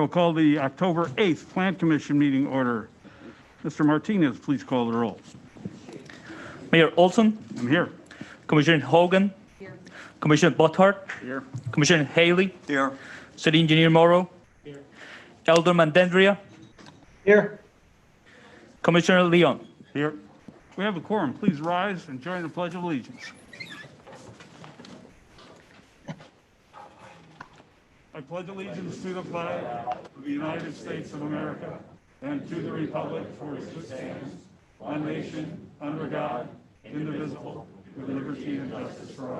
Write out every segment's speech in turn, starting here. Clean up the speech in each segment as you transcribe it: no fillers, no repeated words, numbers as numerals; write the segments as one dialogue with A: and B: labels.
A: will call the October 8th Plan Commission meeting order. Mr. Martinez, please call the roll.
B: Mayor Olson,
A: I'm here.
B: Commissioner Hogan,
C: Here.
B: Commissioner Butthart,
A: Here.
B: Commissioner Haley,
D: Here.
B: City Engineer Morrow, Alderman Dendria,
D: Here.
B: Commissioner Leon.
A: Here. We have a quorum. Please rise and join the Pledge of Allegiance. I pledge allegiance to the flag of the United States of America and to the republic for which it stands, one nation, under God, indivisible, with liberty and justice for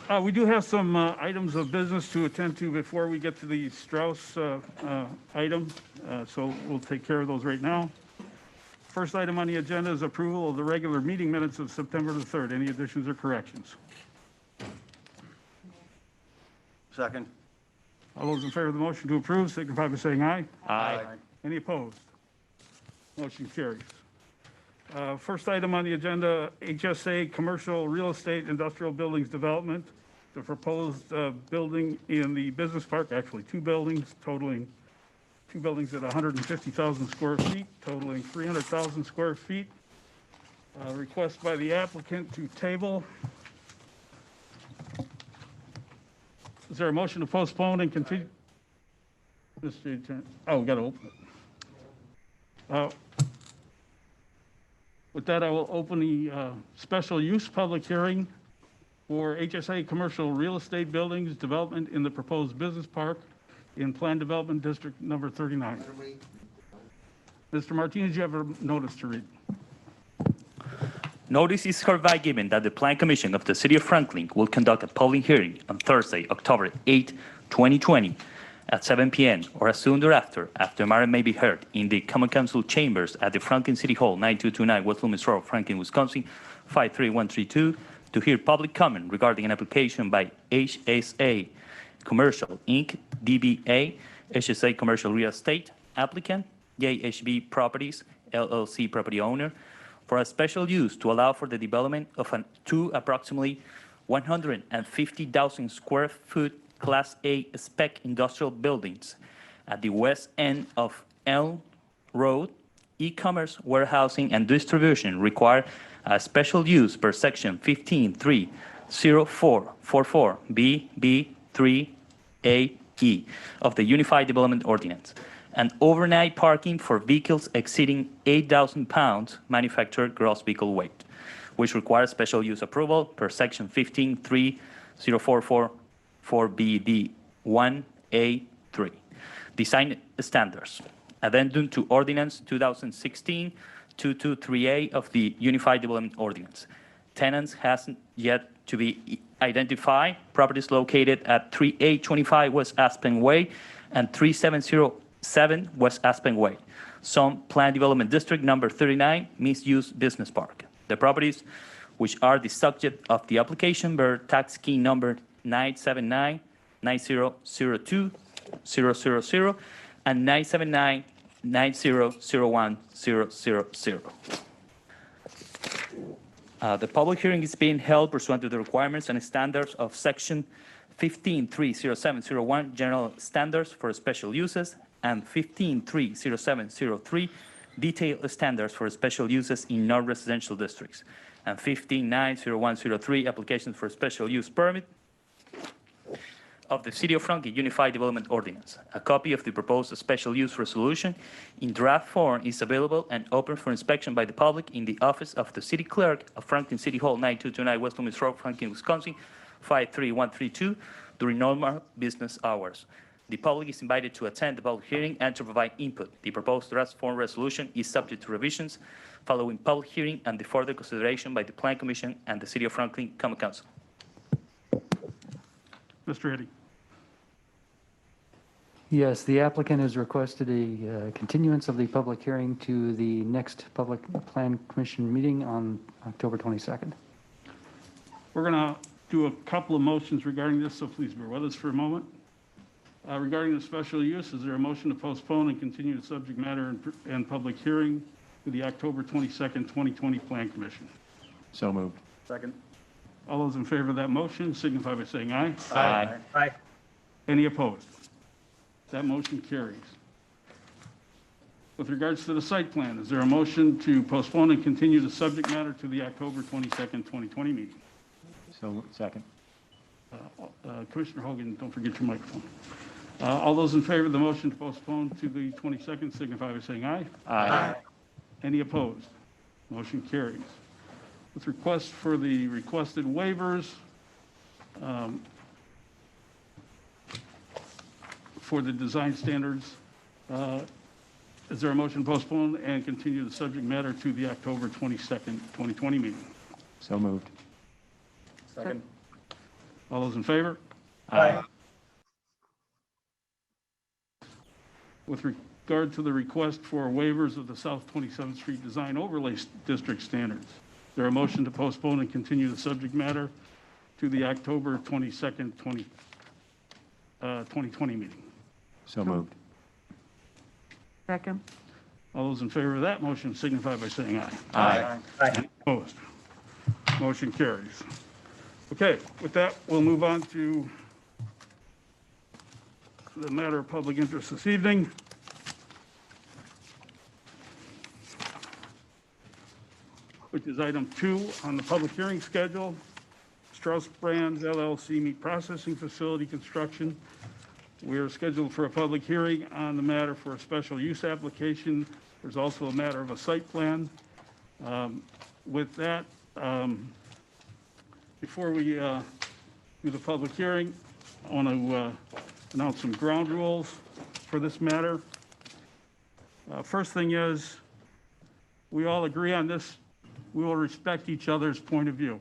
A: all. We do have some items of business to attend to before we get to the Strauss item, so we'll take care of those right now. First item on the agenda is approval of the regular meeting minutes of September the 3rd. Any additions or corrections?
D: Second.
A: All those in favor of the motion to approve signify by saying aye.
D: Aye.
A: Any opposed? Motion carries. First item on the agenda, HSA Commercial Real Estate Industrial Buildings Development. The proposed building in the business park, actually two buildings at 150,000 square feet, totaling 300,000 square feet. Request by the applicant to table. Is there a motion to postpone and continue? Mr. Attorney, we got to open it. With that, I will open the special use public hearing for HSA Commercial Real Estate Buildings Development in the proposed business park in Plan Development District number 39. Mr. Martinez, you have a notice to read.
B: Notice is hereby given that the Plan Commission of the City of Franklin will conduct a public hearing on Thursday, October 8, 2020, at 7 p.m. or as soon thereafter, after matter may be heard in the Common Council chambers at the Franklin City Hall, 9229 West Loomis Road, Franklin, Wisconsin, 53132, to hear public comment regarding an application by HSA Commercial Inc., DBA, HSA Commercial Real Estate, applicant, JHB Properties, LLC property owner, for a special use to allow for the development of two approximately 150,000 square foot Class A spec industrial buildings at the west end of Elm Road. E-commerce, warehousing, and distribution require a special use per section 15.30444 of the Unified Development Ordinance, and overnight parking for vehicles exceeding 8,000 pounds manufactured gross vehicle weight, which requires special use approval per section 15.30444BD1A3. Design standards. Addendum to Ordinance 2016-223A of the Unified Development Ordinance. Tenants has yet to be identified. Properties located at 3825 West Aspen Way and 3707 West Aspen Way. Some Plan Development District number 39, Mixed-Use Business Park. The properties which are the subject of the application bear tax key number 979-9002-000 and 979-9001-000. The public hearing is being held pursuant to the requirements and standards of Section 15.30701, General Standards for Special Uses, and 15.30703, Detailed Standards for Special Uses in Non-Residential Districts, and 15.90103, Applications for Special Use Permit of the City of Franklin Unified Development Ordinance. A copy of the proposed special use resolution in draft form is available and open for inspection by the public in the office of the City Clerk of Franklin City Hall, 9229 West Loomis Road, Franklin, Wisconsin, 53132, during normal business hours. The public is invited to attend the public hearing and to provide input. The proposed draft form resolution is subject to revisions following public hearing and the further consideration by the Plan Commission and the City of Franklin Common Council.
A: Mr. Eddy.
E: Yes, the applicant has requested a continuance of the public hearing to the next Public Plan Commission meeting on October 22nd.
A: We're going to do a couple of motions regarding this, so please bear with us for a moment. Regarding the special use, is there a motion to postpone and continue the subject matter and public hearing to the October 22nd, 2020 Plan Commission?
D: So moved.
A: Second. All those in favor of that motion signify by saying aye.
B: Aye.
D: Aye.
A: Any opposed? That motion carries. With regards to the site plan, is there a motion to postpone and continue the subject matter to the October 22nd, 2020 meeting?
C: So, second.
A: Commissioner Hogan, don't forget your microphone. All those in favor of the motion to postpone to the 22nd signify by saying aye.
C: Aye.
A: Any opposed? Motion carries. With request for the requested waivers for the design standards, is there a motion to postpone and continue the subject matter to the October 22nd, 2020 meeting?
C: So moved.
D: Second.
A: All those in favor?
D: Aye.
A: With regard to the request for waivers of the South 27th Street Design Overlay District standards, is there a motion to postpone and continue the subject matter to the October 22nd, 2020 meeting?
C: So moved.
F: Second.
A: All those in favor of that motion signify by saying aye.
C: Aye.
D: Aye.
A: Opposed? Motion carries. Okay, with that, we'll move on to the matter of public interest this evening. Which is item 2 on the public hearing schedule. Strauss Brands LLC Meat Processing Facility Construction. We are scheduled for a public hearing on the matter for a special use application. There's also a matter of a site plan. With that, before we do the public hearing, I want to announce some ground rules for this matter. First thing is, we all agree on this. We will respect each other's point of view.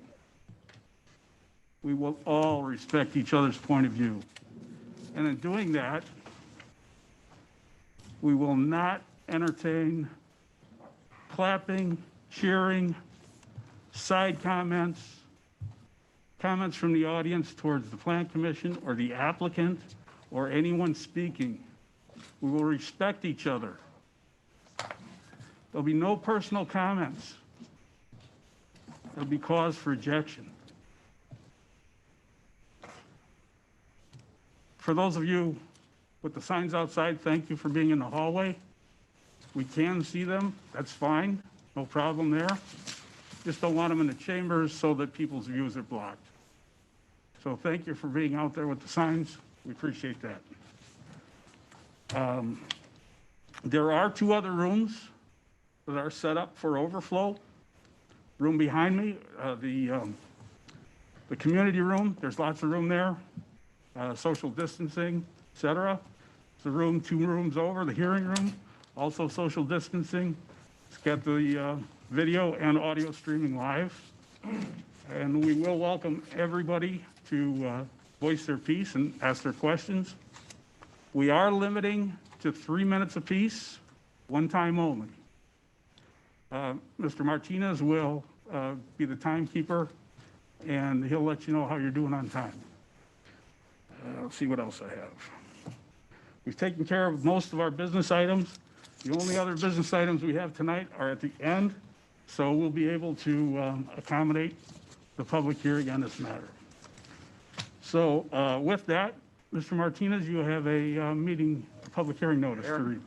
A: We will all respect each other's point of view. And in doing that, we will not entertain clapping, cheering, side comments, comments from the audience towards the Plan Commission or the applicant or anyone speaking. We will respect each other. There'll be no personal comments. There'll be cause for ejection. For those of you with the signs outside, thank you for being in the hallway. We can see them, that's fine, no problem there. Just don't want them in the chambers so that people's views are blocked. So thank you for being out there with the signs, we appreciate that. There are 2 other rooms that are set up for overflow. Room behind me, the community room, there's lots of room there. Social distancing, et cetera. It's a room 2 rooms over, the hearing room, also social distancing. It's got the video and audio streaming live. And we will welcome everybody to voice their piece and ask their questions. We are limiting to 3 minutes apiece, one time only. Mr. Martinez will be the timekeeper, and he'll let you know how you're doing on time. Let's see what else I have. We've taken care of most of our business items. The only other business items we have tonight are at the end, so we'll be able to accommodate the public hearing on this matter. So with that, Mr. Martinez, you have a public hearing notice to read.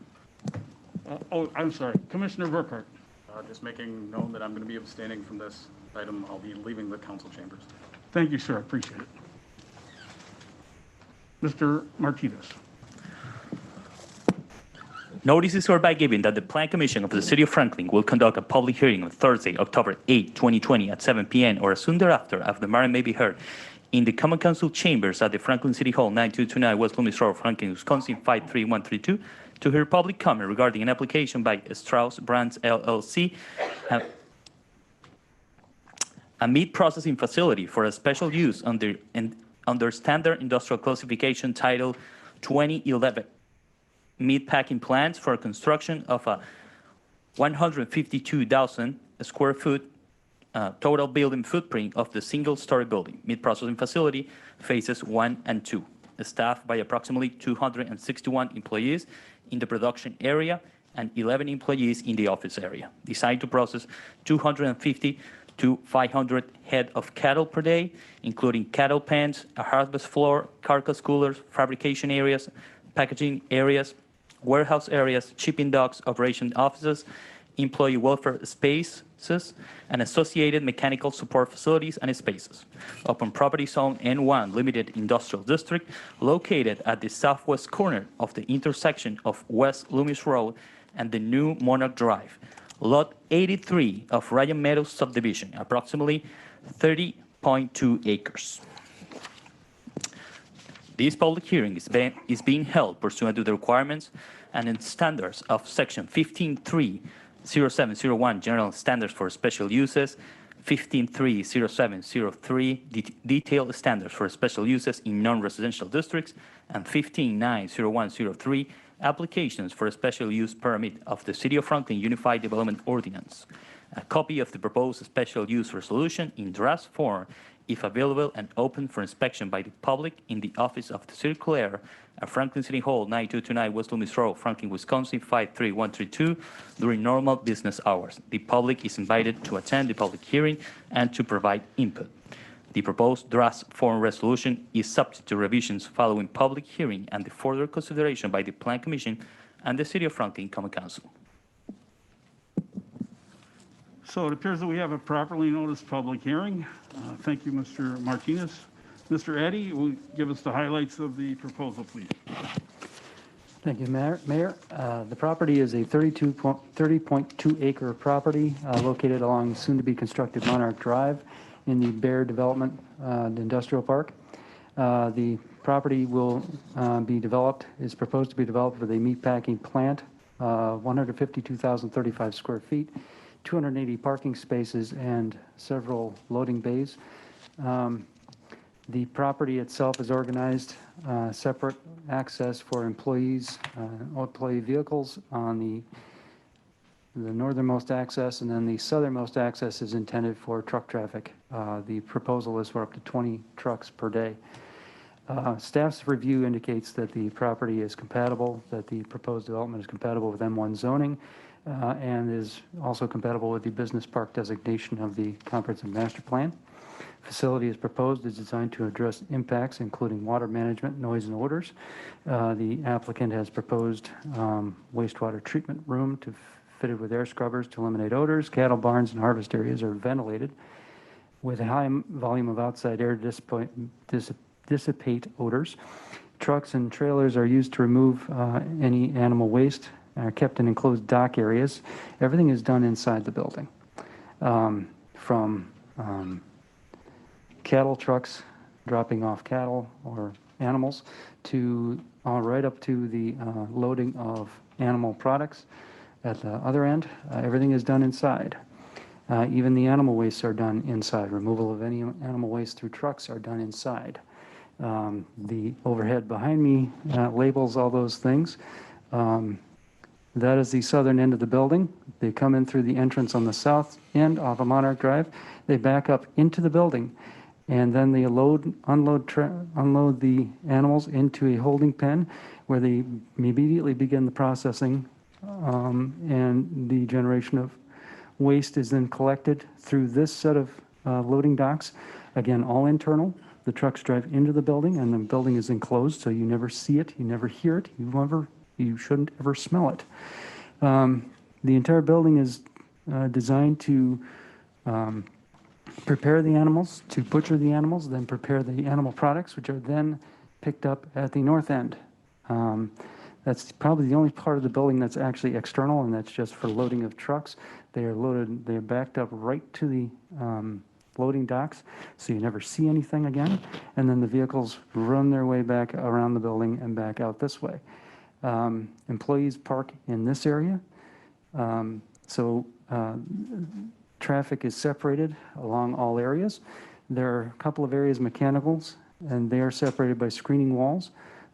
A: Oh, I'm sorry, Commissioner Burkhart.
G: Just making known that I'm going to be abstaining from this item. I'll be leaving the council chambers.
A: Thank you, sir, appreciate it. Mr. Martinez.
B: Notice is hereby given that the Plan Commission of the City of Franklin will conduct a public hearing on Thursday, October 8, 2020 at 7 p.m. or as soon thereafter the matter may be heard in the Common Council chambers at the Franklin City Hall, 9229 West Loomis Road, Franklin, Wisconsin, 53132, to hear public comment regarding an application by Strauss Brands LLC, a meat processing facility for a special use under Standard Industrial Classification Title 2011, meat packing plants for construction of a 152,000 square foot total building footprint of the single-story building. Meat processing facility phases 1 and 2, staffed by approximately 261 employees in the production area and 11 employees in the office area, designed to process 250 to 500 head of cattle per day, including cattle pens, a harvest floor, carcass coolers, fabrication areas, packaging areas, warehouse areas, shipping docks, operation offices, employee welfare spaces, and associated mechanical support facilities and spaces. Upon property zone N1 Limited Industrial District, located at the southwest corner of the intersection of West Loomis Road and the new Monarch Drive, Lot 83 of Ryan Meadows subdivision, approximately 30.2 acres. This public hearing is being held pursuant to the requirements and standards of Section 15.3.0701 General Standards for Special Uses, 15.3.0703 Detailed Standards for Special Uses in Non-Residential Districts, and 15.9.0103 Applications for a Special Use Permit of the City of Franklin Unified Development Ordinance. A copy of the proposed special use resolution in draft form, if available and open for inspection by the public in the office of the City Clerk at Franklin City Hall, 9229 West Loomis Road, Franklin, Wisconsin, 53132, during normal business hours. The public is invited to attend the public hearing and to provide input. The proposed draft form resolution is subject to revisions following public hearing and the further consideration by the Plan Commission and the City of Franklin Common Council.
A: So it appears that we have a properly noticed public hearing. Thank you, Mr. Martinez. Mr. Eddy, will you give us the highlights of the proposal, please?
E: Thank you, Mayor. The property is a 30.2 acre property located along soon-to-be-constructed Monarch Drive in the Bear Development Industrial Park. The property will is proposed to be developed with a meatpacking plant, 152,035 square feet, 280 parking spaces, and several loading bays. The property itself is organized, separate access for employees, employee vehicles on the northernmost access, and then the southernmost access is intended for truck traffic. The proposal is for up to 20 trucks per day. Staff's review indicates that the property is compatible, that the proposed development is compatible with M1 zoning, and is also compatible with the business park designation of the comprehensive master plan. Facility is proposed is designed to address impacts, including water management, noise, and odors. The applicant has proposed wastewater treatment room fitted with air scrubbers to eliminate odors. Cattle barns and harvest areas are ventilated with a high volume of outside air to dissipate odors. Trucks and trailers are used to remove any animal waste, are kept in enclosed dock areas. Everything is done inside the building, from cattle trucks dropping off cattle or animals to right up to the loading of animal products at the other end. Everything is done inside. Even the animal wastes are done inside. Removal of any animal waste through trucks are done inside. The overhead behind me labels all those things. That is the southern end of the building. They come in through the entrance on the south end off of Monarch Drive. They back up into the building, and then they unload the animals into a holding pen where they immediately begin the processing, and the generation of waste is then collected through this set of loading docks. Again, all internal. The trucks drive into the building, and the building is enclosed, so you never see it, you never hear it, you shouldn't ever smell it. The entire building is designed to prepare the animals, to butcher the animals, then prepare the animal products, which are then picked up at the north end. That's probably the only part of the building that's actually external, and that's just for loading of trucks. They are loaded, they are backed up right to the loading docks, so you never see anything again. And then the vehicles run their way back around the building and back out this way. Employees park in this area. Traffic is separated along all areas. There are a couple of areas mechanicals, and they are separated by screening walls.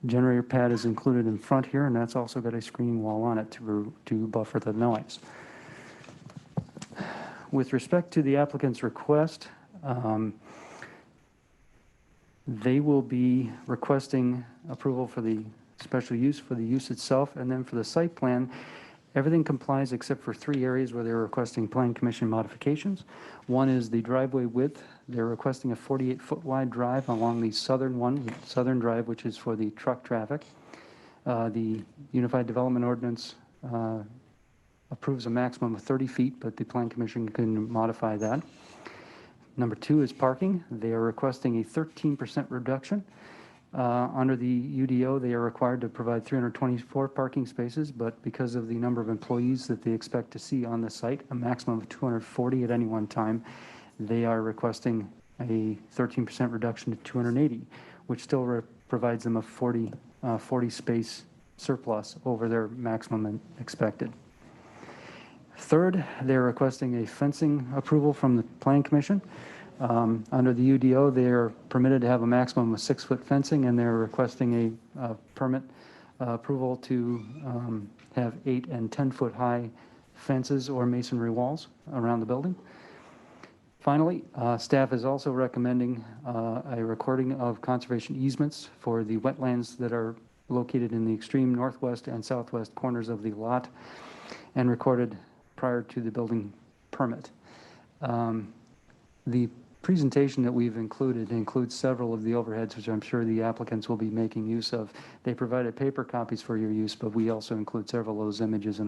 E: Generator pad is included in front here, and that's also got a screening wall on it to buffer the noise. With respect to the applicant's request, they will be requesting approval for the special use, for the use itself, and then for the site plan. Everything complies except for 3 areas where they're requesting Plan Commission modifications. One is the driveway width. They're requesting a 48-foot wide drive along the southern drive, which is for the truck traffic. The Unified Development Ordinance approves a maximum of 30 feet, but the Plan Commission can modify that. Number 2 is parking. They are requesting a 13% reduction. Under the UDO, they are required to provide 324 parking spaces, but because of the number of employees that they expect to see on the site, a maximum of 240 at any one time, they are requesting a 13% reduction to 280, which still provides them a 40 space surplus over their maximum expected. Third, they're requesting a fencing approval from the Plan Commission. Under the UDO, they are permitted to have a maximum of 6-foot fencing, and they're requesting a permit approval to have 8 and 10-foot high fences or masonry walls around the building. Finally, staff is also recommending a recording of conservation easements for the wetlands that are located in the extreme northwest and southwest corners of the lot and recorded prior to the building permit. The presentation that we've included includes several of the overheads, which I'm sure the applicants will be making use of. They provided paper copies for your use, but we also include several of those images in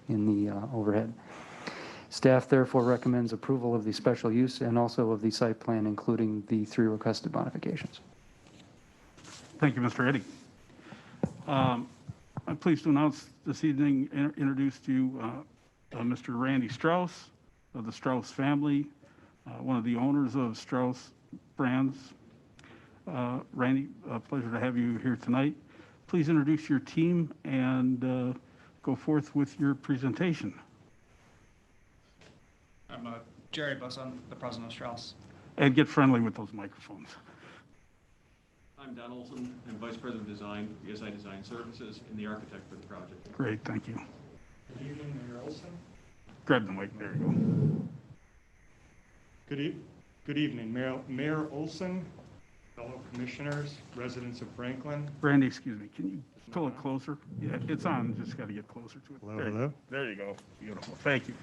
E: the overhead. Staff therefore recommends approval of the special use and also of the site plan, including the 3 requested modifications.
A: Thank you, Mr. Eddy. I'm pleased to announce this evening, introduce to you Mr. Randy Strauss of the Strauss family, one of the owners of Strauss Brands. Randy, a pleasure to have you here tonight. Please introduce your team and go forth with your presentation.
F: I'm Jerry Busson, the president of Strauss.
A: And get friendly with those microphones.
H: I'm Don Olson. I'm Vice President of Design for ESI Design Services and the architect for the project.
A: Great, thank you.
I: Good evening, Mayor Olson.
A: Grab the mic, there you go.
I: Good evening, Mayor Olson, fellow commissioners, residents of Franklin.
A: Randy, excuse me, can you pull it closer? Yeah, it's on, just got to get closer to it.
I: Hello,
A: There you-
I: hello.
A: There you go, beautiful, thank you.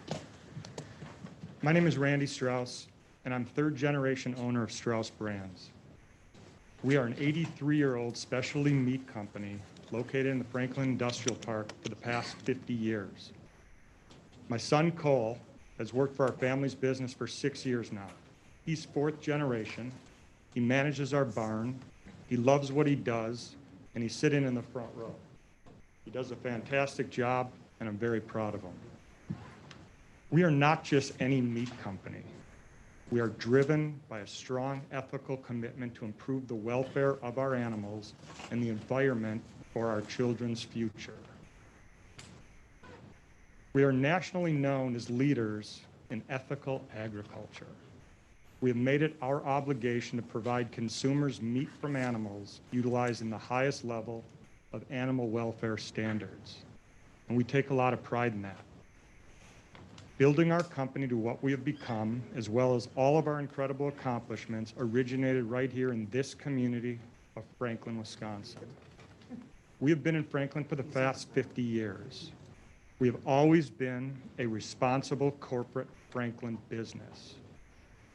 I: My name is Randy Strauss, and I'm 3rd generation owner of Strauss Brands. We are an 83-year-old specialty meat company located in the Franklin Industrial Park for the past 50 years. My son Cole has worked for our family's business for 6 years now. He's 4th generation. He manages our barn. He loves what he does, and he's sitting in the front row. He does a fantastic job, and I'm very proud of him. We are not just any meat company. We are driven by a strong ethical commitment to improve the welfare of our animals and the environment for our children's future. We are nationally known as leaders in ethical agriculture. We have made it our obligation to provide consumers meat from animals utilizing the highest level of animal welfare standards. And we take a lot of pride in that. Building our company to what we have become, as well as all of our incredible accomplishments, originated right here in this community of Franklin, Wisconsin. We have been in Franklin for the past 50 years. We have always been a responsible corporate Franklin business.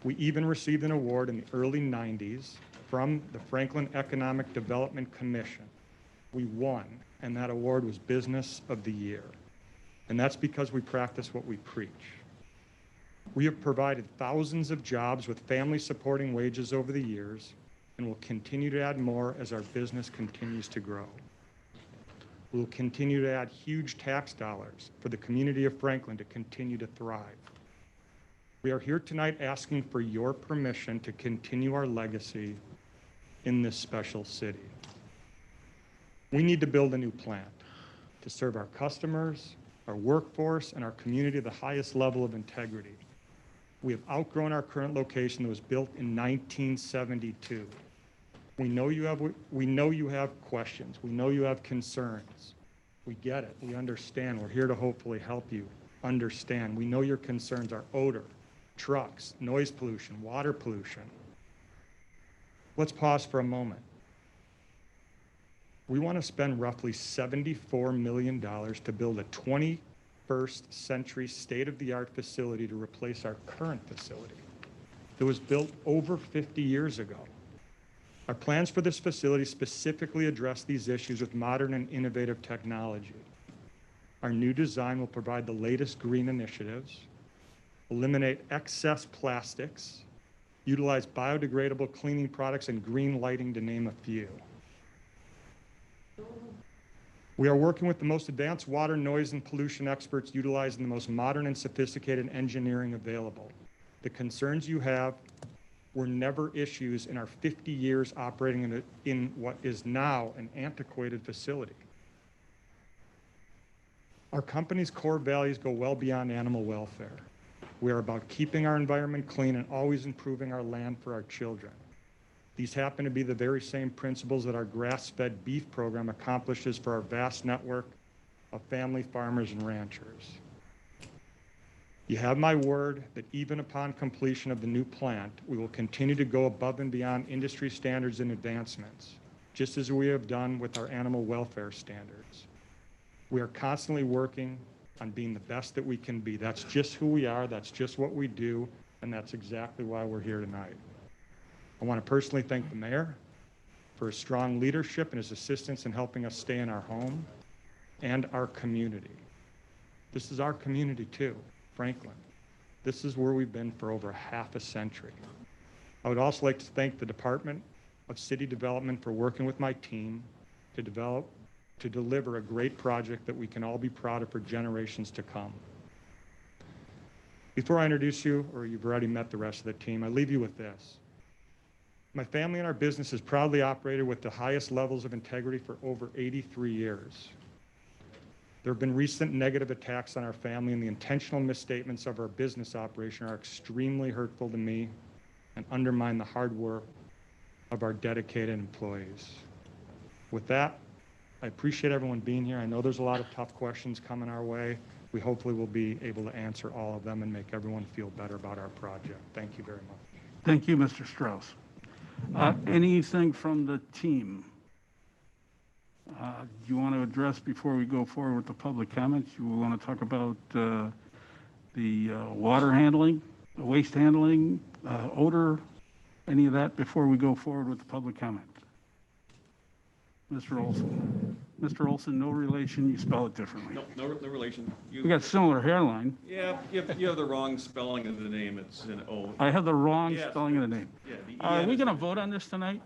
I: We even received an award in the early 90s from the Franklin Economic Development Commission. We won, and that award was Business of the Year. And that's because we practice what we preach. We have provided thousands of jobs with family supporting wages over the years and will continue to add more as our business continues to grow. We will continue to add huge tax dollars for the community of Franklin to continue to thrive. We are here tonight asking for your permission to continue our legacy in this special city. We need to build a new plant to serve our customers, our workforce, and our community at the highest level of integrity. We have outgrown our current location that was built in 1972. We know you have questions. We know you have concerns. We get it. We understand. We're here to hopefully help you understand. We know your concerns are odor, trucks, noise pollution, water pollution. Let's pause for a moment. We want to spend roughly $74 million to build a 21st century state-of-the-art facility to replace our current facility that was built over 50 years ago. Our plans for this facility specifically address these issues with modern and innovative technology. Our new design will provide the latest green initiatives, eliminate excess plastics, utilize biodegradable cleaning products, and green lighting, to name a few. We are working with the most advanced water, noise, and pollution experts utilizing the most modern and sophisticated engineering available. The concerns you have were never issues in our 50 years operating in what is now an antiquated facility. Our company's core values go well beyond animal welfare. We are about keeping our environment clean and always improving our land for our children. These happen to be the very same principles that our grass-fed beef program accomplishes for our vast network of family farmers and ranchers. You have my word that even upon completion of the new plant, we will continue to go above and beyond industry standards and advancements, just as we have done with our animal welfare standards. We are constantly working on being the best that we can be. That's just who we are, that's just what we do, and that's exactly why we're here tonight. I want to personally thank the mayor for his strong leadership and his assistance in helping us stay in our home and our community. This is our community too, Franklin. This is where we've been for over half a century. I would also like to thank the Department of City Development for working with my team to deliver a great project that we can all be proud of for generations to come. Before I introduce you, or you've already met the rest of the team, I leave you with this. My family and our business has proudly operated with the highest levels of integrity for over 83 years. There have been recent negative attacks on our family, and the intentional misstatements of our business operation are extremely hurtful to me and undermine the hard work of our dedicated employees. With that, I appreciate everyone being here. I know there's a lot of tough questions coming our way. We hopefully will be able to answer all of them and make everyone feel better about our project. Thank you very much.
A: Thank you, Mr. Strauss. Anything from the team? Do you want to address before we go forward with the public comments? You want to talk about the water handling, the waste handling, odor, any of that before we go forward with the public comment? Mr. Olson. Mr. Olson, no relation, you spell it differently.
H: No relation.
A: We got similar hairline.
H: Yeah, you have the wrong spelling of the name. It's an O.
A: I have the wrong
H: Yes.
A: spelling of the name.
H: Yeah, the
A: Are
H: EN
A: we
H: is-
A: going to vote on this tonight?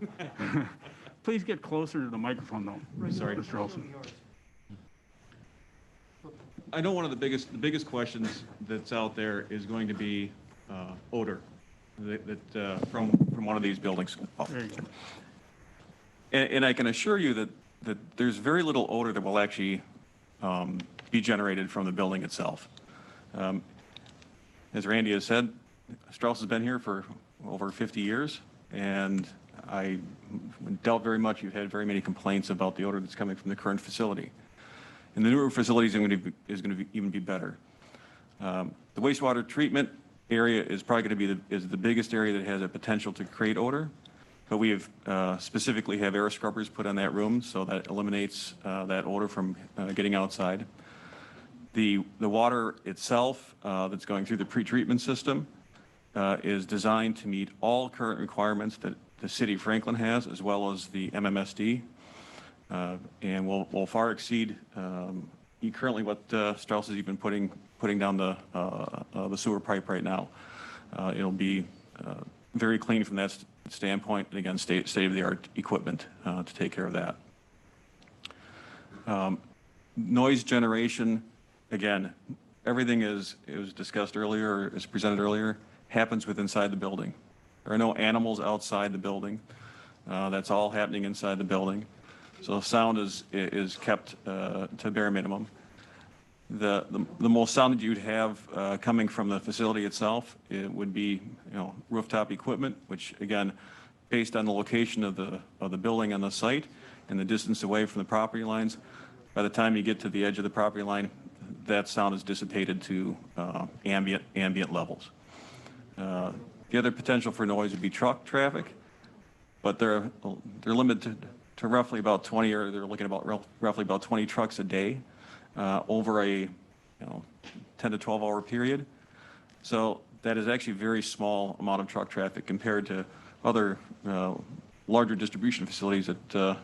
A: Please get closer to the microphone, though.
H: Sorry.
A: Mr. Olson.
H: I know one of the biggest questions that's out there is going to be odor from one of these buildings.
A: There you go.
H: And I can assure you that there's very little odor that will actually be generated from the building itself. As Randy has said, Strauss has been here for over 50 years, and I doubt very much you've had very many complaints about the odor that's coming from the current facility. And the newer facility is going to even be better. The wastewater treatment area is probably going to be the biggest area that has a potential to create odor. But we have specifically have air scrubbers put on that room, so that eliminates that odor from getting outside. The water itself that's going through the pretreatment system is designed to meet all current requirements that the city of Franklin has, as well as the MMSD, and will far exceed currently what Strauss is even putting down the sewer pipe right now. It'll be very clean from that standpoint, and again, state-of-the-art equipment to take care of that. Noise generation, again, everything it was discussed earlier, or is presented earlier, happens inside the building. There are no animals outside the building. That's all happening inside the building. So sound is kept to bare minimum. The most sound that you'd have coming from the facility itself, it would be rooftop equipment, which again, based on the location of the building on the site and the distance away from the property lines, by the time you get to the edge of the property line, that sound is dissipated to ambient levels. The other potential for noise would be truck traffic, but they're limited to roughly about 20, or they're looking at about roughly about 20 trucks a day over a 10 to 12 hour period. So that is actually a very small amount of truck traffic compared to other larger distribution facilities that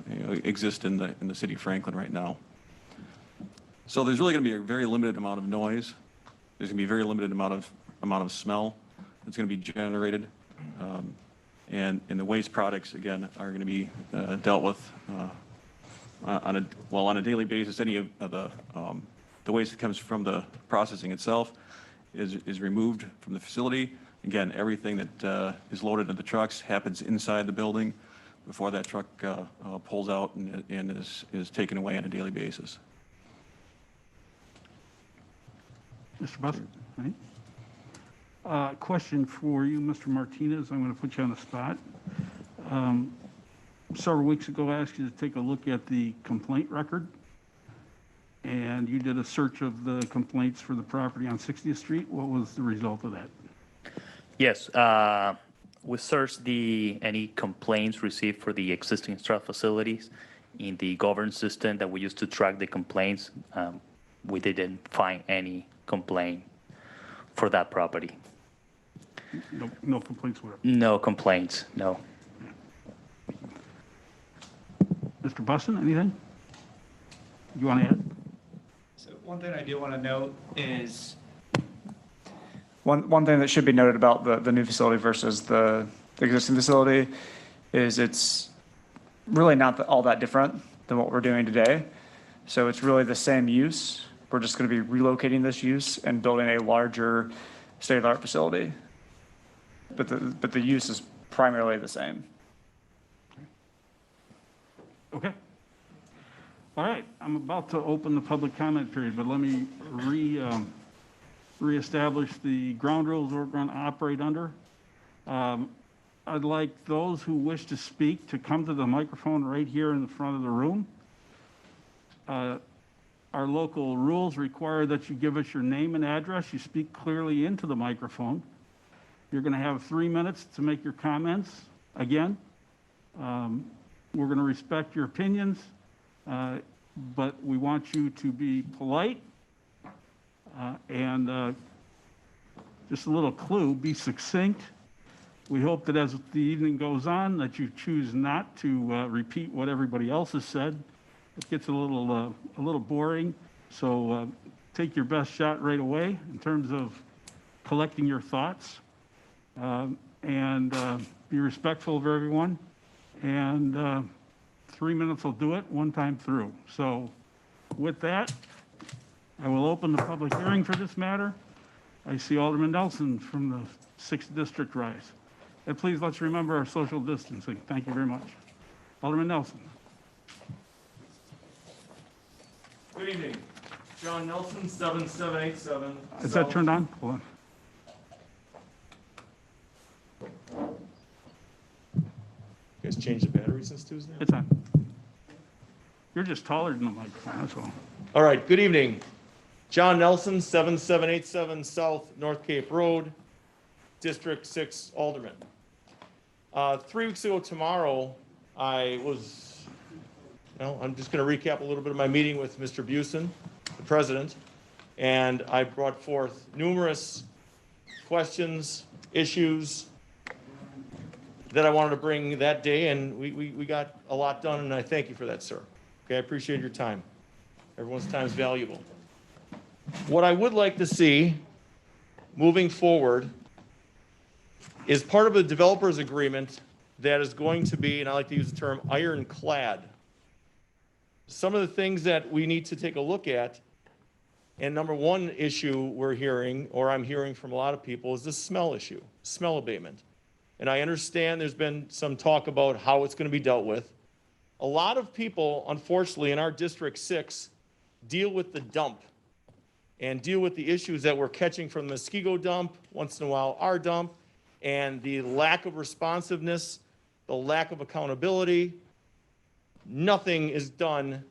H: exist in the city of Franklin right now. So there's really going to be a very limited amount of noise. There's going to be a very limited amount of smell that's going to be generated. And the waste products, again, are going to be dealt with on a daily basis. Any of the waste that comes from the processing itself is removed from the facility. Again, everything that is loaded into the trucks happens inside the building before that truck pulls out and is taken away on a daily basis.
A: Mr. Bussett, right? Question for you, Mr. Martinez. I'm going to put you on the spot. Several weeks ago, I asked you to take a look at the complaint record, and you did a search of the complaints for the property on 60th Street. What was the result of that?
B: Yes, we searched any complaints received for the existing Stroud facilities in the governance system that we used to track the complaints. We didn't find any complaint for that property.
A: No complaints whatever.
B: No complaints, no.
A: Mr. Bussin, anything you want to add?
F: So one thing I do want to note is, one thing that should be noted about the new facility versus the existing facility is it's really not all that different than what we're doing today. So it's really the same use. We're just going to be relocating this use and building a larger state-of-the-art facility. But the use is primarily the same.
A: Okay. All right, I'm about to open the public comment period, but let me reestablish the ground rules we're going to operate under. I'd like those who wish to speak to come to the microphone right here in the front of the room. Our local rules require that you give us your name and address. You speak clearly into the microphone. You're going to have 3 minutes to make your comments. Again, we're going to respect your opinions, but we want you to be polite. And just a little clue, be succinct. We hope that as the evening goes on that you choose not to repeat what everybody else has said. It gets a little boring, so take your best shot right away in terms of collecting your thoughts, and be respectful of everyone. And 3 minutes will do it, one time through. So with that, I will open the public hearing for this matter. I see Alderman Nelson from the 6th District rise. And please let's remember our social distancing. Thank you very much. Alderman Nelson.
J: Good evening. John Nelson, 7787.
A: Is that turned on? Hold on.
J: You guys changed the battery since Tuesday?
A: It's on. You're just taller than the microphone, that's all.
J: All right, good evening. John Nelson, 7787 South North Cape Road, District 6 Alderman. 3 weeks ago tomorrow, I'm just going to recap a little bit of my meeting with Mr. Busen, the president, and I brought forth numerous questions, issues that I wanted to bring that day, and we got a lot done, and I thank you for that, sir. Okay, I appreciate your time. Everyone's time is valuable. What I would like to see moving forward is part of a developer's agreement that is going to be, and I like to use the term ironclad. Some of the things that we need to take a look at, and number one issue we're hearing, or I'm hearing from a lot of people, is the smell issue, smell abatement. And I understand there's been some talk about how it's going to be dealt with. A lot of people, unfortunately, in our District 6 deal with the dump and deal with the issues that we're catching from the Muskego dump, once in a while our dump, and the lack of responsiveness, the lack of accountability. Nothing is done,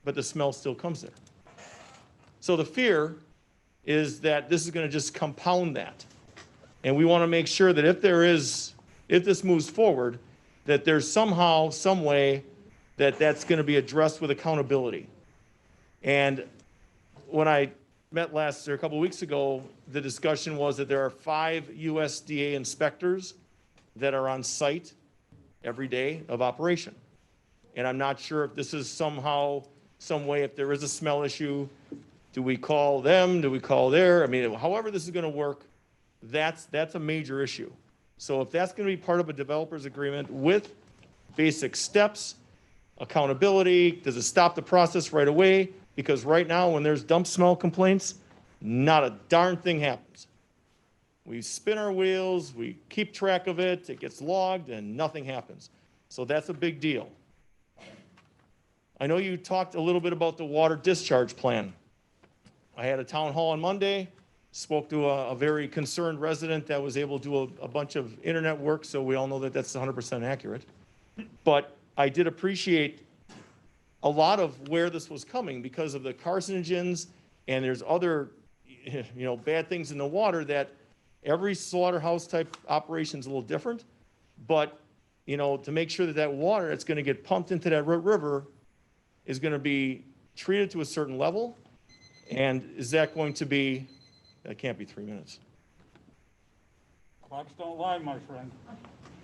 J: but the smell still comes there. So the fear is that this is going to just compound that. And we want to make sure that if this moves forward, that there's somehow, some way, that that's going to be addressed with accountability. And when I met a couple of weeks ago, the discussion was that there are 5 USDA inspectors that are on site every day of operation. And I'm not sure if this is somehow, some way, if there is a smell issue, do we call them? Do we call there? I mean, however this is going to work, that's a major issue. So if that's going to be part of a developer's agreement with basic steps, accountability, does it stop the process right away? Because right now, when there's dump smell complaints, not a darn thing happens. We spin our wheels, we keep track of it, it gets logged, and nothing happens. So that's a big deal. I know you talked a little bit about the water discharge plan. I had a town hall on Monday, spoke to a very concerned resident that was able to do a bunch of internet work, so we all know that that's 100% accurate. But I did appreciate a lot of where this was coming because of the carcinogens, and there's other, bad things in the water that every slaughterhouse type operation is a little different. But, to make sure that water that's going to get pumped into that river is going to be treated to a certain level. And is that going to be, that can't be 3 minutes.
A: Clocks don't lie, my friend.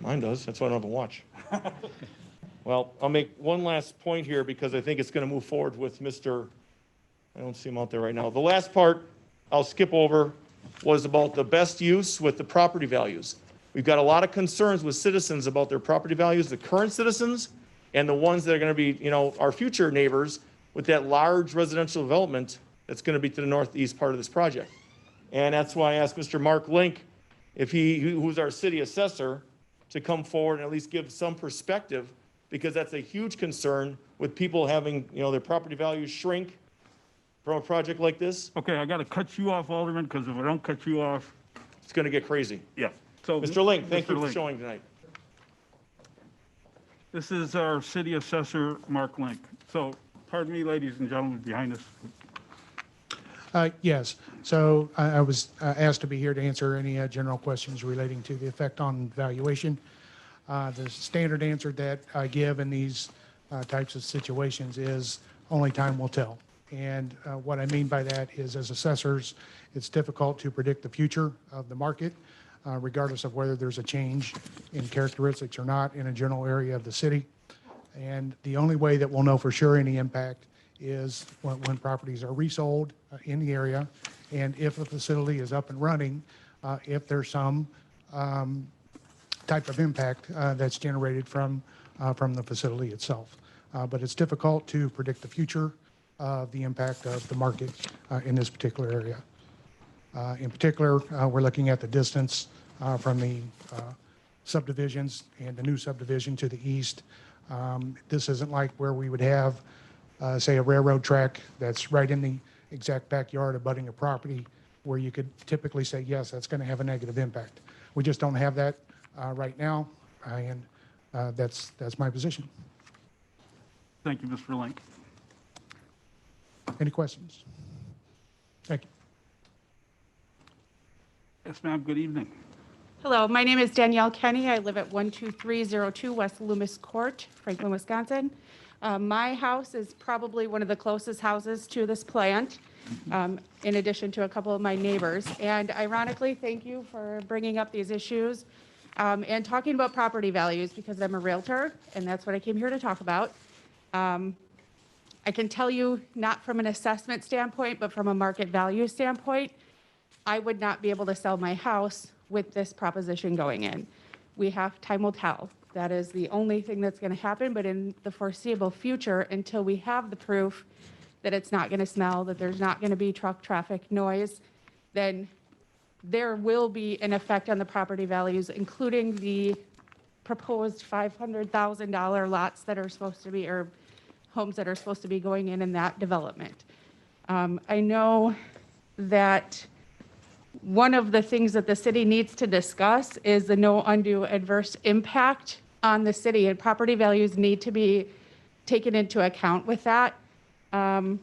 J: Mine does, that's why I don't have a watch. Well, I'll make one last point here because I think it's going to move forward with Mr., I don't see him out there right now. The last part I'll skip over was about the best use with the property values. We've got a lot of concerns with citizens about their property values, the current citizens and the ones that are going to be, our future neighbors with that large residential development that's going to be to the northeast part of this project. And that's why I asked Mr. Mark Link, who's our city assessor, to come forward and at least give some perspective, because that's a huge concern with people having, their property values shrink from a project like this.
A: Okay, I got to cut you off, Alderman, because if I don't cut you off,
J: It's going to get crazy.
A: yeah. So,
J: Mr. Link, thank
A: Mr.
J: you for
A: Link.
J: showing tonight.
A: This is our city assessor, Mark Link. So, pardon me, ladies and gentlemen behind us.
K: Yes, so I was asked to be here to answer any general questions relating to the effect on valuation. The standard answer that I give in these types of situations is only time will tell. And what I mean by that is, as assessors, it's difficult to predict the future of the market, regardless of whether there's a change in characteristics or not in a general area of the city. And the only way that we'll know for sure any impact is when properties are resold in the area, and if a facility is up and running, if there's some type of impact that's generated from the facility itself. But it's difficult to predict the future of the impact of the market in this particular area. In particular, we're looking at the distance from the subdivisions and the new subdivision to the east. This isn't like where we would have say a railroad track that's right in the exact backyard abutting a property where you could typically say, yes, that's going to have a negative impact. We just don't have that right now, and that's my position.
A: Thank you, Mr. Link.
K: Any questions? Thank you.
A: Yes, ma'am, good evening.
L: Hello, my name is Danielle Kenny. I live at 12302 West Loomis Court, Franklin, Wisconsin. My house is probably one of the closest houses to this plant, in addition to a couple of my neighbors. And ironically, thank you for bringing up these issues and talking about property values, because I'm a realtor, and that's what I came here to talk about. I can tell you, not from an assessment standpoint, but from a market value standpoint, I would not be able to sell my house with this proposition going in. Time will tell. That is the only thing that's going to happen, but in the foreseeable future, until we have the proof that it's not going to smell, that there's not going to be truck traffic noise, then there will be an effect on the property values, including the proposed $500,000 lots that are supposed to be, or homes that are supposed to be going in that development. I know that one of the things that the city needs to discuss is the no undue adverse impact on the city, and property values need to be taken into account with that. So I'm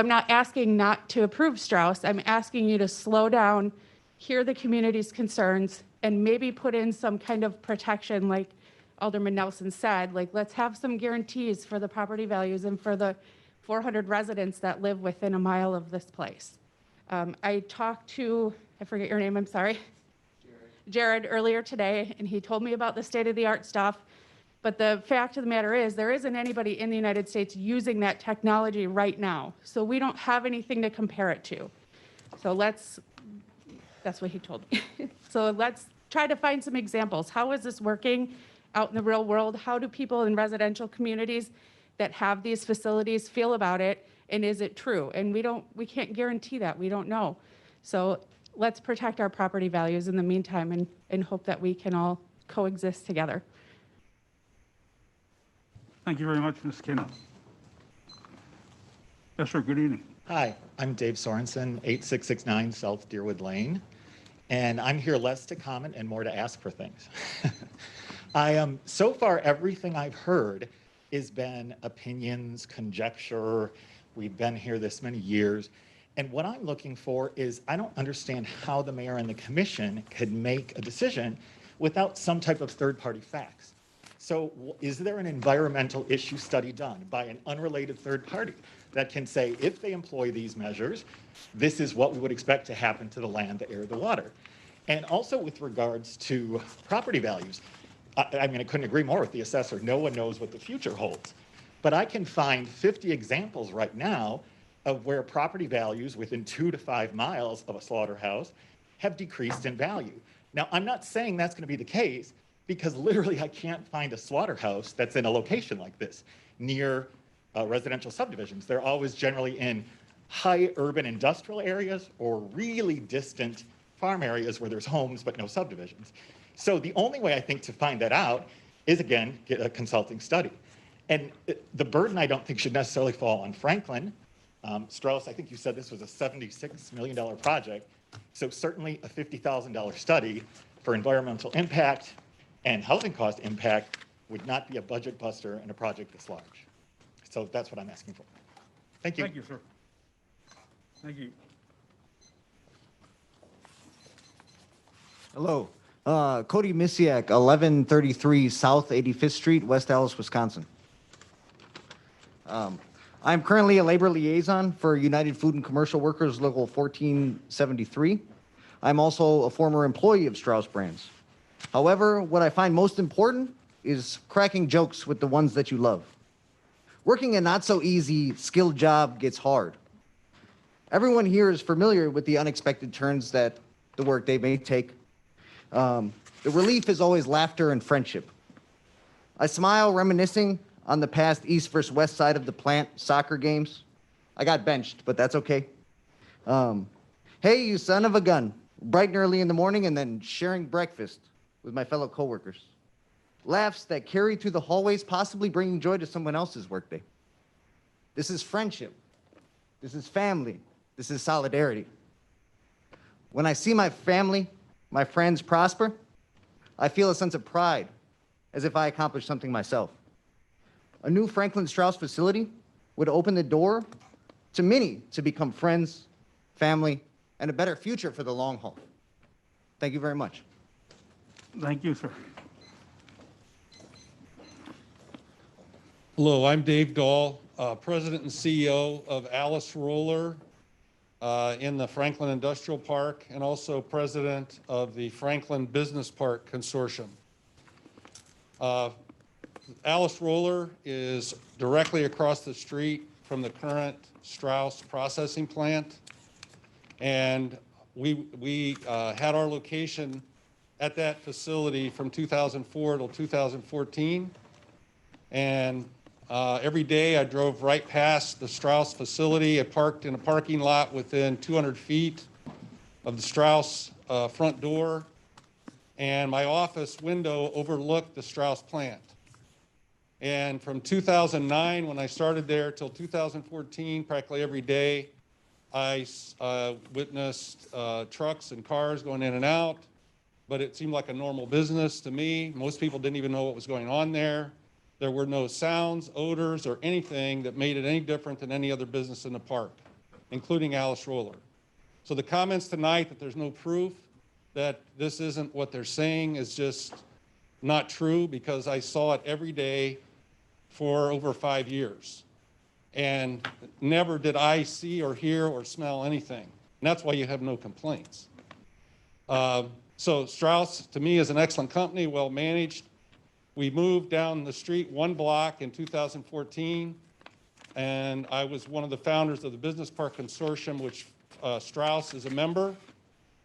L: not asking not to approve Strauss. I'm asking you to slow down, hear the community's concerns, and maybe put in some kind of protection, like Alderman Nelson said, like, let's have some guarantees for the property values and for the 400 residents that live within a mile of this place. I talked to, I forget your name, I'm sorry. Jared earlier today, and he told me about the state-of-the-art stuff. But the fact of the matter is, there isn't anybody in the United States using that technology right now. So we don't have anything to compare it to. So that's what he told me. So let's try to find some examples. How is this working out in the real world? How do people in residential communities that have these facilities feel about it? And is it true? And we can't guarantee that. We don't know. So let's protect our property values in the meantime and hope that we can all coexist together.
A: Thank you very much, Ms. Kena. Yes, sir, good evening.
M: Hi, I'm Dave Sorensen, 8669 South Deerwood Lane, and I'm here less to comment and more to ask for things. So far, everything I've heard has been opinions, conjecture. We've been here this many years. And what I'm looking for is, I don't understand how the mayor and the commission could make a decision without some type of third-party facts. So is there an environmental issue study done by an unrelated third party that can say, if they employ these measures, this is what we would expect to happen to the land, the air, the water? And also with regards to property values, I mean, I couldn't agree more with the assessor. No one knows what the future holds. But I can find 50 examples right now of where property values within 2 to 5 miles of a slaughterhouse have decreased in value. Now, I'm not saying that's going to be the case, because literally I can't find a slaughterhouse that's in a location like this near residential subdivisions. They're always generally in high urban industrial areas or really distant farm areas where there's homes but no subdivisions. So the only way I think to find that out is, again, get a consulting study. And the burden I don't think should necessarily fall on Franklin. Strauss, I think you said this was a $76 million project. So certainly a $50,000 study for environmental impact and housing cost impact would not be a budget buster in a project this large. So that's what I'm asking for. Thank you.
A: Thank you, sir. Thank you.
N: Hello. Cody Misiak, 1133 South 85th Street, West Allis, Wisconsin. I'm currently a labor liaison for United Food and Commercial Workers Local 1473. I'm also a former employee of Strauss Brands. However, what I find most important is cracking jokes with the ones that you love. Working a not-so-easy, skilled job gets hard. Everyone here is familiar with the unexpected turns that the workday may take. The relief is always laughter and friendship. I smile reminiscing on the past east versus west side of the plant soccer games. I got benched, but that's okay. Hey, you son of a gun. Bright and early in the morning and then sharing breakfast with my fellow coworkers. Laughs that carry through the hallways, possibly bringing joy to someone else's workday. This is friendship. This is family. This is solidarity. When I see my family, my friends prosper, I feel a sense of pride, as if I accomplished something myself. A new Franklin Strauss facility would open the door to many to become friends, family, and a better future for the long haul. Thank you very much.
A: Thank you, sir.
O: Hello, I'm Dave Dahl, President and CEO of Alice Roller in the Franklin Industrial Park, and also President of the Franklin Business Park Consortium. Alice Roller is directly across the street from the current Strauss processing plant. And we had our location at that facility from 2004 till 2014. And every day I drove right past the Strauss facility. I parked in a parking lot within 200 feet of the Strauss front door. And my office window overlooked the Strauss plant. And from 2009, when I started there, till 2014, practically every day, I witnessed trucks and cars going in and out, but it seemed like a normal business to me. Most people didn't even know what was going on there. There were no sounds, odors, or anything that made it any different than any other business in the park, including Alice Roller. So the comments tonight that there's no proof that this isn't what they're saying is just not true because I saw it every day for over 5 years. And never did I see or hear or smell anything. And that's why you have no complaints. So Strauss, to me, is an excellent company, well managed. We moved down the street 1 block in 2014, and I was one of the founders of the Business Park Consortium, which Strauss is a member.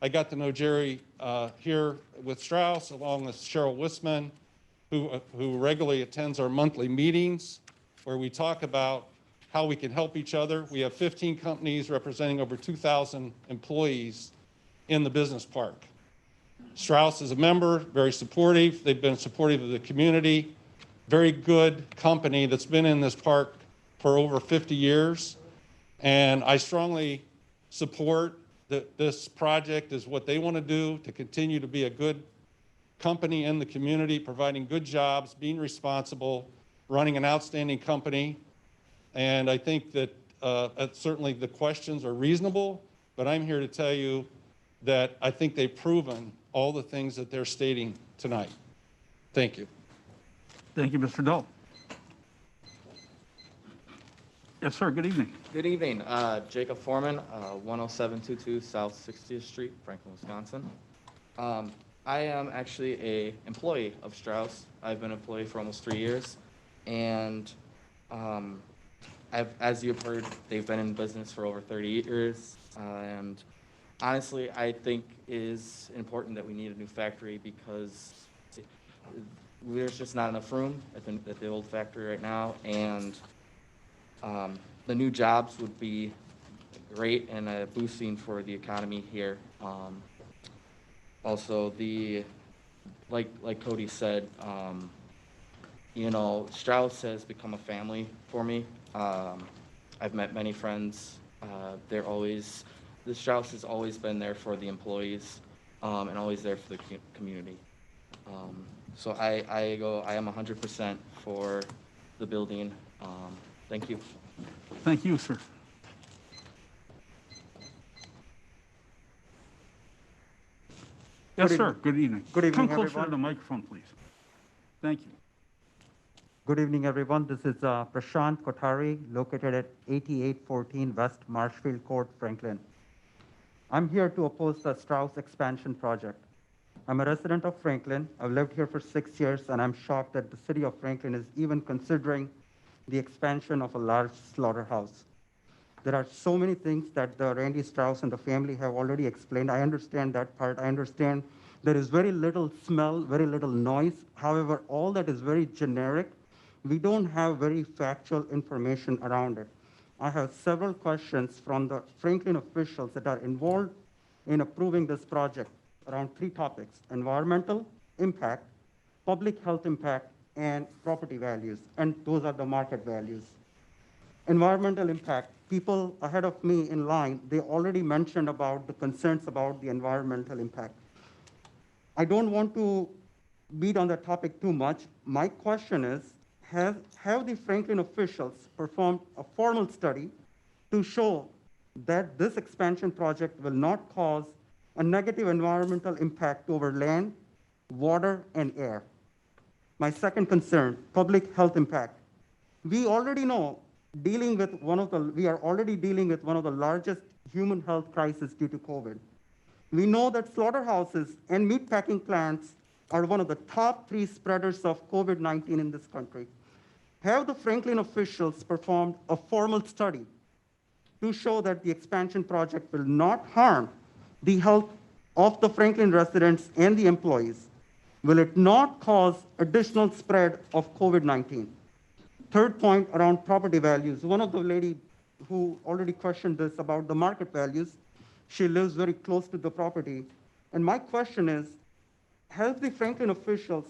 O: I got to know Jerry here with Strauss, along with Cheryl Wisman, who regularly attends our monthly meetings, where we talk about how we can help each other. We have 15 companies representing over 2,000 employees in the business park. Strauss is a member, very supportive. They've been supportive of the community. Very good company that's been in this park for over 50 years. And I strongly support that this project is what they want to do to continue to be a good company in the community, providing good jobs, being responsible, running an outstanding company. And I think that certainly the questions are reasonable, but I'm here to tell you that I think they've proven all the things that they're stating tonight. Thank you.
A: Thank you, Mr. Dole. Yes, sir. Good evening.
P: Good evening. Jacob Foreman, 10722 South 60th Street, Franklin, Wisconsin. I am actually an employee of Strauss. I've been an employee for almost 3 years. And as you've heard, they've been in business for over 30 years. And honestly, I think it is important that we need a new factory because there's just not enough room at the old factory right now. And the new jobs would be great and a boosting for the economy here. Also, like Cody said, you know, Strauss has become a family for me. I've met many friends. The Strauss has always been there for the employees and always there for the community. So I am 100% for the building. Thank you.
A: Thank you, sir. Yes,
Q: Good
A: sir.
Q: evening.
A: Good evening.
Q: Good evening,
A: Come closer to
Q: everyone.
A: the microphone, please. Thank you.
Q: Good evening, everyone. This is Prashant Kothari, located at 8814 West Marshfield Court, Franklin. I'm here to oppose the Strauss expansion project. I'm a resident of Franklin. I've lived here for 6 years, and I'm shocked that the city of Franklin is even considering the expansion of a large slaughterhouse. There are so many things that the Randy Strauss and the family have already explained. I understand that part. I understand there is very little smell, very little noise. However, all that is very generic. We don't have very factual information around it. I have several questions from the Franklin officials that are involved in approving this project around 3 topics: environmental impact, public health impact, and property values. And those are the market values. Environmental impact. People ahead of me in line, they already mentioned about the concerns about the environmental impact. I don't want to beat on that topic too much. My question is, have the Franklin officials performed a formal study to show that this expansion project will not cause a negative environmental impact over land, water, and air? My second concern, public health impact. We already know we are already dealing with one of the largest human health crises due to COVID. We know that slaughterhouses and meatpacking plants are one of the top 3 spreaders of COVID-19 in this country. Have the Franklin officials performed a formal study to show that the expansion project will not harm the health of the Franklin residents and the employees? Will it not cause additional spread of COVID-19? Third point around property values. One of the lady who already questioned this about the market values, she lives very close to the property. And my question is, have the Franklin officials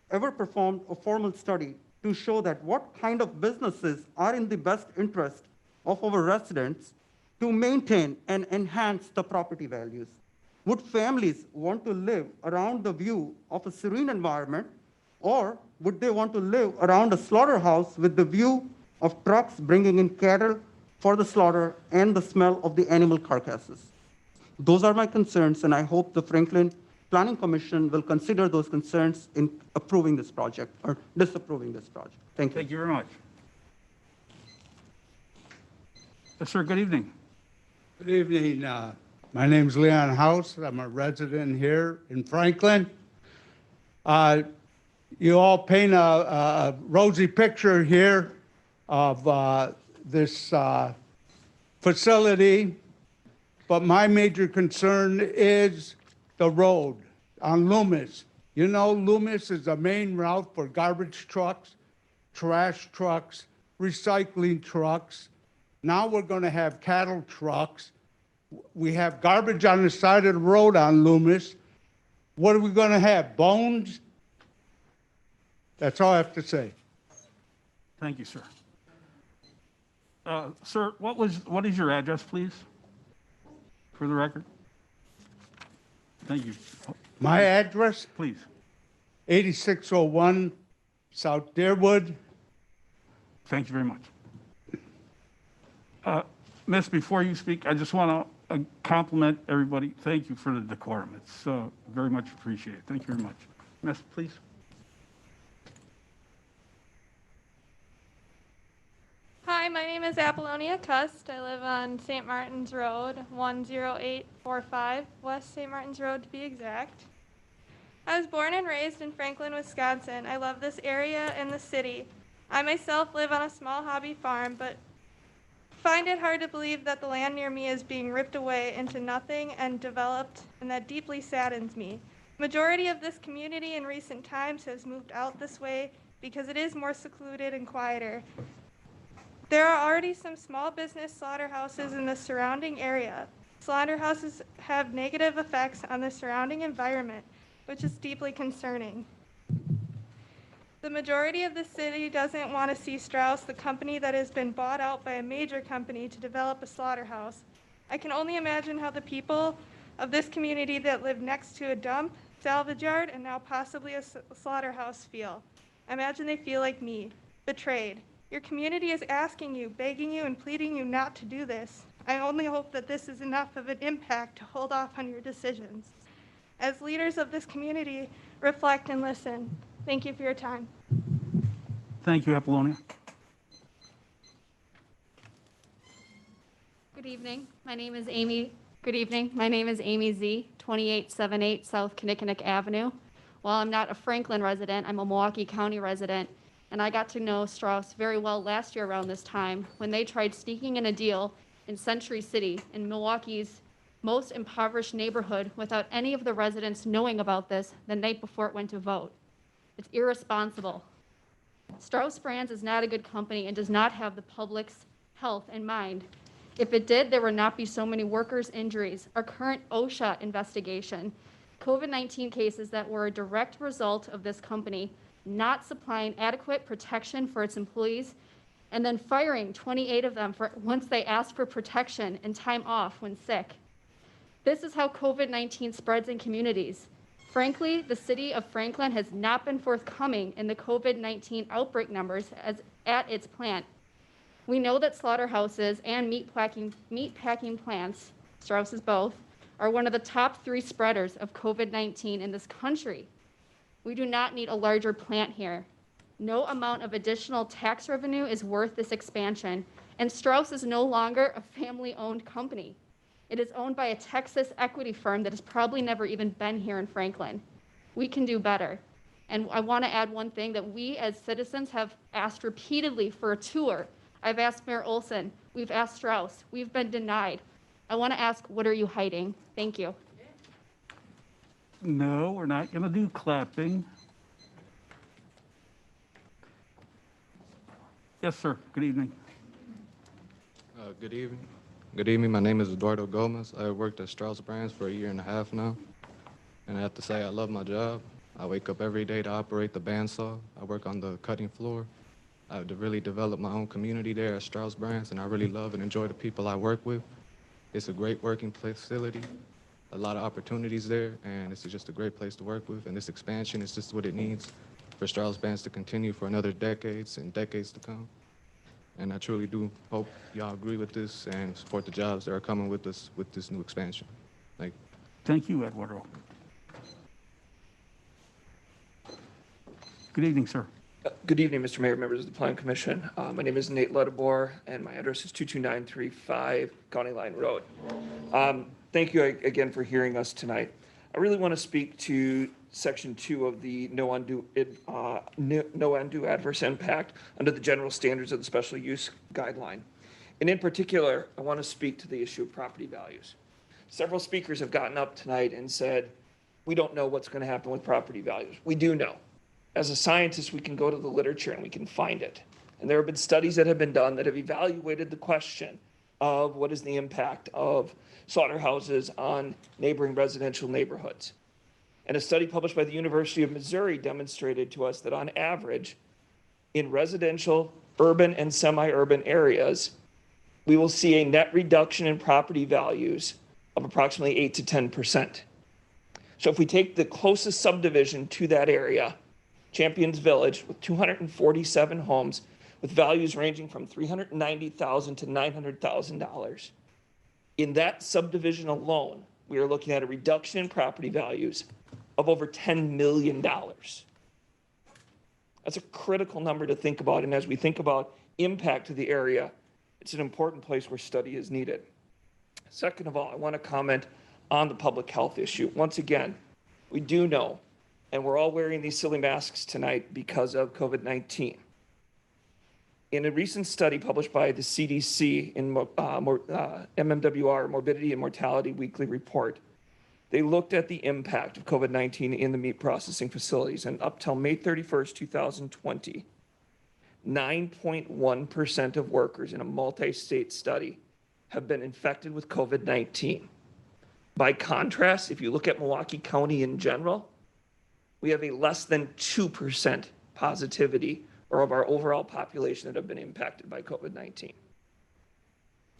Q: ever performed a formal study to show that what kind of businesses are in the best interest of our residents to maintain and enhance the property values? Would families want to live around the view of a serene environment, or would they want to live around a slaughterhouse with the view of trucks bringing in cattle for the slaughter and the smell of the animal carcasses? Those are my concerns, and I hope the Franklin Planning Commission will consider those concerns in approving this project or disapproving this project. Thank you.
A: Thank you very much. Yes, sir, good evening.
R: Good evening. My name's Leon House. I'm a resident here in Franklin. You all paint a rosy picture here of this facility, but my major concern is the road on Loomis. You know, Loomis is the main route for garbage trucks, trash trucks, recycling trucks. Now we're going to have cattle trucks. We have garbage on the side of the road on Loomis. What are we going to have, bones? That's all I have to say.
A: Thank you, sir. Sir, what is your address, please, for the record? Thank you.
R: My address?
A: Please.
R: 8601 South Deerwood.
A: Thank you very much. Miss, before you speak, I just want to compliment everybody. Thank you for the decorum. It's very much appreciated. Thank you very much. Miss, please.
S: Hi, my name is Apollonia Cust. I live on St. Martin's Road, 10845, West St. Martin's Road to be exact. I was born and raised in Franklin, Wisconsin. I love this area and the city. I myself live on a small hobby farm, but find it hard to believe that the land near me is being ripped away into nothing and developed, and that deeply saddens me. Majority of this community in recent times has moved out this way because it is more secluded and quieter. There are already some small business slaughterhouses in the surrounding area. Slaughterhouses have negative effects on the surrounding environment, which is deeply concerning. The majority of the city doesn't want to see Strauss, the company that has been bought out by a major company to develop a slaughterhouse. I can only imagine how the people of this community that live next to a dump, salvage yard, and now possibly a slaughterhouse feel. I imagine they feel like me, betrayed. Your community is asking you, begging you, and pleading you not to do this. I only hope that this is enough of an impact to hold off on your decisions. As leaders of this community, reflect and listen. Thank you for your time.
A: Thank you, Apollonia.
T: Good evening. My name is Amy. Good evening. My name is Amy Z, 2878 South Kinnickinnick Avenue. While I'm not a Franklin resident, I'm a Milwaukee County resident, and I got to know Strauss very well last year around this time when they tried sneaking in a deal in Century City, in Milwaukee's most impoverished neighborhood, without any of the residents knowing about this the night before it went to vote. It's irresponsible. Strauss Brands is not a good company and does not have the public's health in mind. If it did, there would not be so many workers' injuries. Our current OSHA investigation, COVID-19 cases that were a direct result of this company not supplying adequate protection for its employees, and then firing 28 of them once they asked for protection and time off when sick. This is how COVID-19 spreads in communities. Frankly, the city of Franklin has not been forthcoming in the COVID-19 outbreak numbers at its plant. We know that slaughterhouses and meat packing plants, Strauss is both, are one of the top 3 spreaders of COVID-19 in this country. We do not need a larger plant here. No amount of additional tax revenue is worth this expansion, and Strauss is no longer a family-owned company. It is owned by a Texas equity firm that has probably never even been here in Franklin. We can do better. And I want to add one thing that we as citizens have asked repeatedly for a tour. I've asked Mayor Olson, we've asked Strauss, we've been denied. I want to ask, what are you hiding? Thank you.
A: No, we're not going to do clapping. Yes, sir. Good evening.
U: Good evening. Good evening. My name is Eduardo Gomez. I worked at Strauss Brands for 1.5 years now, and I have to say I love my job. I wake up every day to operate the bandsaw. I work on the cutting floor. I've really developed my own community there at Strauss Brands, and I really love and enjoy the people I work with. It's a great working facility, a lot of opportunities there, and it's just a great place to work with. And this expansion is just what it needs for Strauss Brands to continue for another decades and decades to come. And I truly do hope y'all agree with this and support the jobs that are coming with us with this new expansion. Thank you.
A: Thank you, Eduardo. Good evening, sir.
C: Good evening, Mr. Mayor, members of the Plan Commission. My name is Nate Ledebor, and my address is 22935 County Line Road. Thank you again for hearing us tonight. I really want to speak to Section 2 of the no undue adverse impact under the general standards of the special use guideline. And in particular, I want to speak to the issue of property values. Several speakers have gotten up tonight and said, we don't know what's going to happen with property values. We do know. As a scientist, we can go to the literature and we can find it. And there have been studies that have been done that have evaluated the question of what is the impact of slaughterhouses on neighboring residential neighborhoods. And a study published by the University of Missouri demonstrated to us that on average, in residential, urban, and semi-urban areas, we will see a net reduction in property values of approximately 8 to 10%. So if we take the closest subdivision to that area, Champions Village, with 247 homes, with values ranging from $390,000 to $900,000, in that subdivision alone, we are looking at a reduction in property values of over $10 million. That's a critical number to think about, and as we think about impact to the area, it's an important place where study is needed. Second of all, I want to comment on the public health issue. Once again, we do know, and we're all wearing these silly masks tonight because of COVID-19. In a recent study published by the CDC in MMWR, Morbidity and Mortality Weekly Report, they looked at the impact of COVID-19 in the meat processing facilities, and up till May 31st, 2020, 9.1% of workers in a multi-state study have been infected with COVID-19. By contrast, if you look at Milwaukee County in general, we have a less than 2% positivity or of our overall population that have been impacted by COVID-19.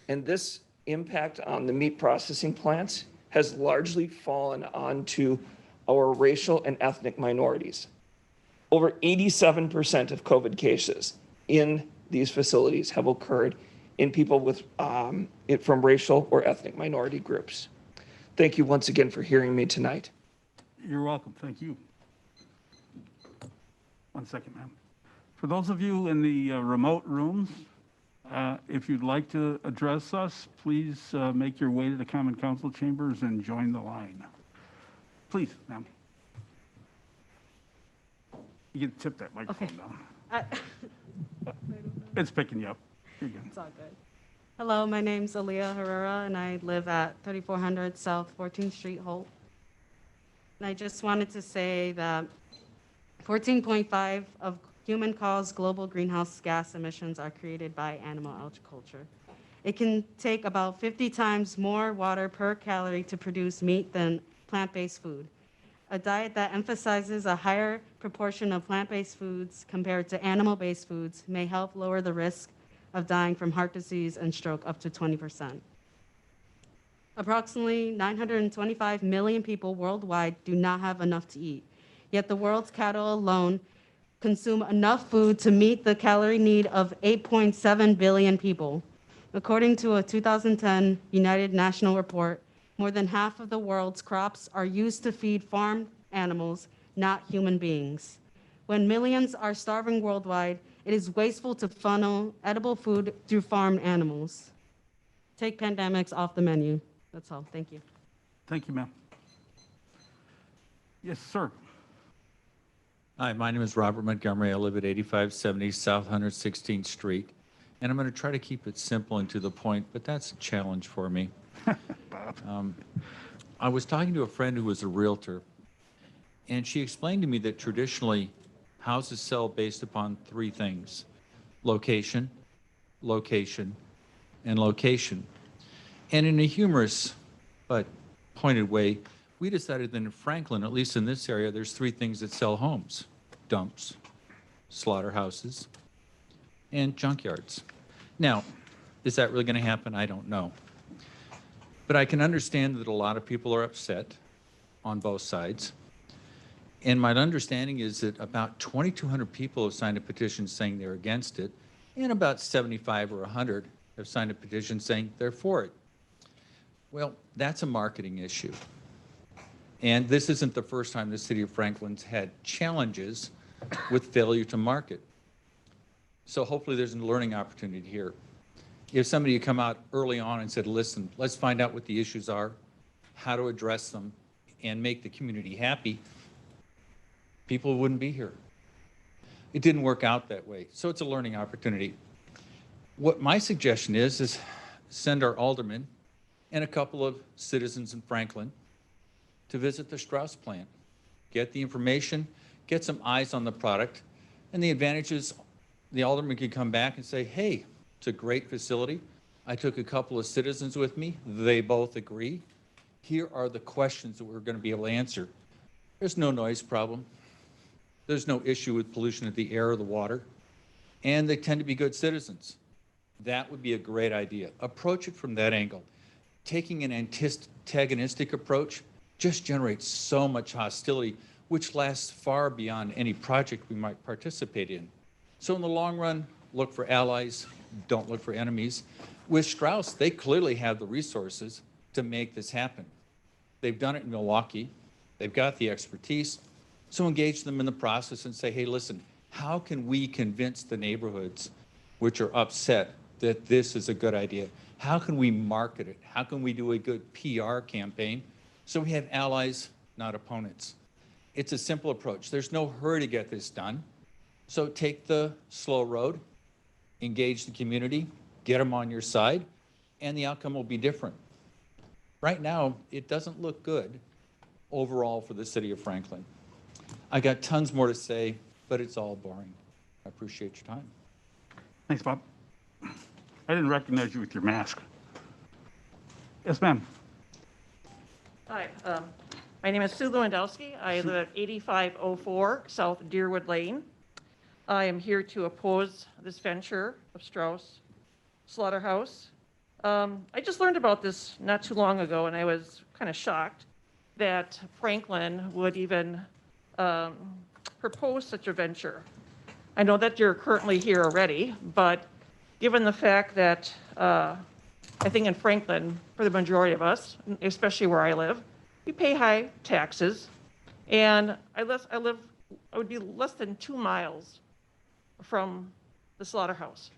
C: And this impact on the meat processing plants has largely fallen onto our racial and ethnic minorities. Over 87% of COVID cases in these facilities have occurred in people with from racial or ethnic minority groups. Thank you once again for hearing me tonight.
A: You're welcome. Thank you. 1 second, ma'am. For those of you in the remote rooms, if you'd like to address us, please make your way to the Common Council chambers and join the line. Please, ma'am. You can tip that microphone down. It's picking you up. You're good.
L: It's all good. Hello, my name's Aaliyah Herrera, and I live at 3400 South 14th Street, Holt. And I just wanted to say that 14.5 of human-caused global greenhouse gas emissions are created by animal agriculture. It can take about 50 times more water per calorie to produce meat than plant-based food. A diet that emphasizes a higher proportion of plant-based foods compared to animal-based foods may help lower the risk of dying from heart disease and stroke up to 20%. Approximately 925 million people worldwide do not have enough to eat, yet the world's cattle alone consume enough food to meet the calorie need of 8.7 billion people. According to a 2010 United Nations report, more than half of the world's crops are used to feed farm animals, not human beings. When millions are starving worldwide, it is wasteful to funnel edible food through farmed animals. Take pandemics off the menu. That's all. Thank you.
A: Thank you, ma'am. Yes, sir.
V: Hi, my name is Robert Montgomery. I live at 8570 South 116th Street. And I'm going to try to keep it simple and to the point, but that's a challenge for me. I was talking to a friend who was a realtor, and she explained to me that traditionally houses sell based upon three things: location, location, and location. And in a humorous but pointed way, we decided that in Franklin, at least in this area, there's three things that sell homes: dumps, slaughterhouses, and junkyards. Now, is that really going to happen? I don't know. But I can understand that a lot of people are upset on both sides. And my understanding is that about 2,200 people have signed a petition saying they're against it, and about 75 or 100 have signed a petition saying they're for it. Well, that's a marketing issue. And this isn't the first time the city of Franklin's had challenges with failure to market. So hopefully there's a learning opportunity here. If somebody had come out early on and said, listen, let's find out what the issues are, how to address them, and make the community happy, people wouldn't be here. It didn't work out that way. So it's a learning opportunity. What my suggestion is send our aldermen and a couple of citizens in Franklin to visit the Strauss plant, get the information, get some eyes on the product, and the advantage is the alderman could come back and say, hey, it's a great facility. I took a couple of citizens with me. They both agree. Here are the questions that we're going to be able to answer. There's no noise problem. There's no issue with pollution of the air or the water. And they tend to be good citizens. That would be a great idea. Approach it from that angle. Taking an antagonistic approach just generates so much hostility, which lasts far beyond any project we might participate in. So in the long run, look for allies, don't look for enemies. With Strauss, they clearly have the resources to make this happen. They've done it in Milwaukee. They've got the expertise. So engage them in the process and say, hey, listen, how can we convince the neighborhoods which are upset that this is a good idea? How can we market it? How can we do a good PR campaign so we have allies, not opponents? It's a simple approach. There's no hurry to get this done. So take the slow road, engage the community, get them on your side, and the outcome will be different. Right now, it doesn't look good overall for the city of Franklin. I got tons more to say, but it's all boring. I appreciate your time.
A: Thanks, Bob. I didn't recognize you with your mask. Yes, ma'am.
D: Hi, my name is Sue Lewandowski. I live at 8504 South Deerwood Lane. I am here to oppose this venture of Strauss Slaughterhouse. I just learned about this not too long ago, and I was kind of shocked that Franklin would even propose such a venture. I know that you're currently here already, but given the fact that I think in Franklin, for the majority of us, especially where I live, we pay high taxes, and I would be less than 2 miles from the slaughterhouse.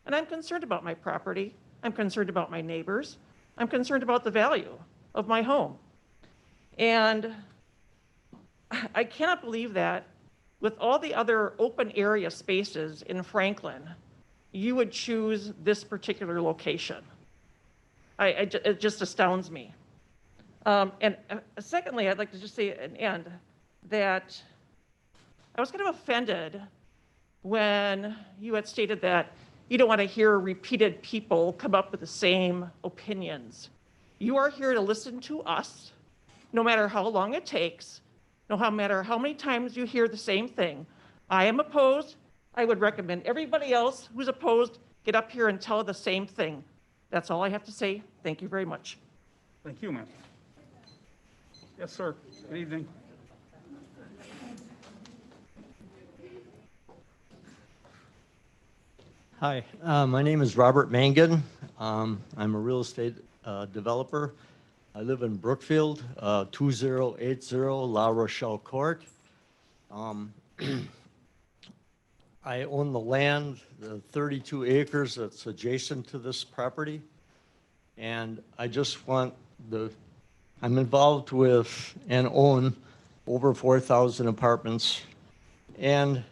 D: And I'm concerned about my property. I'm concerned about my neighbors. I'm concerned about the value of my home. And I cannot believe that with all the other open area spaces in Franklin, you would choose this particular location. It just astounds me. And secondly, I'd like to just say at an end that I was kind of offended when you had stated that you don't want to hear repeated people come up with the same opinions. You are here to listen to us, no matter how long it takes, no matter how many times you hear the same thing. I am opposed. I would recommend everybody else who's opposed get up here and tell the same thing. That's all I have to say. Thank you very much.
A: Thank you, ma'am. Yes, sir. Good evening.
G: Hi, my name is Robert Mangan. I'm a real estate developer. I live in Brookfield, 2080 La Rochelle Court. I own the land, the 32 acres that's adjacent to this property. And I just want I'm involved with and own over 4,000 apartments. And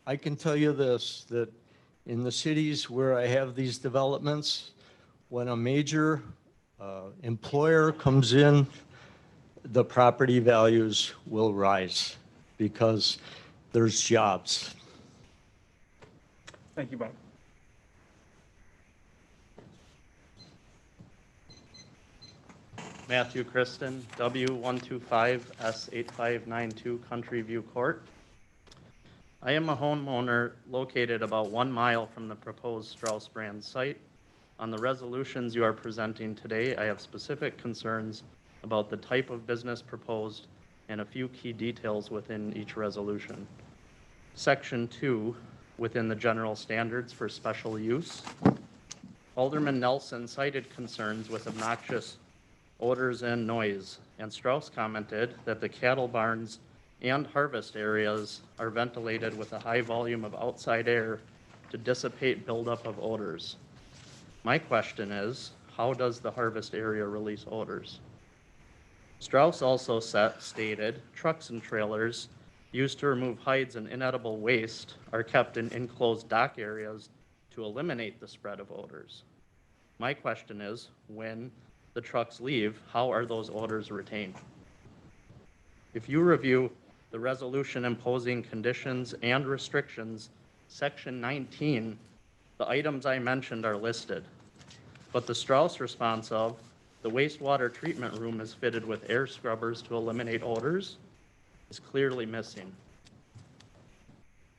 G: I can tell you this, that in the cities where I have these developments, when a major employer comes in, the property values will rise because there's jobs.
A: Thank you, Bob.
W: Matthew Kristen, W125S8592 Country View Court. I am a homeowner located about 1 mile from the proposed Strauss brand site. On the resolutions you are presenting today, I have specific concerns about the type of business proposed and a few key details within each resolution. Section 2, within the general standards for special use. Alderman Nelson cited concerns with obnoxious odors and noise, and Strauss commented that the cattle barns and harvest areas are ventilated with a high volume of outside air to dissipate buildup of odors. My question is, how does the harvest area release odors? Strauss also stated trucks and trailers used to remove hides and inedible waste are kept in enclosed dock areas to eliminate the spread of odors. My question is, when the trucks leave, how are those odors retained? If you review the resolution imposing conditions and restrictions, section 19, the items I mentioned are listed. But the Strauss response of, the wastewater treatment room is fitted with air scrubbers to eliminate odors, is clearly missing.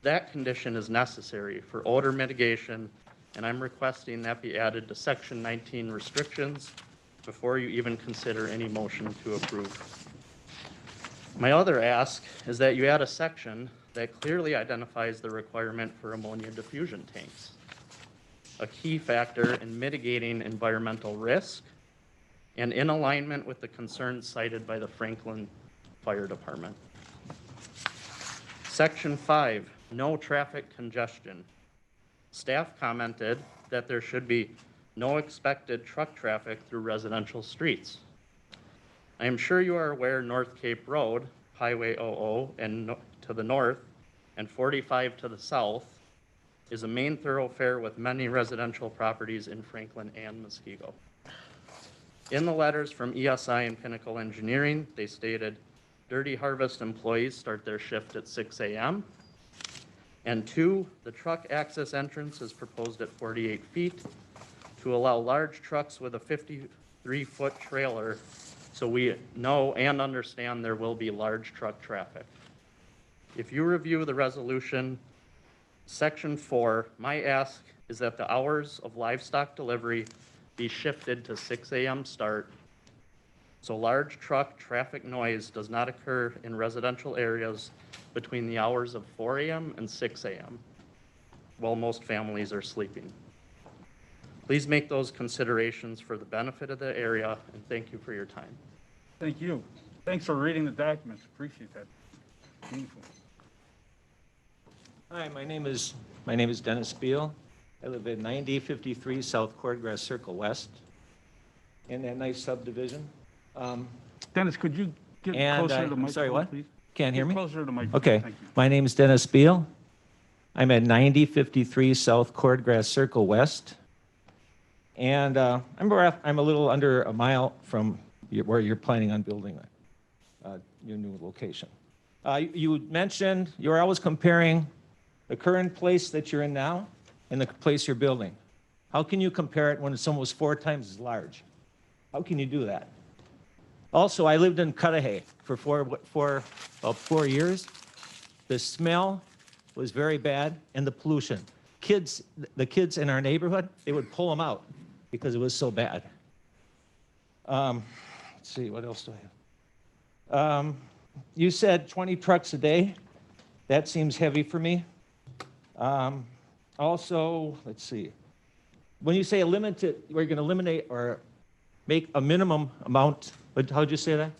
W: That condition is necessary for odor mitigation, and I'm requesting that be added to section 19 restrictions before you even consider any motion to approve. My other ask is that you add a section that clearly identifies the requirement for ammonia diffusion tanks, a key factor in mitigating environmental risk and in alignment with the concerns cited by the Franklin Fire Department. Section 5, no traffic congestion. Staff commented that there should be no expected truck traffic through residential streets. I am sure you are aware North Cape Road, Highway 00 and to the north and 45 to the south is a main thoroughfare with many residential properties in Franklin and Muskego. In the letters from ESI and Pinnacle Engineering, they stated Dirty Harvest employees start their shift at 6 a.m. And 2, the truck access entrance is proposed at 48 feet to allow large trucks with a 53-foot trailer, so we know and understand there will be large truck traffic. If you review the resolution, section 4, my ask is that the hours of livestock delivery be shifted to 6 a.m. start, so large truck traffic noise does not occur in residential areas between the hours of 4 a.m. and 6 a.m. while most families are sleeping. Please make those considerations for the benefit of the area, and thank you for your time.
A: Thank you. Thanks for reading the documents. Appreciate that. Meaningful.
E: Hi, my name is Dennis Beal. I live at 9053 South Cordgrass Circle West in that nice subdivision.
A: Dennis, could you get closer to the microphone,
E: sorry, what?
A: please?
E: Can't hear
A: Get
E: me?
A: closer to the microphone.
E: Okay,
A: Thank you.
E: my name is Dennis Beal. I'm at 9053 South Cordgrass Circle West. And I'm a little under a mile from where you're planning on building your new location. You mentioned you're always comparing the current place that you're in now and the place you're building. How can you compare it when it's almost 4 times as large? How can you do that? Also, I lived in Cudahy for about 4 years. The smell was very bad and the pollution. The kids in our neighborhood, they would pull them out because it was so bad. Let's see, what else do I have? You said 20 trucks a day. That seems heavy for me. Also, let's see. When you say we're going to eliminate or make a minimum amount, how'd you say that?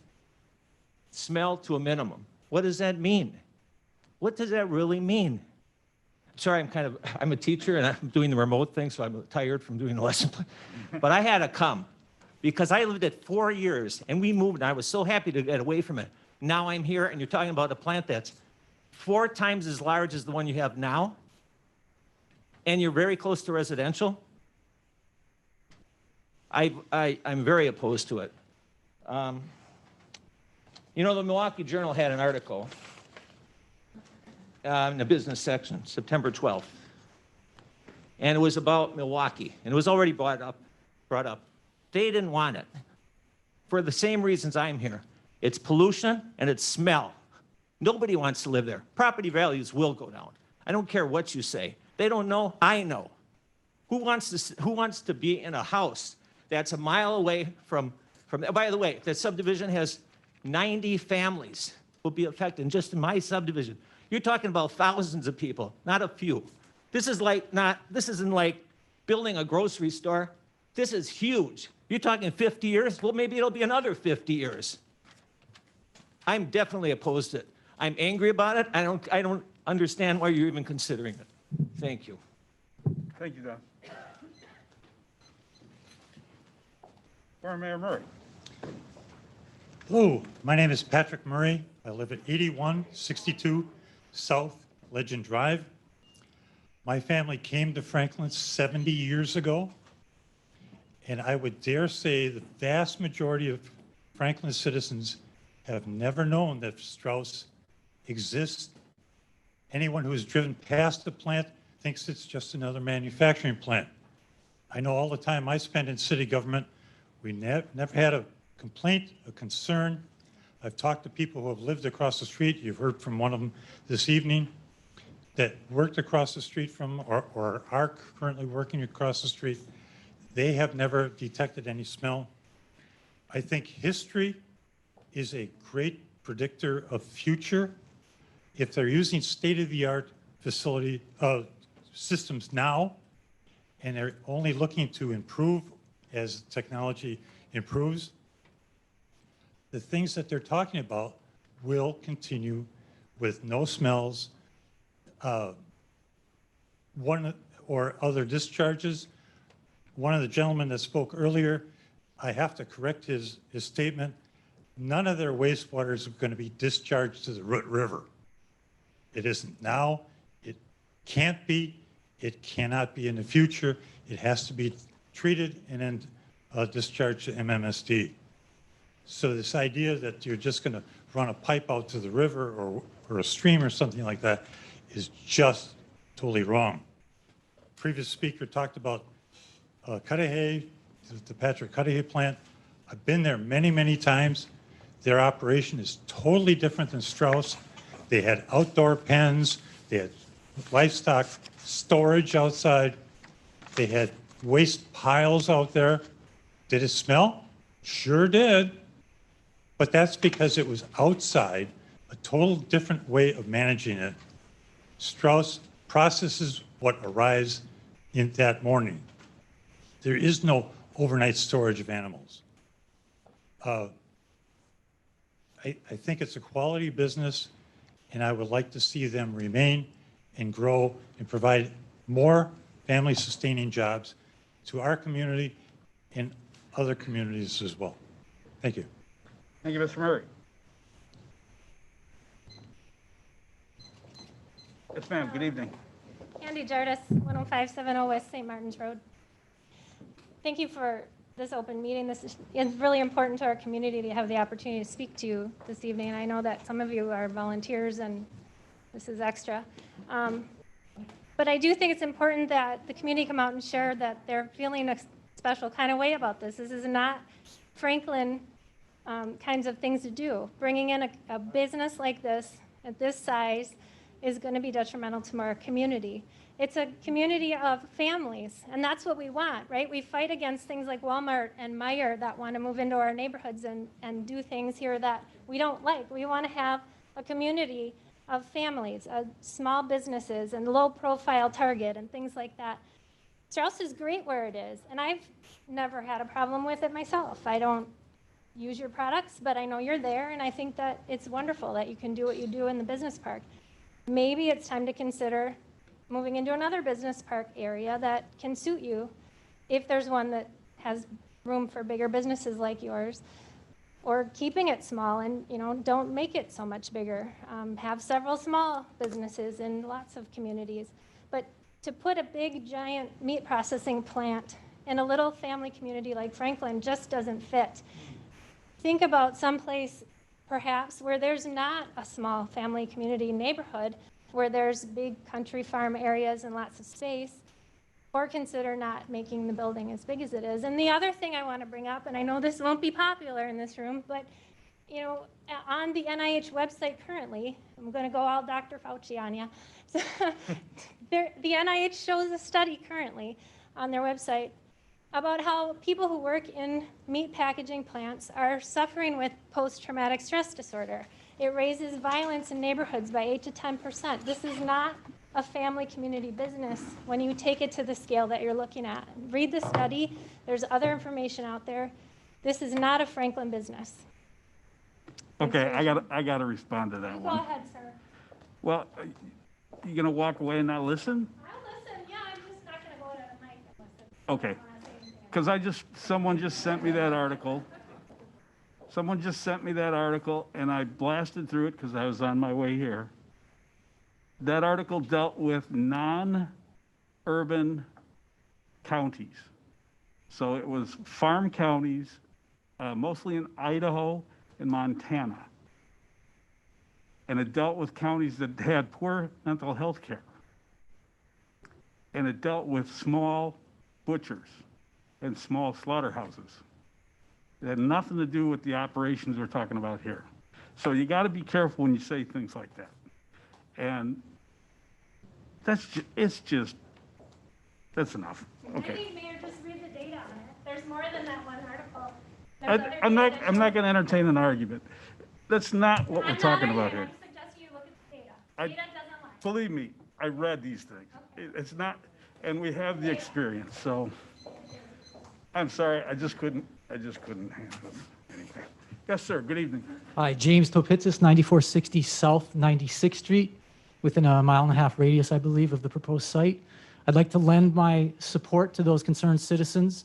E: Smell to a minimum. What does that mean? What does that really mean? Sorry, I'm a teacher and I'm doing the remote thing, so I'm tired from doing the lesson plan. But I had to come because I lived it 4 years and we moved and I was so happy to get away from it. Now I'm here and you're talking about a plant that's 4 times as large as the one you have now, and you're very close to residential. I'm very opposed to it. You know, the Milwaukee Journal had an article in the business section, September 12th. And it was about Milwaukee. And it was already brought up. They didn't want it for the same reasons I'm here. It's pollution and it's smell. Nobody wants to live there. Property values will go down. I don't care what you say. They don't know, I know. Who wants to be in a house that's a mile away from by the way, that subdivision has 90 families will be affected just in my subdivision. You're talking about thousands of people, not a few. This isn't like building a grocery store. This is huge. You're talking 50 years? Well, maybe it'll be another 50 years. I'm definitely opposed to it. I'm angry about it. I don't understand why you're even considering it. Thank you.
A: Thank you, Don. Former Mayor Murray.
B: Hello, my name is Patrick Murray. I live at 8162 South Legend Drive. My family came to Franklin 70 years ago, and I would dare say the vast majority of Franklin citizens have never known that Strauss exists. Anyone who has driven past the plant thinks it's just another manufacturing plant. I know all the time I spent in city government, we never had a complaint, a concern. I've talked to people who have lived across the street. You've heard from one of them this evening that worked across the street from or are currently working across the street. They have never detected any smell. I think history is a great predictor of future. If they're using state-of-the-art facility systems now, and they're only looking to improve as technology improves, the things that they're talking about will continue with no smells, one or other discharges. One of the gentlemen that spoke earlier, I have to correct his statement. None of their wastewater is going to be discharged to the Root River. It isn't now. It can't be. It cannot be in the future. It has to be treated and then discharged to MMSD. So this idea that you're just going to run a pipe out to the river or a stream or something like that is just totally wrong. Previous speaker talked about Cudahy, the Patrick Cudahy plant. I've been there many, many times. Their operation is totally different than Strauss. They had outdoor pens. They had livestock storage outside. They had waste piles out there. Did it smell? Sure did. But that's because it was outside, a total different way of managing it. Strauss processes what arrives in that morning. There is no overnight storage of animals. I think it's a quality business, and I would like to see them remain and grow and provide more family-sustaining jobs to our community and other communities as well. Thank you.
A: Thank you, Mr. Murray. Yes, ma'am. Good evening.
H: Andy Jardis, 10570 West St. Martin's Road. Thank you for this open meeting. This is really important to our community to have the opportunity to speak to you this evening. And I know that some of you are volunteers and this is extra. But I do think it's important that the community come out and share that they're feeling a special kind of way about this. This is not Franklin kinds of things to do. Bringing in a business like this at this size is going to be detrimental to our community. It's a community of families, and that's what we want, right? We fight against things like Walmart and Meijer that want to move into our neighborhoods and do things here that we don't like. We want to have a community of families, small businesses, and low-profile Target and things like that. Strauss is great where it is, and I've never had a problem with it myself. I don't use your products, but I know you're there, and I think that it's wonderful that you can do what you do in the business park. Maybe it's time to consider moving into another business park area that can suit you if there's one that has room for bigger businesses like yours, or keeping it small and, you know, don't make it so much bigger. Have several small businesses in lots of communities. But to put a big, giant meat processing plant in a little family community like Franklin just doesn't fit. Think about someplace perhaps where there's not a small family community neighborhood, where there's big country farm areas and lots of space, or consider not making the building as big as it is. And the other thing I want to bring up, and I know this won't be popular in this room, but you know, on the NIH website currently, I'm going to go all Dr. Fauci on you. So the NIH shows a study currently on their website about how people who work in meat packaging plants are suffering with post-traumatic stress disorder. It raises violence in neighborhoods by 8 to 10%. This is not a family community business when you take it to the scale that you're looking at. Read the study. There's other information out there. This is not a Franklin business.
A: Okay, I gotta respond to that
H: Go
A: one.
H: ahead, sir.
A: Well, you gonna walk away and not listen?
H: I'll listen. Yeah, I'm just not gonna go to the mic and listen.
A: Okay. Because someone just sent me that article. Someone just sent me that article, and I blasted through it because I was on my way here. That article dealt with non-urban counties. So it was farm counties, mostly in Idaho and Montana. And it dealt with counties that had poor mental health care. And it dealt with small butchers and small slaughterhouses. It had nothing to do with the operations we're talking about here. So you got to be careful when you say things like that. And that's enough.
H: I
A: Okay.
H: think, Mayor, just read the data on it. There's more than that one article.
A: I'm not going to entertain an argument. That's not what we're talking about here.
H: I suggest you look at the data. Data doesn't lie.
A: Believe me, I read these things. It's not, and we have the experience, so I'm sorry, I just couldn't handle it. Anyway. Yes, sir, good evening.
F: Hi, James Topitsis, 9460 South 96th Street, within a 1.5 mile radius, I believe, of the proposed site. I'd like to lend my support to those concerned citizens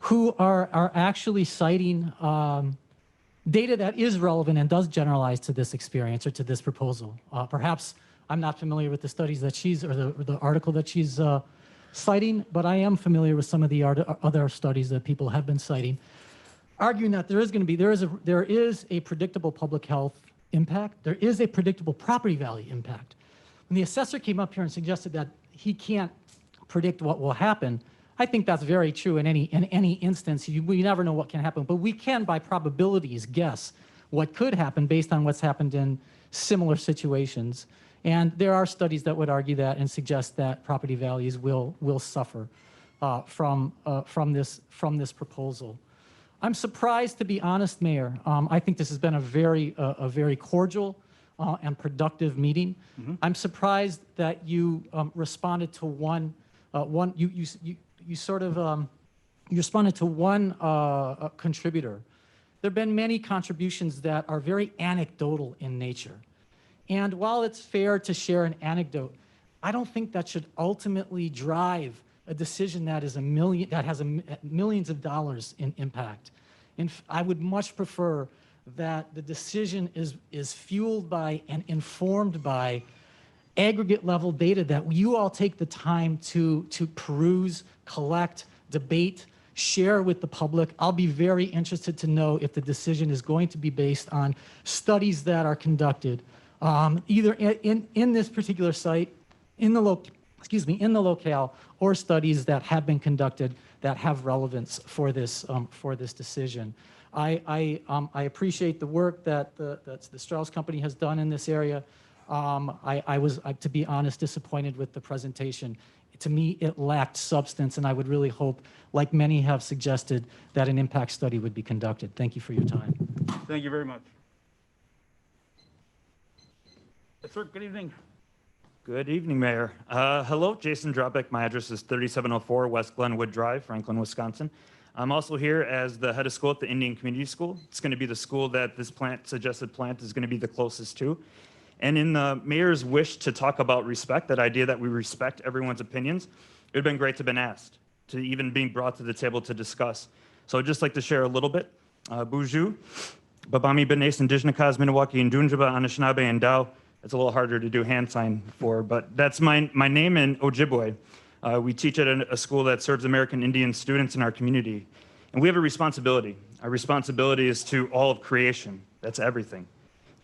F: who are actually citing data that is relevant and does generalize to this experience or to this proposal. Perhaps I'm not familiar with the studies that or the article that she's citing, but I am familiar with some of the other studies that people have been citing, arguing that there is a predictable public health impact. There is a predictable property value impact. When the assessor came up here and suggested that he can't predict what will happen, I think that's very true in any instance. We never know what can happen, but we can, by probabilities, guess what could happen based on what's happened in similar situations. And there are studies that would argue that and suggest that property values will suffer from this proposal. I'm surprised, to be honest, Mayor. I think this has been a very cordial and productive meeting. I'm surprised that you responded to you responded to one contributor. There have been many contributions that are very anecdotal in nature. And while it's fair to share an anecdote, I don't think that should ultimately drive a decision that has millions of dollars in impact. And I would much prefer that the decision is fueled by and informed by aggregate level data that you all take the time to peruse, collect, debate, share with the public. I'll be very interested to know if the decision is going to be based on studies that are conducted either in this particular site, in the locale, or studies that have been conducted that have relevance for this decision. I appreciate the work that the Strauss Company has done in this area. I was, to be honest, disappointed with the presentation. To me, it lacked substance, and I would really hope, like many have suggested, that an impact study would be conducted. Thank you for your time.
A: Thank you very much. Yes, sir, good evening.
I: Good evening, Mayor. Hello, Jason Drobeck. My address is 3704 West Glenwood Drive, Franklin, Wisconsin. I'm also here as the head of school at the Indian Community School. It's going to be the school that this suggested plant is going to be the closest to. And in the mayor's wish to talk about respect, that idea that we respect everyone's opinions, it would have been great to have been asked, to even being brought to the table to discuss. So I'd just like to share a little bit. Buju, Babami Benes, Indijna Minnewaukee, and Dunjaba, Anishinaabe, and Dao. It's a little harder to do hand sign for, but that's my name in Ojibwe. We teach at a school that serves American Indian students in our community. And we have a responsibility. Our responsibility is to all of creation. That's everything.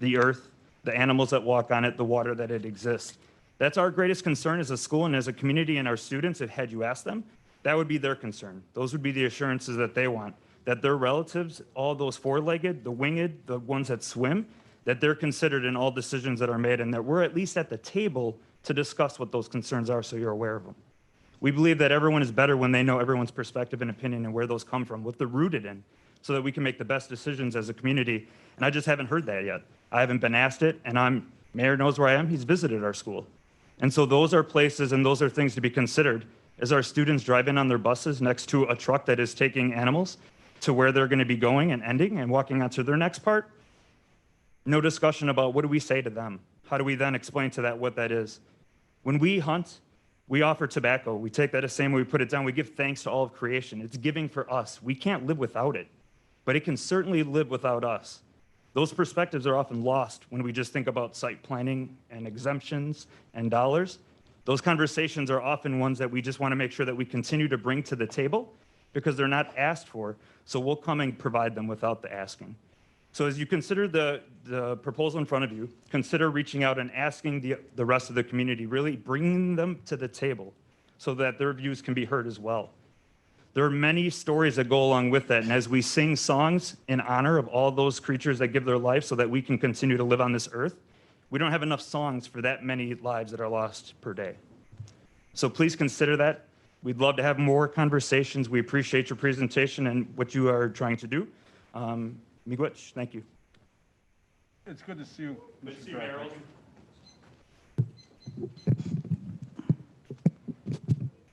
I: The earth, the animals that walk on it, the water that it exists. That's our greatest concern as a school and as a community, and our students, if had you asked them, that would be their concern. Those would be the assurances that they want, that their relatives, all those four-legged, the winged, the ones that swim, that they're considered in all decisions that are made, and that we're at least at the table to discuss what those concerns are so you're aware of them. We believe that everyone is better when they know everyone's perspective and opinion and where those come from, what they're rooted in, so that we can make the best decisions as a community. And I just haven't heard that yet. I haven't been asked it, and Mayor knows where I am. He's visited our school. And so those are places and those are things to be considered as our students drive in on their buses next to a truck that is taking animals to where they're going to be going and ending and walking on to their next part. No discussion about what do we say to them? How do we then explain to that what that is? When we hunt, we offer tobacco. We take that the same way we put it down. We give thanks to all of creation. It's giving for us. We can't live without it, but it can certainly live without us. Those perspectives are often lost when we just think about site planning and exemptions and dollars. Those conversations are often ones that we just want to make sure that we continue to bring to the table because they're not asked for, so we'll come and provide them without the asking. So as you consider the proposal in front of you, consider reaching out and asking the rest of the community, really bringing them to the table so that their views can be heard as well. There are many stories that go along with that, and as we sing songs in honor of all those creatures that give their life so that we can continue to live on this earth, we don't have enough songs for that many lives that are lost per day. So please consider that. We'd love to have more conversations. We appreciate your presentation and what you are trying to do. Miigwech, thank you.
A: It's good to see you.
I: Good to see you, Harold.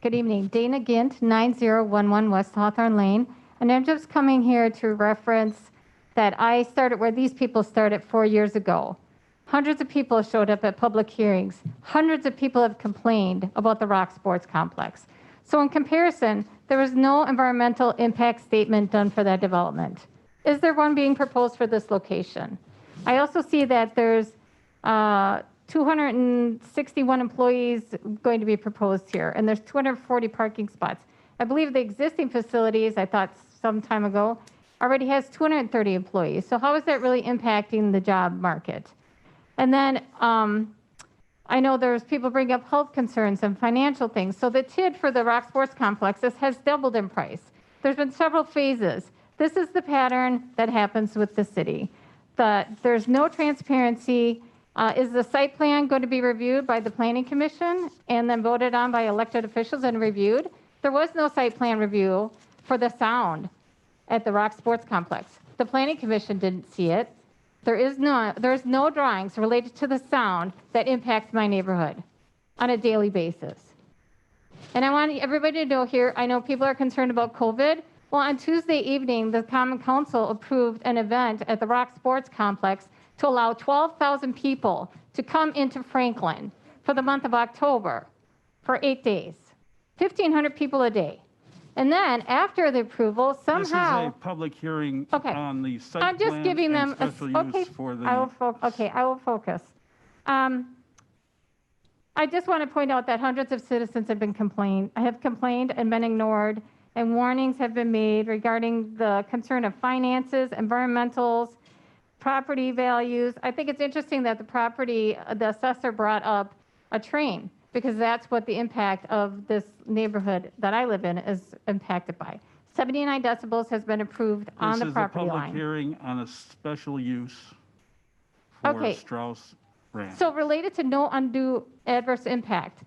J: Good evening. Dana Gint, 9011 West Hawthorne Lane. And I'm just coming here to reference that I started where these people started 4 years ago. Hundreds of people showed up at public hearings. Hundreds of people have complained about the Rock Sports Complex. So in comparison, there was no environmental impact statement done for that development. Is there one being proposed for this location? I also see that there's 261 employees going to be proposed here, and there's 240 parking spots. I believe the existing facilities, I thought some time ago, already has 230 employees. So how is that really impacting the job market? And then I know there's people bring up health concerns and financial things. So the TID for the Rock Sports Complexes has doubled in price. There's been several phases. This is the pattern that happens with the city. There's no transparency. Is the site plan going to be reviewed by the Planning Commission and then voted on by elected officials and reviewed? There was no site plan review for the sound at the Rock Sports Complex. The Planning Commission didn't see it. There's no drawings related to the sound that impacts my neighborhood on a daily basis. And I want everybody to know here, I know people are concerned about COVID. Well, on Tuesday evening, the Common Council approved an event at the Rock Sports Complex to allow 12,000 people to come into Franklin for the month of October for 8 days. 1,500 people a day. And then after the approval, somehow.
A: This is a public hearing
J: Okay.
A: on the site
J: I'm just
A: plan
J: giving
A: and
J: them, a,
A: special
J: okay,
A: use for the.
J: I will focus. I just want to point out that hundreds of citizens have complained and been ignored, and warnings have been made regarding the concern of finances, environmentals, property values. I think it's interesting that the assessor brought up a train, because that's what the impact of this neighborhood that I live in is impacted by. 79 decibels has been approved on the property
A: This is a public
J: line.
A: hearing on a special use for
J: Okay.
A: Strauss Brand.
J: So related to no undue adverse impact,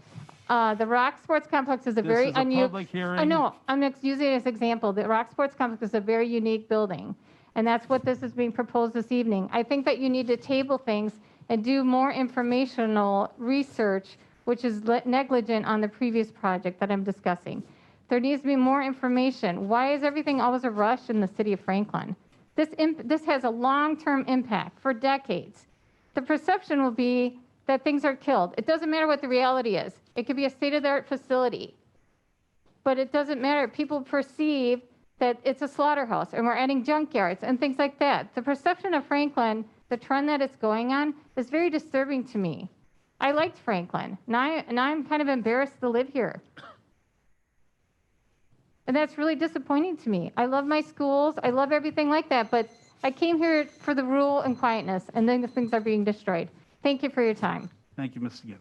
J: the Rock Sports Complex is a
A: This
J: very
A: is a
J: unusual.
A: public hearing.
J: I know, I'm using it as an example. The Rock Sports Complex is a very unique building, and that's what this is being proposed this evening. I think that you need to table things and do more informational research, which is negligent on the previous project that I'm discussing. There needs to be more information. Why is everything always a rush in the city of Franklin? This has a long-term impact for decades. The perception will be that things are killed. It doesn't matter what the reality is. It could be a state-of-the-art facility, but it doesn't matter. People perceive that it's a slaughterhouse and we're adding junkyards and things like that. The perception of Franklin, the trend that it's going on, is very disturbing to me. I liked Franklin. Now I'm kind of embarrassed to live here. And that's really disappointing to me. I love my schools. I love everything like that. But I came here for the rule and quietness, and then the things are being destroyed. Thank you for your time.
A: Thank you, Mr. Gibb.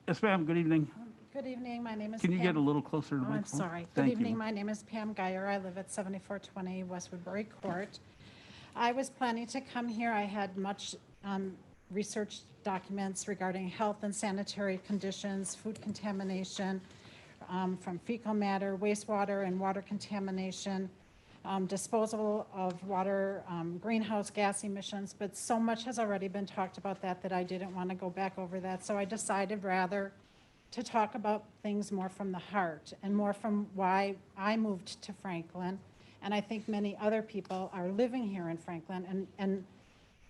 A: Yes, ma'am. Good evening.
K: Good evening. My name is
A: Can you
K: Pam.
A: get a little closer to the
K: Oh, I'm
A: microphone?
K: sorry. Good
A: Thank
K: evening.
A: you.
K: My name is Pam Geyer. I live at 7420 West Woodbury Court. I was planning to come here. I had much research documents regarding health and sanitary conditions, food contamination from fecal matter, wastewater and water contamination, disposal of water, greenhouse gas emissions, but so much has already been talked about that I didn't want to go back over that. So I decided rather to talk about things more from the heart and more from why I moved to Franklin And I think many other people are living here in Franklin and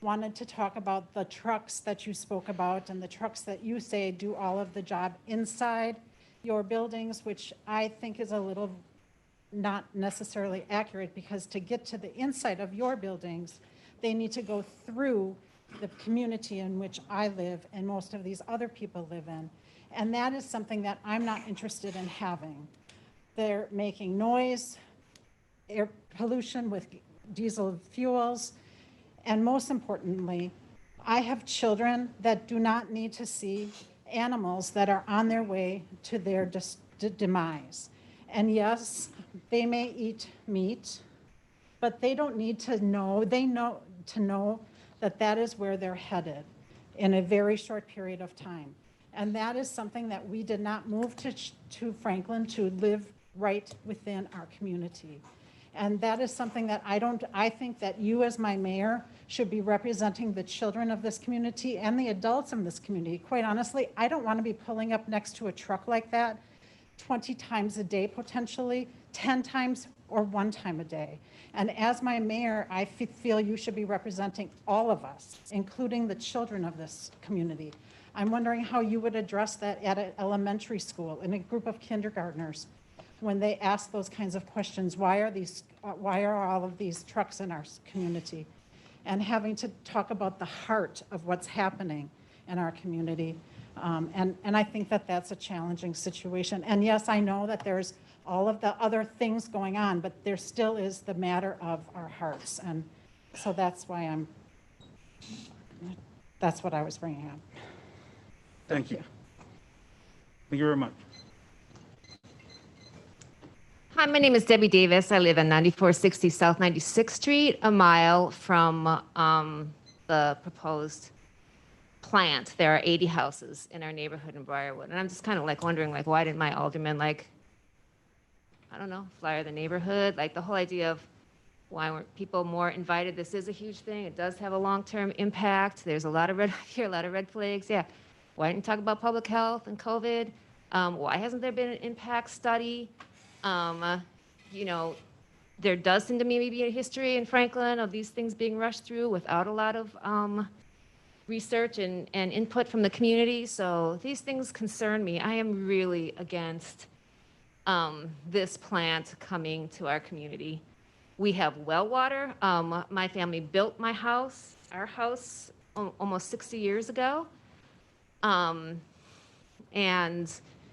K: wanted to talk about the trucks that you spoke about and the trucks that you say do all of the job inside your buildings, which I think is a little not necessarily accurate, because to get to the inside of your buildings, they need to go through the community in which I live and most of these other people live in. And that is something that I'm not interested in having. They're making noise, air pollution with diesel fuels, and most importantly, I have children that do not need to see animals that are on their way to their demise. And yes, they may eat meat, but they don't need to know, to know that that is where they're headed in a very short period of time. And that is something that we did not move to Franklin to live right within our community. And that is something that I think that you as my mayor should be representing the children of this community and the adults in this community. Quite honestly, I don't want to be pulling up next to a truck like that 20 times a day potentially, 10 times or 1 time a day. And as my mayor, I feel you should be representing all of us, including the children of this community. I'm wondering how you would address that at an elementary school in a group of kindergartners when they ask those kinds of questions. Why are all of these trucks in our community? And having to talk about the heart of what's happening in our community. And I think that that's a challenging situation. And yes, I know that there's all of the other things going on, but there still is the matter of our hearts. And so that's why that's what I was bringing up.
A: Thank you. Thank you very much.
M: Hi, my name is Debbie Davis. I live at 9460 South 96th Street, a mile from the proposed plant. There are 80 houses in our neighborhood in Briarwood. And I'm just kind of like wondering, like, why didn't my alderman, like, I don't know, flyer the neighborhood? Like the whole idea of why weren't people more invited? This is a huge thing. It does have a long-term impact. There's a lot of red flags. Yeah. Why didn't you talk about public health and COVID? Why hasn't there been an impact study? You know, there does seem to me maybe a history in Franklin of these things being rushed through without a lot of research and input from the community. So these things concern me. I am really against this plant coming to our community. We have well water. My family built our house almost 60 years ago. And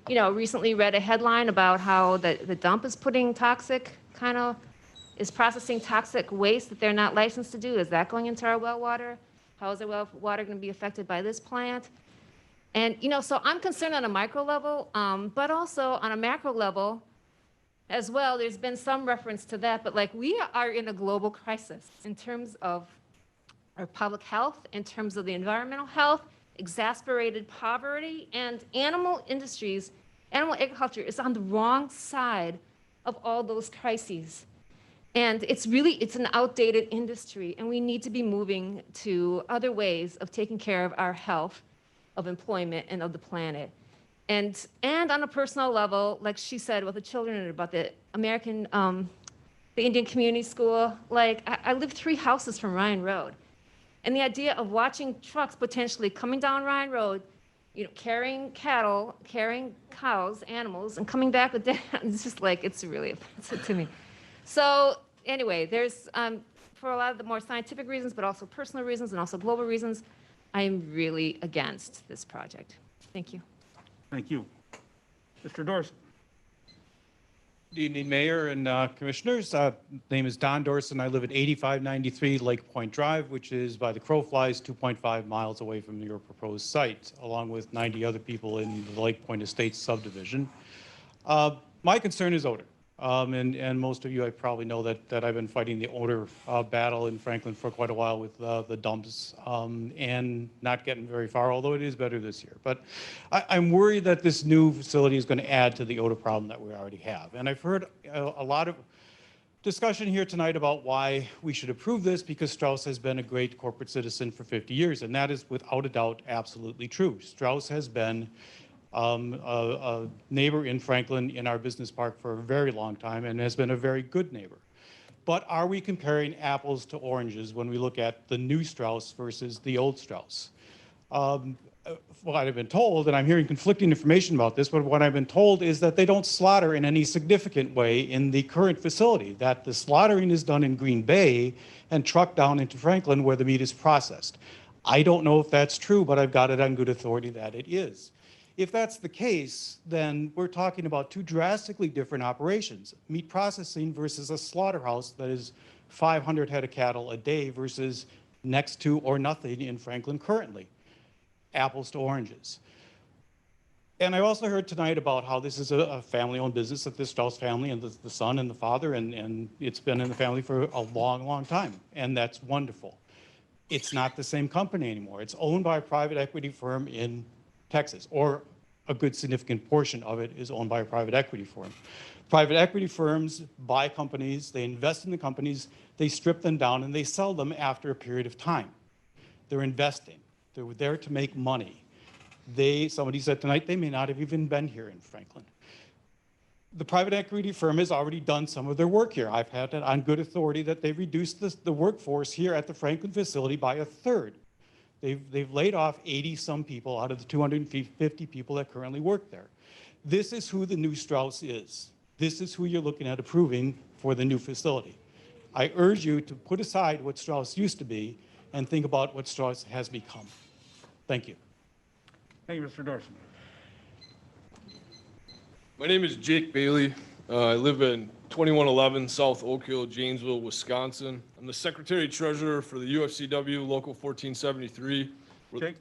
M: you know, recently read a headline about how the dump is processing toxic waste that they're not licensed to do. Is that going into our well water? How is our well water going to be affected by this plant? And, you know, so I'm concerned on a micro level, but also on a macro level as well. There's been some reference to that, but like we are in a global crisis in terms of our public health, in terms of the environmental health, exasperated poverty, and animal agriculture is on the wrong side of all those crises. And it's an outdated industry, and we need to be moving to other ways of taking care of our health, of employment, and of the planet. And on a personal level, like she said with the children about the Indian Community School, like I live 3 houses from Ryan Road. And the idea of watching trucks potentially coming down Ryan Road, you know, carrying cattle, carrying cows, animals, and coming back with it's just like, it's really offensive to me. So anyway, there's, for a lot of the more scientific reasons, but also personal reasons and also global reasons, I am really against this project. Thank you.
A: Thank you. Mr. Dorson.
N: Good evening, Mayor and Commissioners. Name is Don Dorson. I live at 8593 Lake Point Drive, which is by the crow flies 2.5 miles away from your proposed site, along with 90 other people in the Lake Point Estates subdivision. My concern is odor. And most of you, I probably know that I've been fighting the odor battle in Franklin for quite a while with the dumps and not getting very far, although it is better this year. But I'm worried that this new facility is going to add to the odor problem that we already have. And I've heard a lot of discussion here tonight about why we should approve this, because Strauss has been a great corporate citizen for 50 years. And that is without a doubt absolutely true. Strauss has been a neighbor in Franklin in our business park for a very long time and has been a very good neighbor. But are we comparing apples to oranges when we look at the new Strauss versus the old Strauss? What I've been told, and I'm hearing conflicting information about this, but what I've been told is that they don't slaughter in any significant way in the current facility, that the slaughtering is done in Green Bay and trucked down into Franklin where the meat is processed. I don't know if that's true, but I've got it on good authority that it is. If that's the case, then we're talking about two drastically different operations. Meat processing versus a slaughterhouse that is 500 head of cattle a day versus next to or nothing in Franklin currently. Apples to oranges. And I also heard tonight about how this is a family-owned business of the Strauss family and the son and the father, and it's been in the family for a long, long time, and that's wonderful. It's not the same company anymore. It's owned by a private equity firm in Texas, or a good significant portion of it is owned by a private equity firm. Private equity firms buy companies, they invest in the companies, they strip them down, and they sell them after a period of time. They're investing. They're there to make money. Somebody said tonight, they may not have even been here in Franklin. The private equity firm has already done some of their work here. I've had it on good authority that they've reduced the workforce here at the Franklin facility by a third. They've laid off 80-some people out of the 250 people that currently work there. This is who the new Strauss is. This is who you're looking at approving for the new facility. I urge you to put aside what Strauss used to be and think about what Strauss has become. Thank you.
A: Thank you, Mr. Dorsey.
O: My name is Jake Bailey. I live in 2111 South Oak Hill, Janesville, Wisconsin. I'm the Secretary Treasurer for the UFCW Local 1473.
A: Jake,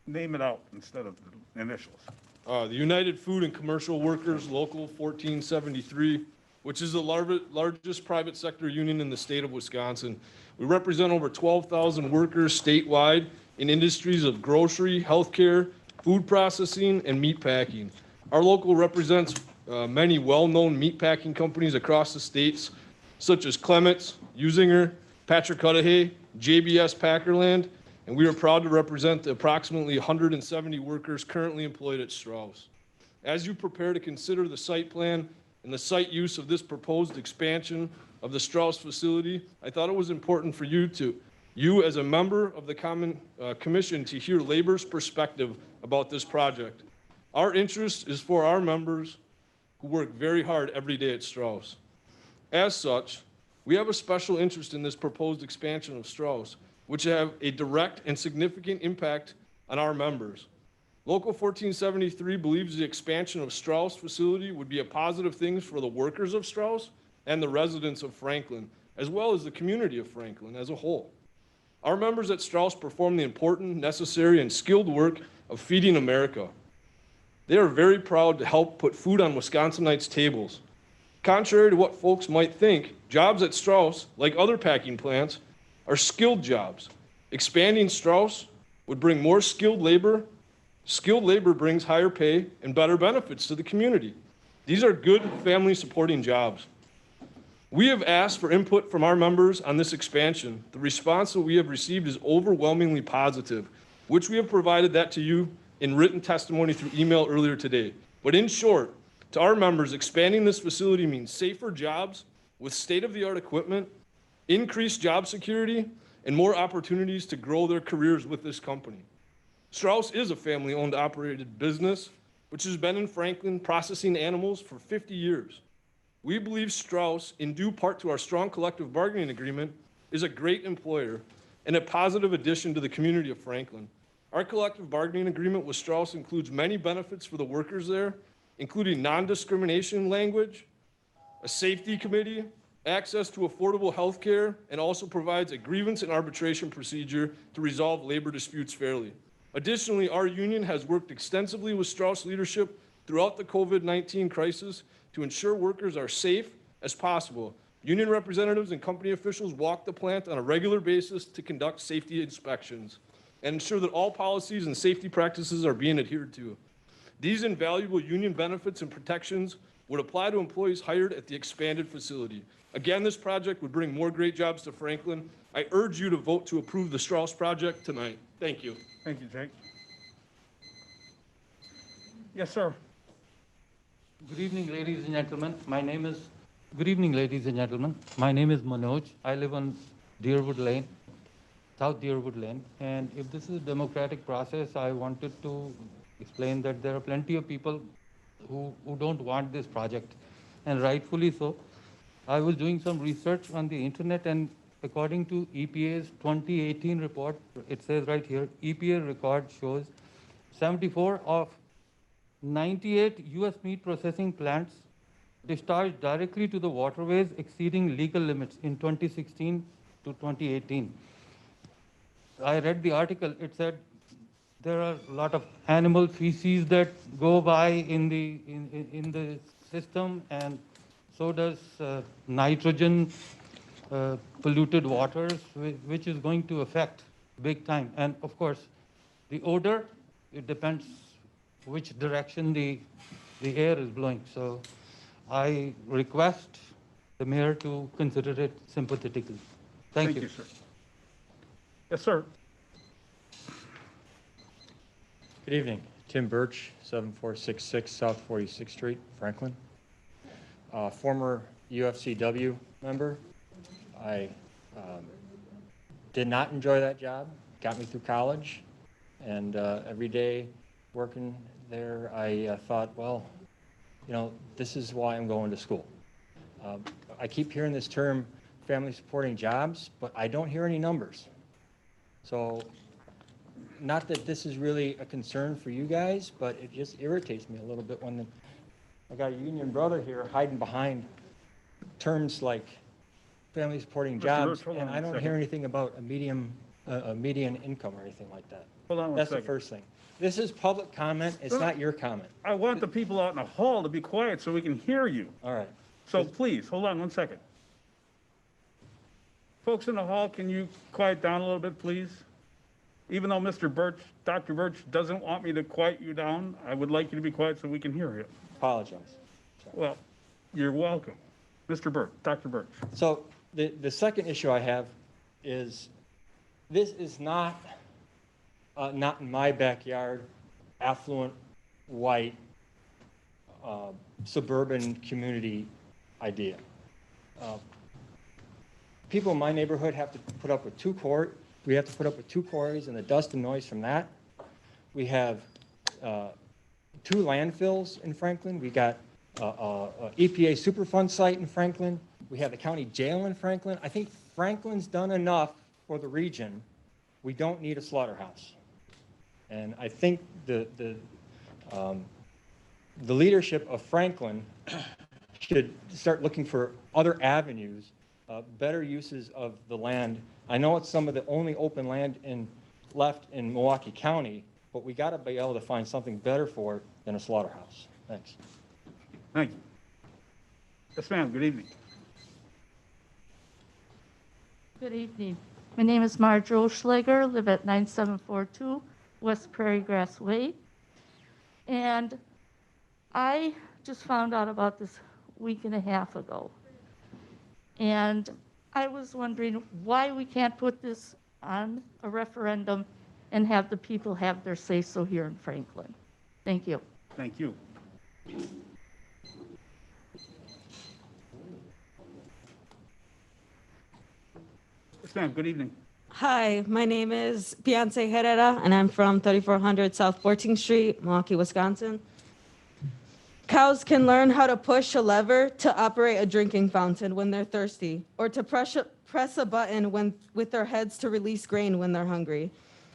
A: name it out instead of the initials.
O: The United Food and Commercial Workers Local 1473, which is the largest private sector union in the state of Wisconsin. We represent over 12,000 workers statewide in industries of grocery, healthcare, food processing, and meat packing. Our local represents many well-known meat packing companies across the states, such as Clements, Usinger, Patrick Cudahy, JBS Packerland, and we are proud to represent the approximately 170 workers currently employed at Strauss. As you prepare to consider the site plan and the site use of this proposed expansion of the Strauss facility, I thought it was important for you as a member of the commission to hear labor's perspective about this project. Our interest is for our members who work very hard every day at Strauss. As such, we have a special interest in this proposed expansion of Strauss, which have a direct and significant impact on our members. Local 1473 believes the expansion of Strauss facility would be a positive thing for the workers of Strauss and the residents of Franklin, as well as the community of Franklin as a whole. Our members at Strauss perform the important, necessary, and skilled work of feeding America. They are very proud to help put food on Wisconsinites' tables. Contrary to what folks might think, jobs at Strauss, like other packing plants, are skilled jobs. Expanding Strauss would bring more skilled labor. Skilled labor brings higher pay and better benefits to the community. These are good family supporting jobs. We have asked for input from our members on this expansion. The response that we have received is overwhelmingly positive, which we have provided that to you in written testimony through email earlier today. But in short, to our members, expanding this facility means safer jobs with state-of-the-art equipment, increased job security, and more opportunities to grow their careers with this company. Strauss is a family-owned operated business, which has been in Franklin processing animals for 50 years. We believe Strauss, in due part to our strong collective bargaining agreement, is a great employer and a positive addition to the community of Franklin. Our collective bargaining agreement with Strauss includes many benefits for the workers there, including non-discrimination language, a safety committee, access to affordable health care, and also provides a grievance and arbitration procedure to resolve labor disputes fairly. Additionally, our union has worked extensively with Strauss leadership throughout the COVID-19 crisis to ensure workers are safe as possible. Union representatives and company officials walk the plant on a regular basis to conduct safety inspections and ensure that all policies and safety practices are being adhered to. These invaluable union benefits and protections would apply to employees hired at the expanded facility. Again, this project would bring more great jobs to Franklin. I urge you to vote to approve the Strauss project tonight. Thank you.
A: Thank you, Jake. Yes, sir.
P: Good evening, ladies and gentlemen. My name is Good evening, ladies and gentlemen. My name is Manoj. I live on Deerwood Lane, South Deerwood Lane. And if this is a democratic process, I wanted to explain that there are plenty of people who don't want this project, and rightfully so. I was doing some research on the internet, and according to EPA's 2018 report, it says right here, EPA record shows 74 of 98 US meat processing plants discharged directly to the waterways exceeding legal limits in 2016 to 2018. I read the article. It said there are a lot of animal feces that go by in the system, and so does nitrogen polluted waters, which is going to affect big time. And of course, the odor, it depends which direction the air is blowing. So I request the mayor to consider it sympathetically. Thank you.
A: Sir. Yes, sir.
Q: Good evening. Tim Birch, 7466 South 46th Street, Franklin. Former UFCW member. I did not enjoy that job. Got me through college. And every day working there, I thought, well, you know, this is why I'm going to school. I keep hearing this term, family supporting jobs, but I don't hear any numbers. So not that this is really a concern for you guys, but it just irritates me a little bit when I got a union brother here hiding behind terms like family supporting jobs, and I don't hear anything about a median income or anything like that.
A: Hold on one
Q: That's
A: second.
Q: the first thing. This is public comment. It's not your comment.
A: I want the people out in the hall to be quiet so we can hear you.
Q: All right.
A: So please, hold on one second. Folks in the hall, can you quiet down a little bit, please? Even though Mr. Birch, Dr. Birch doesn't want me to quiet you down, I would like you to be quiet so we can hear you.
Q: Apologize.
A: Well, you're welcome. Mr. Birch, Dr. Birch.
Q: So the second issue I have is this is not in my backyard, affluent, white, suburban community idea. People in my neighborhood have to put up with we have to put up with 2 quarries and the dust and noise from that. We have 2 landfills in Franklin. We got a EPA Superfund site in Franklin. We have the county jail in Franklin. I think Franklin's done enough for the region. We don't need a slaughterhouse. And I think the leadership of Franklin should start looking for other avenues, better uses of the land. I know it's some of the only open land left in Milwaukee County, but we got to be able to find something better for it than a slaughterhouse. Thanks.
A: Thank you. Yes, ma'am. Good evening.
R: Good evening. My name is Marge Oschlager, live at 9742 West Prairie Grass Way. And I just found out about this a week and a half ago. And I was wondering why we can't put this on a referendum and have the people have their say-so here in Franklin. Thank you.
A: Thank you. Yes, ma'am. Good evening.
X: Hi, my name is Beyonce Herrera, and I'm from 3400 South 14th Street, Milwaukee, Wisconsin. Cows can learn how to push a lever to operate a drinking fountain when they're thirsty, or to press a button with their heads to release grain when they're hungry.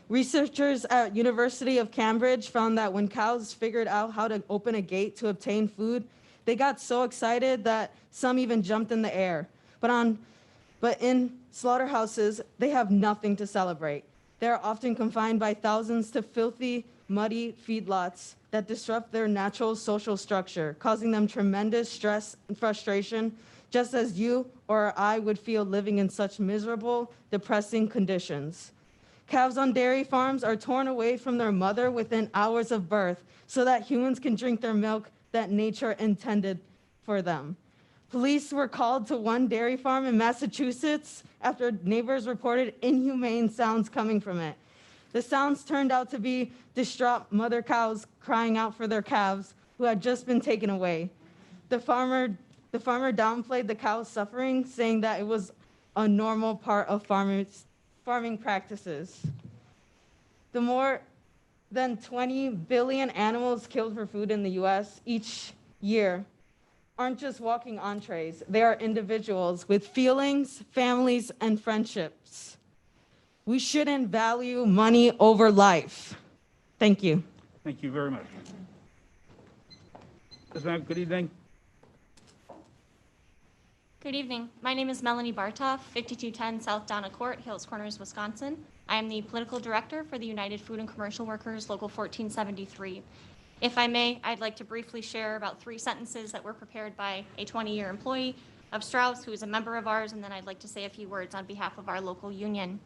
X: Researchers at University of Cambridge found that when cows figured out how to open a gate to obtain food, they got so excited that some even jumped in the air. But in slaughterhouses, they have nothing to celebrate. They are often confined by thousands to filthy, muddy feedlots that disrupt their natural social structure, causing them tremendous stress and frustration, just as you or I would feel living in such miserable, depressing conditions. Calves on dairy farms are torn away from their mother within hours of birth so that humans can drink their milk that nature intended for them. Police were called to one dairy farm in Massachusetts after neighbors reported inhumane sounds coming from it. The sounds turned out to be distraught mother cows crying out for their calves who had just been taken away. The farmer the farmer downplayed the cow's suffering, saying that it was a normal part of farming practices. The more than 20 billion animals killed for food in the US each year aren't just walking entrees. They are individuals with feelings, families, and friendships. We shouldn't value money over life. Thank you.
A: Thank you very much. Ms. Ma'am, good evening.
C: Good evening. My name is Melanie Bartoff, 5210 South Donna Court, Hills Corners, Wisconsin. I am the Political Director for the United Food and Commercial Workers, Local 1473. If I may, I'd like to briefly share about 3 sentences that were prepared by a 20-year employee of Strauss, who is a member of ours, and then I'd like to say a few words on behalf of our local union.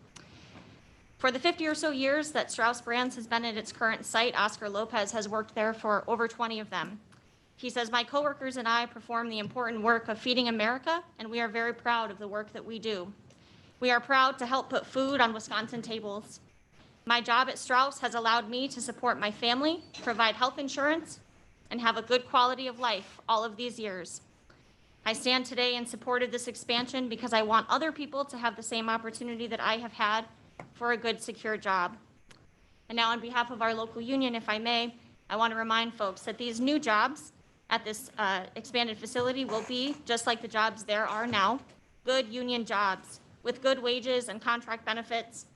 C: For the 50 or so years that Strauss Brands has been at its current site, Oscar Lopez has worked there for over 20 of them. He says, my coworkers and I perform the important work of feeding America, and we are very proud of the work that we do. We are proud to help put food on Wisconsin tables. My job at Strauss has allowed me to support my family, provide health insurance, and have a good quality of life all of these years. I stand today in support of this expansion because I want other people to have the same opportunity that I have had for a good, secure job. And now on behalf of our local union, if I may, I want to remind folks that these new jobs at this expanded facility will be, just like the jobs there are now, good union jobs with good wages and contract benefits,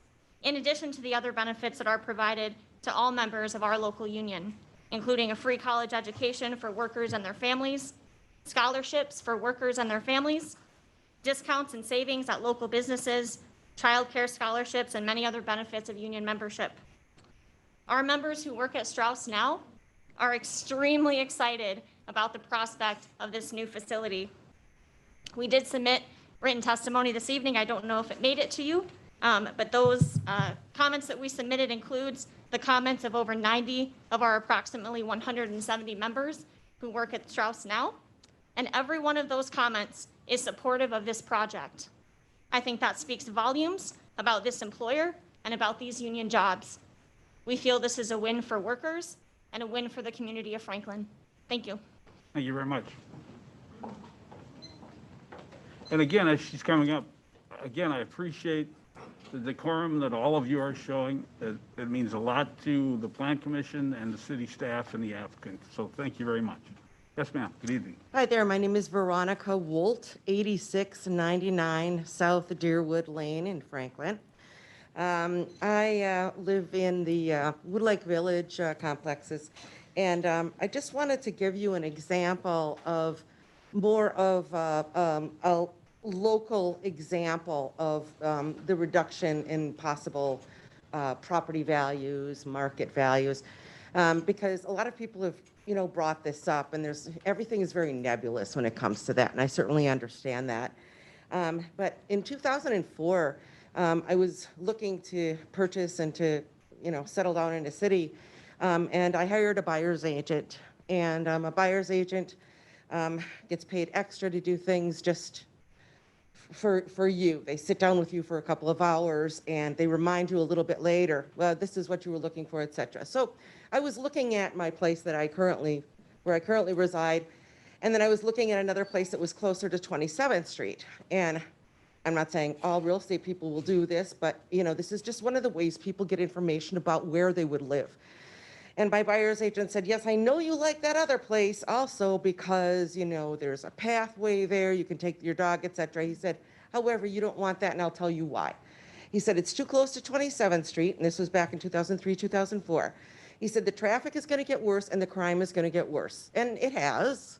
C: in addition to the other benefits that are provided to all members of our local union, including a free college education for workers and their families, scholarships for workers and their families, discounts and savings at local businesses, child care scholarships, and many other benefits of union membership. Our members who work at Strauss now are extremely excited about the prospect of this new facility. We did submit written testimony this evening. I don't know if it made it to you, but those comments that we submitted includes the comments of over 90 of our approximately 170 members who work at Strauss now, and every one of those comments is supportive of this project. I think that speaks volumes about this employer and about these union jobs. We feel this is a win for workers and a win for the community of Franklin. Thank you.
A: Thank you very much. And again, as she's coming up, again, I appreciate the decorum that all of you are showing. It means a lot to the Plan Commission and the city staff and the applicant. So thank you very much. Yes, ma'am. Good evening.
S: Hi there. My name is Veronica Wolt, 8699 South Deerwood Lane in Franklin. I live in the Wood Lake Village complexes, and I just wanted to give you an example of more of a local example of the reduction in possible property values, market values, because a lot of people have, brought this up, and everything is very nebulous when it comes to that, and I certainly understand that. But in 2004, I was looking to purchase and to, settle down in a city, and I hired a buyer's agent, and a buyer's agent gets paid extra to do things just for you. They sit down with you for a couple of hours, and they remind you a little bit later, well, this is what you were looking for, etc. So I was looking at my place where I currently reside, and then I was looking at another place that was closer to 27th Street. And I'm not saying all real estate people will do this, but this is just one of the ways people get information about where they would live. And my buyer's agent said, yes, I know you like that other place also because, there's a pathway there, you can take your dog, etc. He said, however, you don't want that, and I'll tell you why. He said, it's too close to 27th Street, and this was back in 2003, 2004. He said, the traffic is going to get worse and the crime is going to get worse. And it has.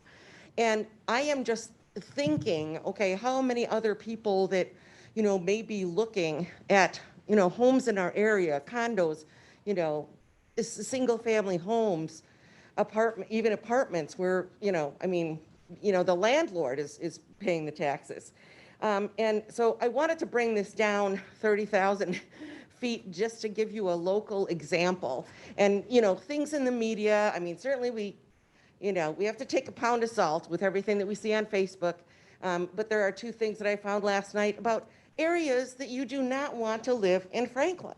S: And I am just thinking, okay, how many other people that, may be looking at, homes in our area, condos, single family homes, even apartments where, the landlord is paying the taxes. And so I wanted to bring this down 30,000 feet just to give you a local example. And, things in the media, certainly we have to take a pound of salt with everything that we see on Facebook. But there are 2 things that I found last night about areas that you do not want to live in Franklin.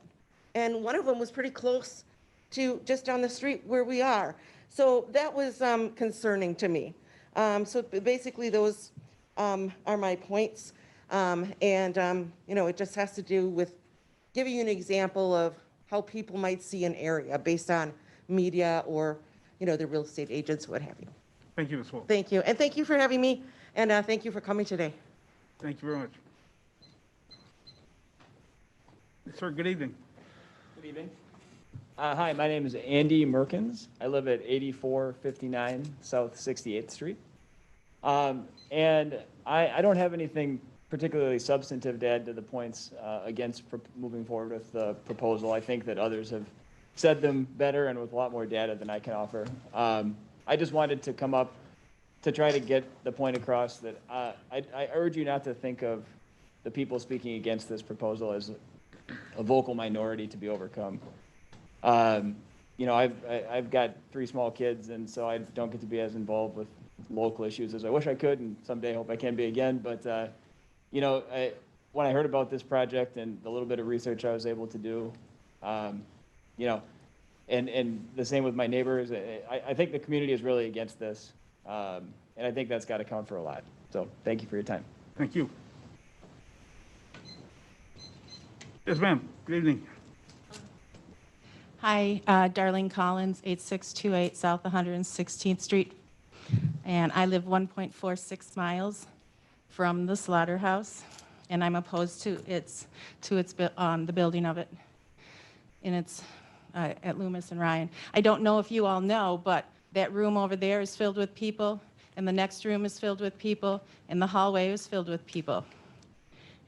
S: And one of them was pretty close to just down the street where we are. So that was concerning to me. So basically, those are my points. It just has to do with giving you an example of how people might see an area based on media or, the real estate agents, what have you.
A: Thank you, Ms. Wolf.
S: Thank you. And thank you for having me. And thank you for coming today.
A: Thank you very much. Sir, good evening.
L: Good evening. Hi, my name is Andy Merkins. I live at 8459 South 68th Street. And I don't have anything particularly substantive to add to the points against moving forward with the proposal. I think that others have said them better and with a lot more data than I can offer. I just wanted to come up to try to get the point across that I urge you not to think of the people speaking against this proposal as a vocal minority to be overcome. I've got 3 small kids, and so I don't get to be as involved with local issues as I wish I could, and someday I hope I can be again. But when I heard about this project and the little bit of research I was able to do, and the same with my neighbors, I think the community is really against this, and I think that's got to count for a lot. So thank you for your time.
A: Thank you. Yes, ma'am. Good evening.
T: Hi, Darlene Collins, 8628 South 116th Street. And I live 1.46 miles from the slaughterhouse, and I'm opposed to the building of it. And it's at Loomis and Ryan. I don't know if you all know, but that room over there is filled with people, and the next room is filled with people, and the hallway is filled with people.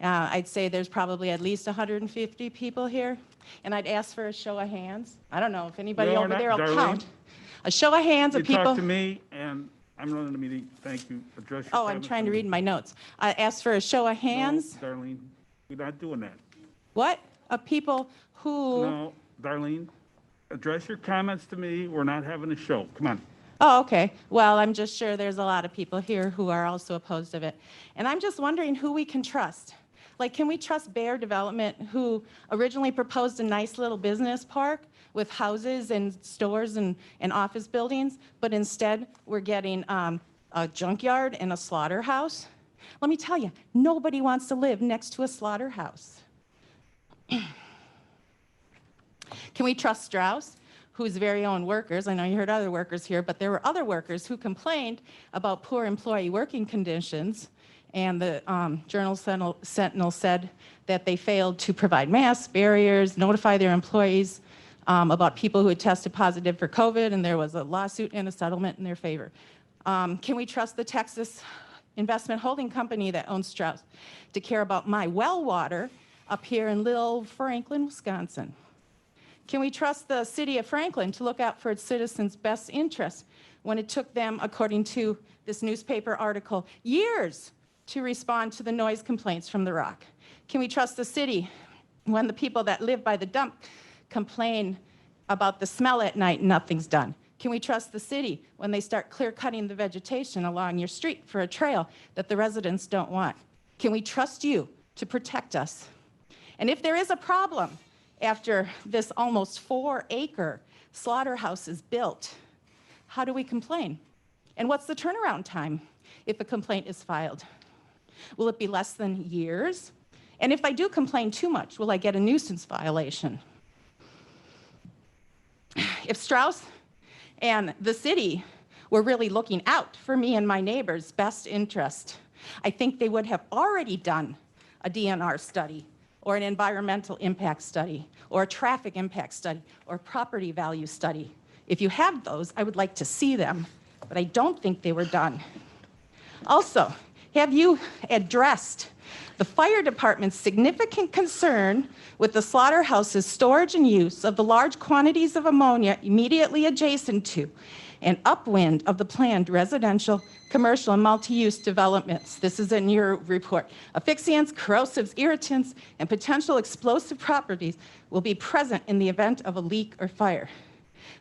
T: I'd say there's probably at least 150 people here, and I'd ask for a show of hands. I don't know if anybody
A: No, we're
T: over
A: not,
T: there will
A: Darlene.
T: count. A show of hands of
A: You
T: people.
A: talked to me, and I'm running the meeting. Thank you. Address your
T: Oh, I'm
A: comments
T: trying to
A: and-
T: read my notes. I asked for a show of hands.
A: No, Darlene, we're not doing that.
T: What? Of people who?
A: No, Darlene, address your comments to me. We're not having a show. Come on.
T: Oh, okay. Well, I'm just sure there's a lot of people here who are also opposed of it. And I'm just wondering who we can trust. Like, can we trust Bear Development, who originally proposed a nice little business park with houses and stores and office buildings, but instead we're getting a junkyard and a slaughterhouse? Let me tell you, nobody wants to live next to a slaughterhouse. Can we trust Strauss, whose very own workers, I know you heard other workers here, but there were other workers who complained about poor employee working conditions, and the Journal Sentinel said that they failed to provide masks, barriers, notify their employees about people who had tested positive for COVID, and there was a lawsuit and a settlement in their favor. Can we trust the Texas Investment Holding Company that owns Strauss to care about my well water up here in Little Franklin, Wisconsin? Can we trust the city of Franklin to look out for its citizens' best interests when it took them, according to this newspaper article, years to respond to the noise complaints from The Rock? Can we trust the city when the people that live by the dump complain about the smell at night and nothing's done? Can we trust the city when they start clear-cutting the vegetation along your street for a trail that the residents don't want? Can we trust you to protect us? And if there is a problem after this almost 4-acre slaughterhouse is built, how do we complain? And what's the turnaround time if a complaint is filed? Will it be less than years? And if I do complain too much, will I get a nuisance violation? If Strauss and the city were really looking out for me and my neighbors' best interest, I think they would have already done a DNR study, or an environmental impact study, or a traffic impact study, or property value study. If you have those, I would like to see them, but I don't think they were done. Also, have you addressed the fire department's significant concern with the slaughterhouse's storage and use of the large quantities of ammonia immediately adjacent to and upwind of the planned residential, commercial, and multi-use developments? This is in your report. Asphyxiants, corrosives, irritants, and potential explosive properties will be present in the event of a leak or fire.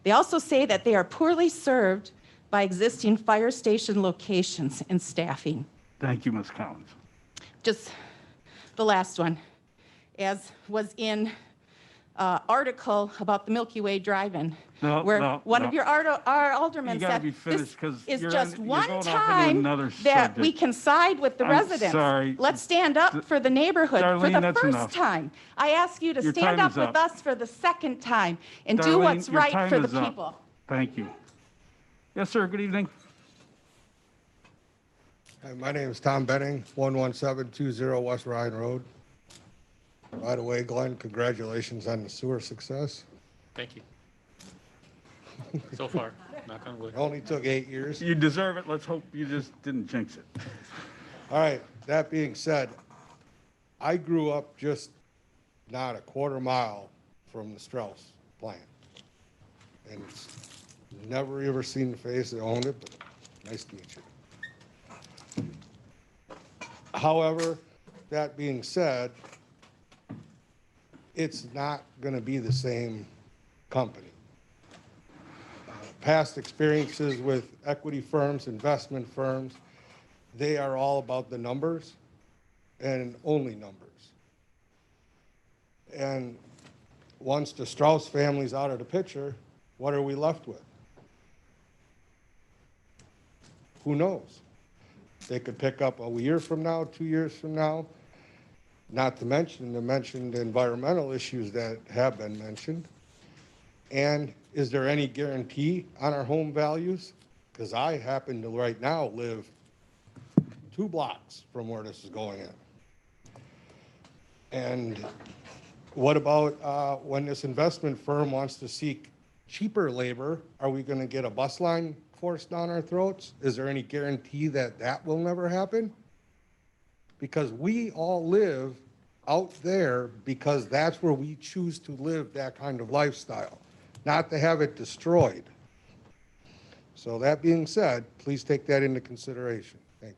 T: They also say that they are poorly served by existing fire station locations and staffing.
A: Thank you, Ms. Collins.
T: Just the last one, as was in article about the Milky Way Drive-In.
A: No,
T: where
A: no,
T: one
A: no.
T: of our aldermen
A: You gotta
T: said,
A: be
T: this
A: finished, 'cause
T: is
A: you're
T: just
A: you're
T: one
A: going off into
T: time
A: another
T: that we
A: subject.
T: can side with the
A: I'm
T: residents.
A: sorry.
T: Let's stand up for the neighborhood for
A: Darlene,
T: the
A: that's
T: first
A: enough.
T: time. I ask you to
A: Your
T: stand
A: time
T: up
A: is
T: with
A: up.
T: us for the second time and do
A: Darlene,
T: what's
A: your
T: right
A: time
T: for the
A: is up.
T: people.
A: Thank you. Yes, sir, good evening.
D: Hi, my name is Tom Benning, 11720 West Ryan Road. By the way, Glenn, congratulations on the sewer success.
G: Thank you. So far, knock on wood.
D: It only took 8 years.
A: You deserve it. Let's hope you just didn't jinx it.
D: All right, that being said, I grew up just not a quarter mile from the Strauss plant. And never ever seen the face that owned it, but nice to meet you. However, that being said, it's not going to be the same company. Past experiences with equity firms, investment firms, they are all about the numbers and only numbers. And once the Strauss family's out of the picture, what are we left with? Who knows? They could pick up a year from now, 2 years from now, not to mention the mentioned environmental issues that have been mentioned. And is there any guarantee on our home values? Because I happen to right now live 2 blocks from where this is going in. And what about when this investment firm wants to seek cheaper labor? Are we going to get a bus line forced down our throats? Is there any guarantee that that will never happen? Because we all live out there because that's where we choose to live that kind of lifestyle, not to have it destroyed. So that being said, please take that into consideration. Thank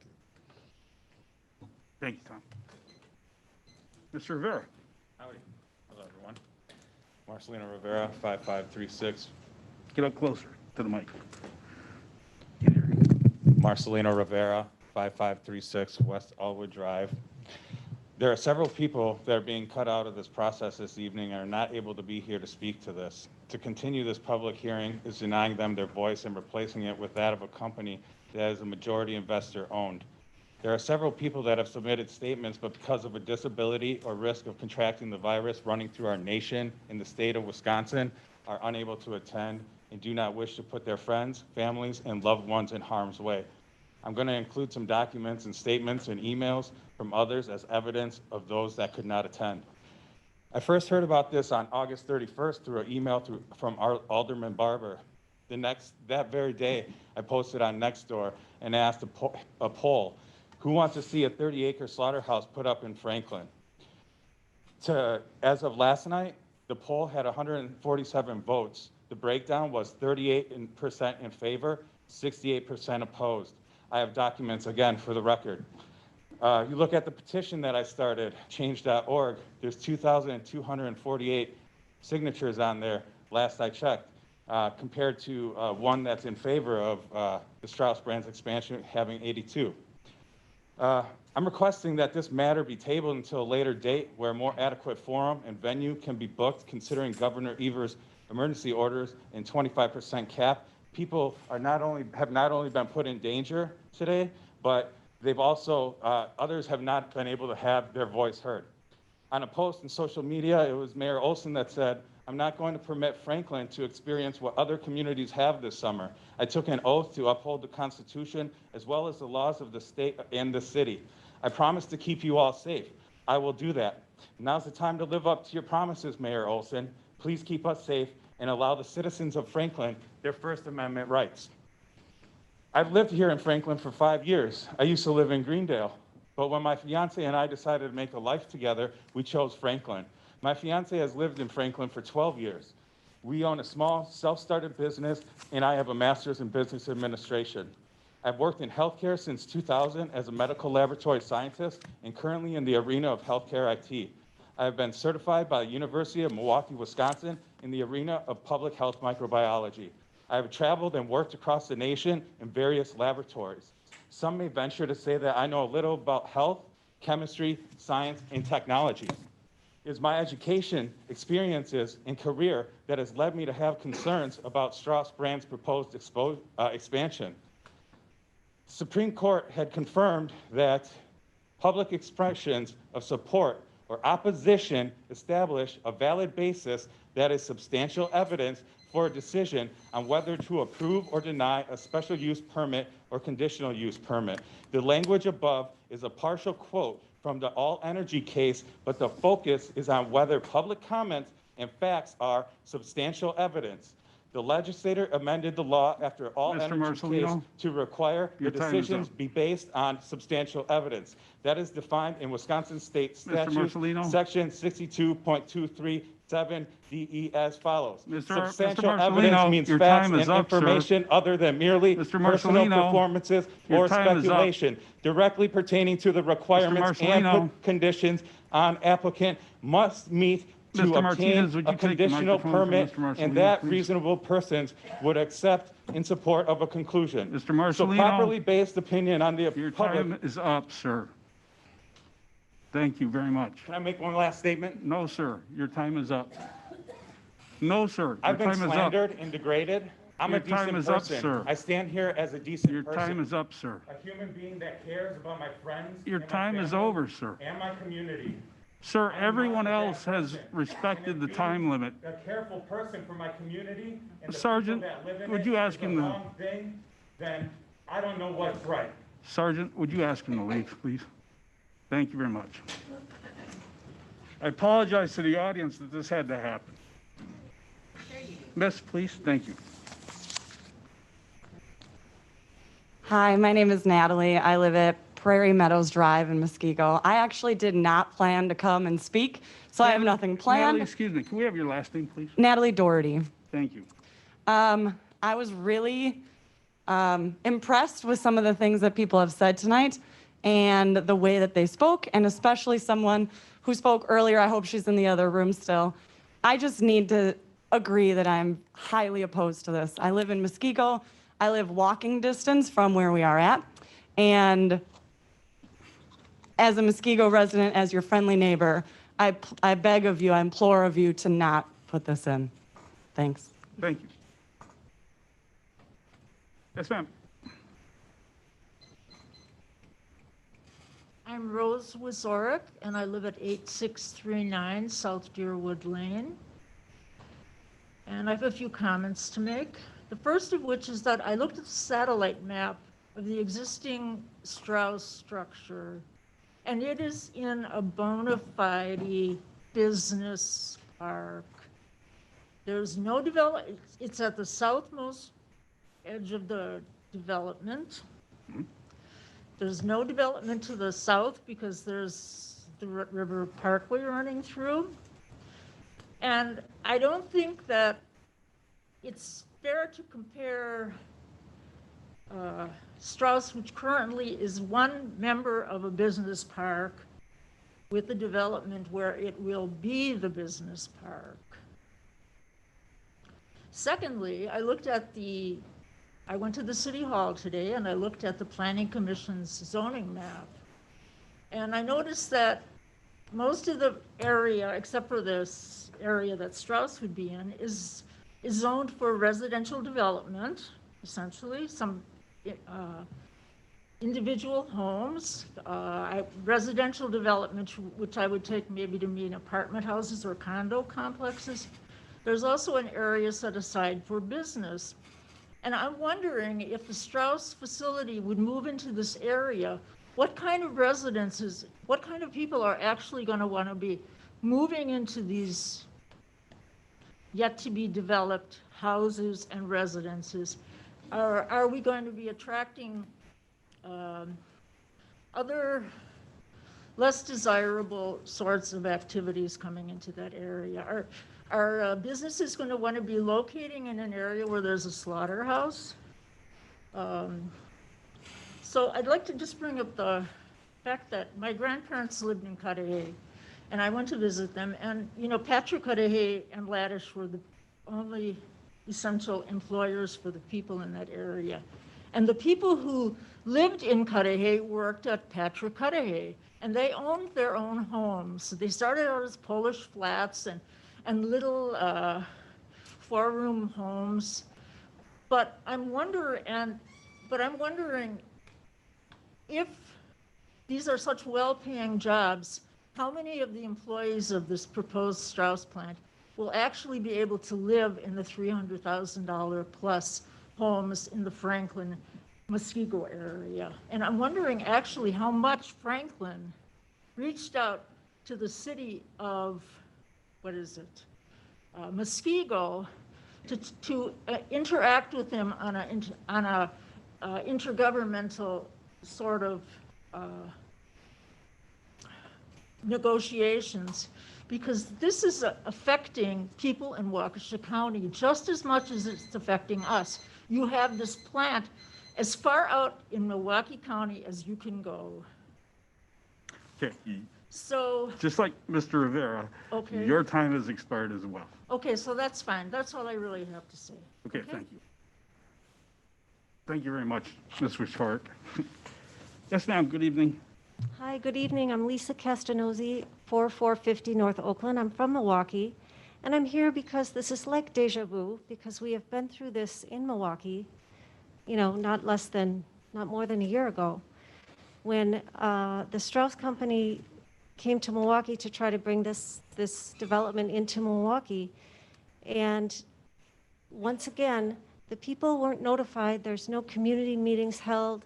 D: you.
A: Thank you, Tom. Mr. Rivera.
U: Howdy. Hello, everyone. Marcelino Rivera, 5536.
A: Get up closer to the mic.
U: Marcelino Rivera, 5536 West Allwood Drive. There are several people that are being cut out of this process this evening and are not able to be here to speak to this. To continue this public hearing is denying them their voice and replacing it with that of a company that is a majority investor owned. There are several people that have submitted statements, but because of a disability or risk of contracting the virus running through our nation in the state of Wisconsin, are unable to attend and do not wish to put their friends, families, and loved ones in harm's way. I'm going to include some documents and statements and emails from others as evidence of those that could not attend. I first heard about this on August 31st through an email from Alderman Barber. That very day, I posted on Nextdoor and asked a poll, who wants to see a 30-acre slaughterhouse put up in Franklin? As of last night, the poll had 147 votes. The breakdown was 38% in favor, 68% opposed. I have documents, again, for the record. You look at the petition that I started, change.org, there's 2,248 signatures on there, last I checked, compared to one that's in favor of the Strauss Brands expansion having 82. I'm requesting that this matter be tabled until a later date where a more adequate forum and venue can be booked, considering Governor Evers' emergency orders and 25% cap. People have not only been put in danger today, but they've also, others have not been able to have their voice heard. On a post in social media, it was Mayor Olson that said, "I'm not going to permit Franklin to experience what other communities have this summer. I took an oath to uphold the Constitution as well as the laws of the state and the city. I promise to keep you all safe. I will do that. Now's the time to live up to your promises, Mayor Olson. Please keep us safe and allow the citizens of Franklin their First Amendment rights." I've lived here in Franklin for 5 years. I used to live in Greendale, but when my fiance and I decided to make a life together, we chose Franklin. My fiance has lived in Franklin for 12 years. We own a small self-started business, and I have a master's in business administration. I've worked in healthcare since 2000 as a medical laboratory scientist and currently in the arena of healthcare IT. I have been certified by the University of Milwaukee, Wisconsin in the arena of public health microbiology. I have traveled and worked across the nation in various laboratories. Some may venture to say that I know a little about health, chemistry, science, and technology. is my education, experiences, and career that has led me to have concerns about Strauss Brand's proposed expansion. Supreme Court had confirmed that public expressions of support or opposition establish a valid basis that is substantial evidence for a decision on whether to approve or deny a special use permit or conditional use permit. The language above is a partial quote from the All Energy case, but the focus is on whether public comments and facts are substantial evidence. The legislator amended the law after All
A: Mr.
U: Energy case
A: Marcelino,
U: to require the
A: your time is
U: decisions
A: up.
U: be based on substantial evidence. That is defined in Wisconsin State
A: Mr.
U: Statute,
A: Marcelino?
U: Section 62.237 DE as follows.
A: Mr.
U: Substantial
A: Marcelino,
U: evidence means
A: your
U: facts
A: time is
U: and
A: up, sir.
U: information other than merely
A: Mr.
U: personal
A: Marcelino,
U: performances
A: your
U: or
A: time is up.
U: speculation, directly pertaining to the requirements and
A: Marcelino.
U: conditions on applicant must meet to
A: Mr.
U: obtain
A: Martinez, would you
U: a
A: take the
U: conditional
A: microphone from
U: permit,
A: Mr. Marcelino,
U: and that
A: please?
U: reasonable persons would accept in support of a conclusion.
A: Mr.
U: So
A: Marcelino,
U: properly based opinion on the
A: your
U: public.
A: time is up, sir. Thank you very much.
U: Can I make one last statement?
A: No, sir, your time is up. No, sir, your
U: I've been
A: time is up.
U: slandered and degraded. I'm
A: Your
U: a decent
A: time is up,
U: person.
A: sir.
U: I stand here as a decent
A: Your
U: person.
A: time is up, sir.
U: A human being that cares about my friends.
A: Your
U: and my
A: time is
U: family
A: over, sir.
U: And my community.
A: Sir,
U: I'm
A: everyone
U: not that
A: else has
U: person.
A: respected the
U: And
A: time
U: being
A: limit.
U: A careful person for my community and the
A: Sergeant,
U: people that live in
A: would
U: it
A: you ask
U: is
A: him
U: the
A: to-
U: wrong thing, then I don't know what's right.
A: Sergeant, would you ask him to leave, please? Thank you very much. I apologize to the audience that this had to happen. Miss, please, thank you.
B: Hi, my name is Natalie. I live at Prairie Meadows Drive in Muskego. I actually did not plan to come and speak, so I have nothing planned.
A: Natalie, excuse me, can we have your last name, please?
B: Natalie Doherty.
A: Thank you.
B: I was really impressed with some of the things that people have said tonight and the way that they spoke, and especially someone who spoke earlier. I hope she's in the other room still. I just need to agree that I'm highly opposed to this. I live in Muskego. I live walking distance from where we are at. And as a Muskego resident, as your friendly neighbor, I beg of you, I implore of you to not put this in. Thanks.
A: Thank you. Yes, ma'am.
E: I'm Rose Wazorek, and I live at 8639 South Deerwood Lane. And I have a few comments to make. The first of which is that I looked at the satellite map of the existing Strauss structure, and it is in a bona fide business park. There's no development. It's at the southmost edge of the development. There's no development to the south because there's the River Parkway running through. And I don't think that it's fair to compare Strauss, which currently is one member of a business park, with the development where it will be the business park. Secondly, I went to the City Hall today and I looked at the Planning Commission's zoning map. And I noticed that most of the area, except for this area that Strauss would be in, is zoned for residential development, essentially, some individual homes, residential development, which I would take maybe to mean apartment houses or condo complexes. There's also an area set aside for business. And I'm wondering if the Strauss facility would move into this area, what kind of residences, what kind of people are actually going to want to be moving into these yet to be developed houses and residences? Are we going to be attracting other less desirable sorts of activities coming into that area? Are businesses going to want to be locating in an area where there's a slaughterhouse? So I'd like to just bring up the fact that my grandparents lived in Cudahy, and I went to visit them, and Patrick Cudahy and Laddish were the only essential employers for the people in that area. And the people who lived in Cudahy worked at Patrick Cudahy, and they owned their own homes. They started out as Polish flats and little four-room homes. But I'm wondering if these are such well-paying jobs, how many of the employees of this proposed Strauss plant will actually be able to live in the $300,000 plus homes in the Franklin, Muskego area? And I'm wondering actually how much Franklin reached out to the city of, Muskego to interact with them on a intergovernmental sort of negotiations, because this is affecting people in Waukesha County just as much as it's affecting us. You have this plant as far out in Milwaukee County as you can go.
A: Okay,
E: So,
A: just like Mr. Rivera,
E: Okay.
A: your time has expired as well.
E: okay, so that's fine. That's all I really have to say.
A: Okay, thank you. Thank you very much, Mr. Short. Yes, ma'am, good evening.
F: Hi, good evening. I'm Lisa Castanozzi, 4450 North Oakland. I'm from Milwaukee, and I'm here because this is like deja vu, because we have been through this in Milwaukee, not more than a year ago, when the Strauss Company came to Milwaukee to try to bring this development into Milwaukee. And once again, the people weren't notified. There's no community meetings held.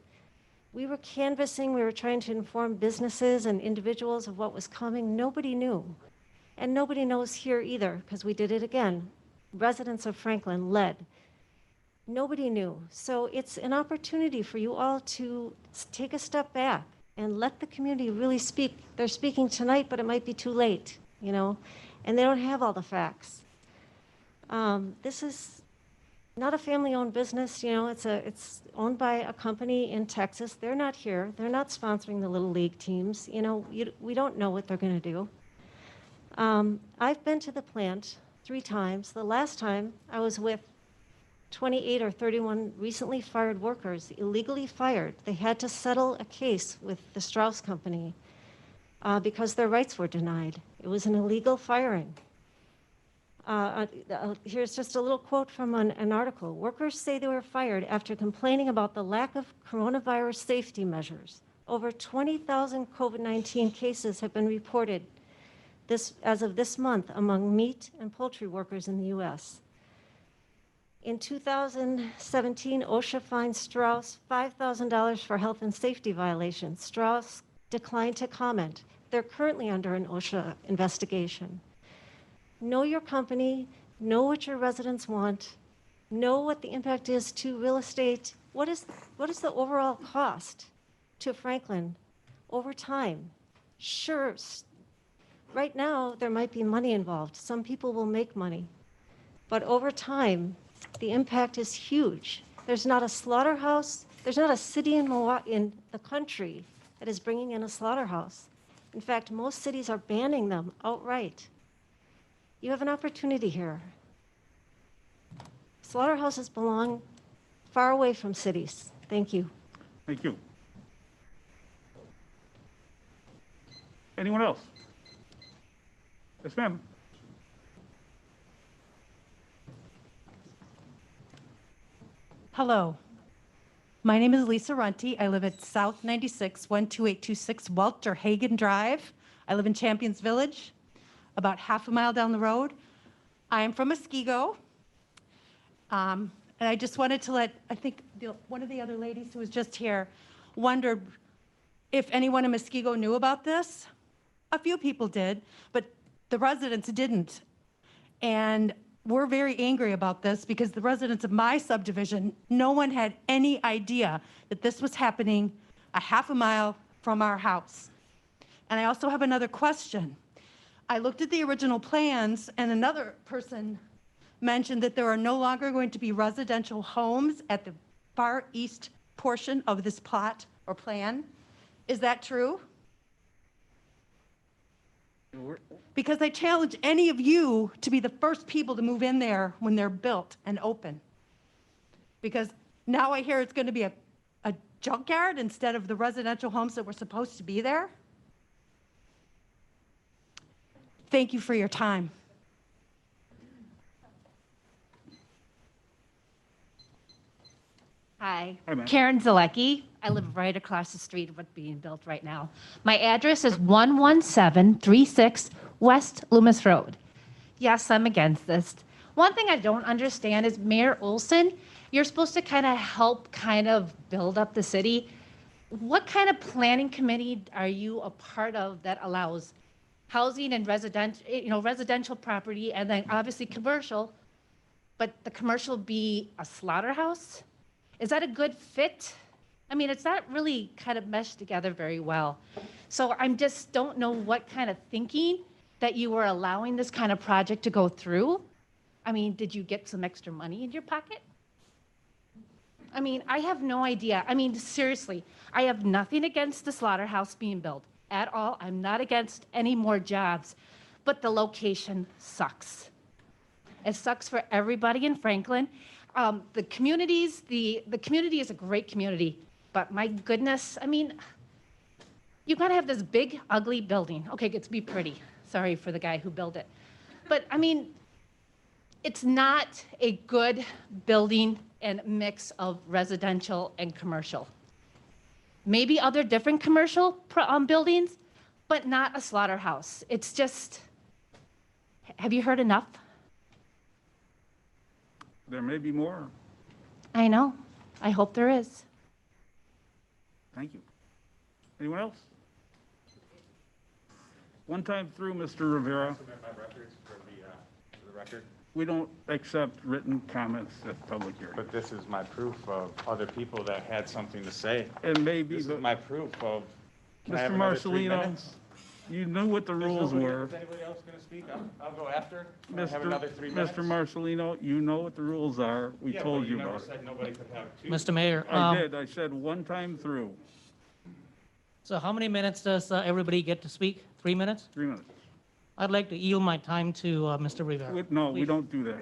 F: We were canvassing, we were trying to inform businesses and individuals of what was coming. Nobody knew. And nobody knows here either, because we did it again. Residents of Franklin led. Nobody knew. So it's an opportunity for you all to take a step back and let the community really speak. They're speaking tonight, but it might be too late, and they don't have all the facts. This is not a family-owned business, it's owned by a company in Texas. They're not here. They're not sponsoring the Little League teams. We don't know what they're going to do. I've been to the plant 3 times. The last time I was with 28 or 31 recently fired workers, illegally fired. They had to settle a case with the Strauss Company because their rights were denied. It was an illegal firing. Here's just a little quote from an article. Workers say they were fired after complaining about the lack of coronavirus safety measures. Over 20,000 COVID-19 cases have been reported as of this month among meat and poultry workers in the U.S. In 2017, OSHA fined Strauss $5,000 for health and safety violations. Strauss declined to comment. They're currently under an OSHA investigation. Know your company, know what your residents want, know what the impact is to real estate. What is the overall cost to Franklin over time? Sure, right now there might be money involved. Some people will make money. But over time, the impact is huge. There's not a slaughterhouse, there's not a city in the country that is bringing in a slaughterhouse. In fact, most cities are banning them outright. You have an opportunity here. Slaughterhouses belong far away from cities. Thank you.
A: Thank you. Anyone else? Yes, ma'am.
H: Hello. My name is Lisa Runty. I live at South 96, 12826 Walter Hagen Drive. I live in Champions Village, about half a mile down the road. I am from Muskego. And I just wanted to I think one of the other ladies who was just here wondered if anyone in Muskego knew about this. A few people did, but the residents didn't. And we're very angry about this because the residents of my subdivision, no one had any idea that this was happening a half a mile from our house. And I also have another question. I looked at the original plans, and another person mentioned that there are no longer going to be residential homes at the far east portion of this plot or plan. Is that true? Because I challenge any of you to be the first people to move in there when they're built and open. Because now I hear it's going to be a junkyard instead of the residential homes that were supposed to be there. Thank you for your time.
I: Hi,
A: Hi, ma'am.
I: Karen Zalecki. I live right across the street of what's being built right now. My address is 11736 West Loomis Road. Yes, I'm against this. One thing I don't understand is Mayor Olson, you're supposed to kind of help kind of build up the city. What kind of planning committee are you a part of that allows housing and residential property and then obviously commercial, but the commercial be a slaughterhouse? Is that a good fit? I mean, it's not really kind of meshed together very well. So I'm just don't know what kind of thinking that you were allowing this kind of project to go through. I mean, did you get some extra money in your pocket? I mean, I have no idea. I mean, seriously, I have nothing against the slaughterhouse being built at all. I'm not against any more jobs, but the location sucks. It sucks for everybody in Franklin. The community is a great community, but my goodness, I mean, you gotta have this big, ugly building. Okay, it's be pretty. Sorry for the guy who built it. But I mean, it's not a good building and mix of residential and commercial. Maybe other different commercial buildings, but not a slaughterhouse. It's just, have you heard enough?
A: There may be more.
I: I know. I hope there is.
A: Thank you. Anyone else? One time through, Mr. Rivera.
U: Submit my records for the record.
A: We don't accept written comments at public hearings.
U: But this is my proof of other people that had something to say.
A: And maybe,
U: This is my proof of. Can I
A: Mr.
U: have another 3
A: Marcelino,
U: minutes?
A: you knew what the rules were.
U: Is anybody else going to speak? I'll go after. Can I have another 3 minutes?
A: Mr. Marcelino, you know what the rules are. We
U: Yeah,
A: told
U: but
A: you
U: never
A: about it.
U: said nobody could have two.
G: Mr. Mayor,
A: I did. I said one time through.
G: so how many minutes does everybody get to speak? 3 minutes?
A: 3 minutes.
G: I'd like to yield my time to Mr. Rivera.
A: No, we
G: Please.
A: don't do that.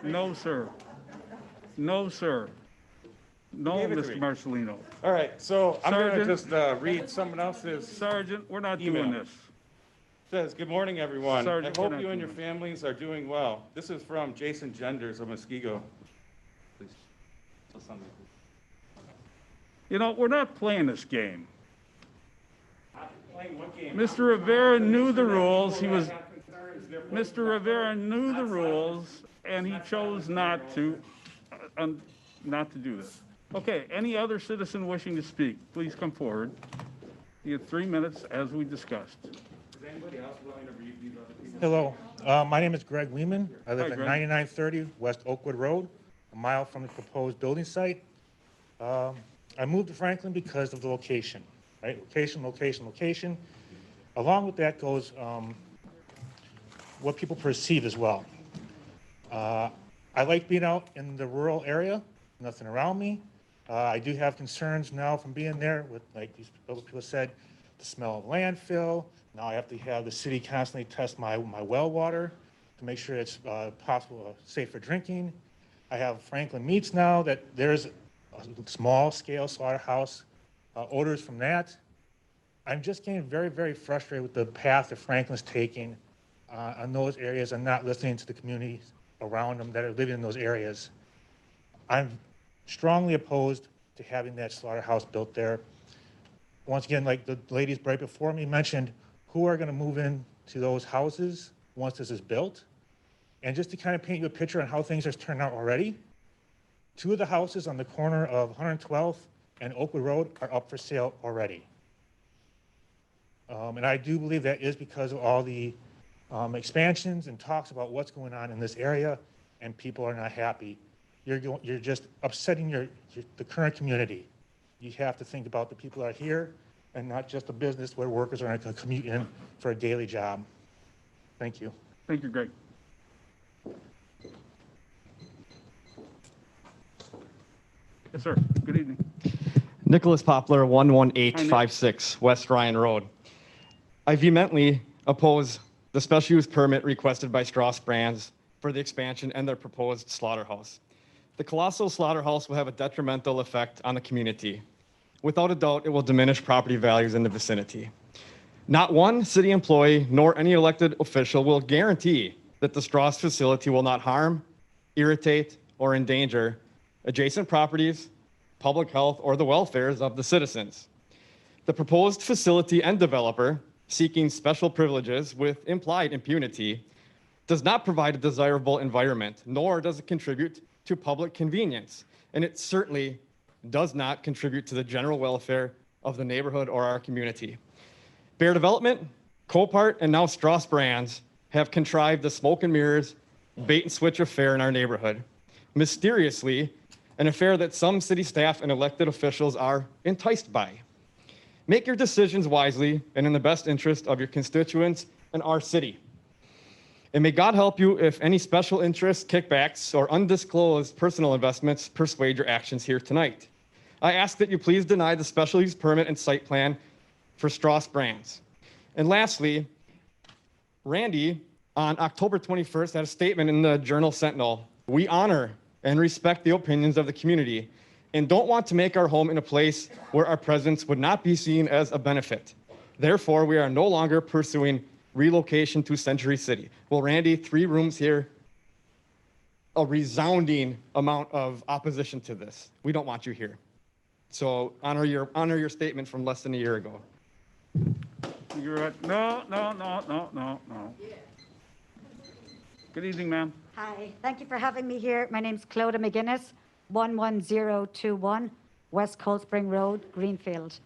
A: No, sir. No, sir. No,
U: gave it to
A: Mr.
U: me.
A: Marcelino.
U: All right, so I'm going to
A: Sergeant.
U: just read someone else's.
A: Sergeant, we're not doing
U: Email.
A: this.
U: Says, good morning, everyone.
A: Sergeant,
U: I
A: we're
U: hope
A: not
U: you and your
A: doing
U: families are doing well. This is from Jason Genders of Muskego. Please. Tell somebody.
A: You know, we're not playing this game.
U: Playing what game?
A: Mr. Rivera knew the rules. He
U: People
A: was,
U: that have concerns, they're
A: Mr. Rivera knew the rules, and he chose not to do this. Okay, any other citizen wishing to speak, please come forward. You have 3 minutes, as we discussed.
U: Is anybody else willing to read these other people's?
J: Hello, my name is Greg Weeman. I live
A: Hi,
J: at
A: Greg.
J: 9930 West Oakwood Road, a mile from the proposed building site. I moved to Franklin because of the location, right? Location, location, location. Along with that goes what people perceive as well. I like being out in the rural area, nothing around me. I do have concerns now from being there with, like these other people said, the smell of landfill. Now I have to have the city constantly test my well water to make sure it's possible, safe for drinking. I have Franklin Meats now that there's a small scale slaughterhouse, odors from that. I'm just getting very, very frustrated with the path that Franklin's taking on those areas and not listening to the communities around them that are living in those areas. I'm strongly opposed to having that slaughterhouse built there. Once again, like the ladies right before me mentioned, who are going to move into those houses once this is built? And just to kind of paint you a picture on how things are turned out already, 2 of the houses on the corner of 112th and Oakwood Road are up for sale already. And I do believe that is because of all the expansions and talks about what's going on in this area, and people are not happy. You're just upsetting the current community. You have to think about the people that are here and not just a business where workers are going to commute in for a daily job. Thank you.
A: Thank you, Greg. Yes, sir. Good evening.
V: Nicholas Poplar, 11856 West Ryan Road. I vehemently oppose the special use permit requested by Strauss Brands for the expansion and their proposed slaughterhouse. The colossal slaughterhouse will have a detrimental effect on the community. Without a doubt, it will diminish property values in the vicinity. Not one city employee nor any elected official will guarantee that the Strauss facility will not harm, irritate, or endanger adjacent properties, public health, or the welfares of the citizens. The proposed facility and developer seeking special privileges with implied impunity does not provide a desirable environment, nor does it contribute to public convenience. And it certainly does not contribute to the general welfare of the neighborhood or our community. Bear Development, Copart, and now Strauss Brands have contrived the smoke and mirrors, bait and switch affair in our neighborhood. Mysteriously, an affair that some city staff and elected officials are enticed by. Make your decisions wisely and in the best interest of your constituents and our city. And may God help you if any special interests, kickbacks, or undisclosed personal investments persuade your actions here tonight. I ask that you please deny the special use permit and site plan for Strauss Brands. And lastly, Randy, on October 21st, had a statement in the Journal Sentinel. We honor and respect the opinions of the community and don't want to make our home in a place where our presence would not be seen as a benefit. Therefore, we are no longer pursuing relocation to Century City. Well, Randy, 3 rooms here, a resounding amount of opposition to this. We don't want you here. So honor your statement from less than a year ago.
A: You're right. No. Good evening, ma'am.
K: Hi, thank you for having me here. My name's Clodagh McGuinness, 11021 West Cold Spring Road, Greenfield.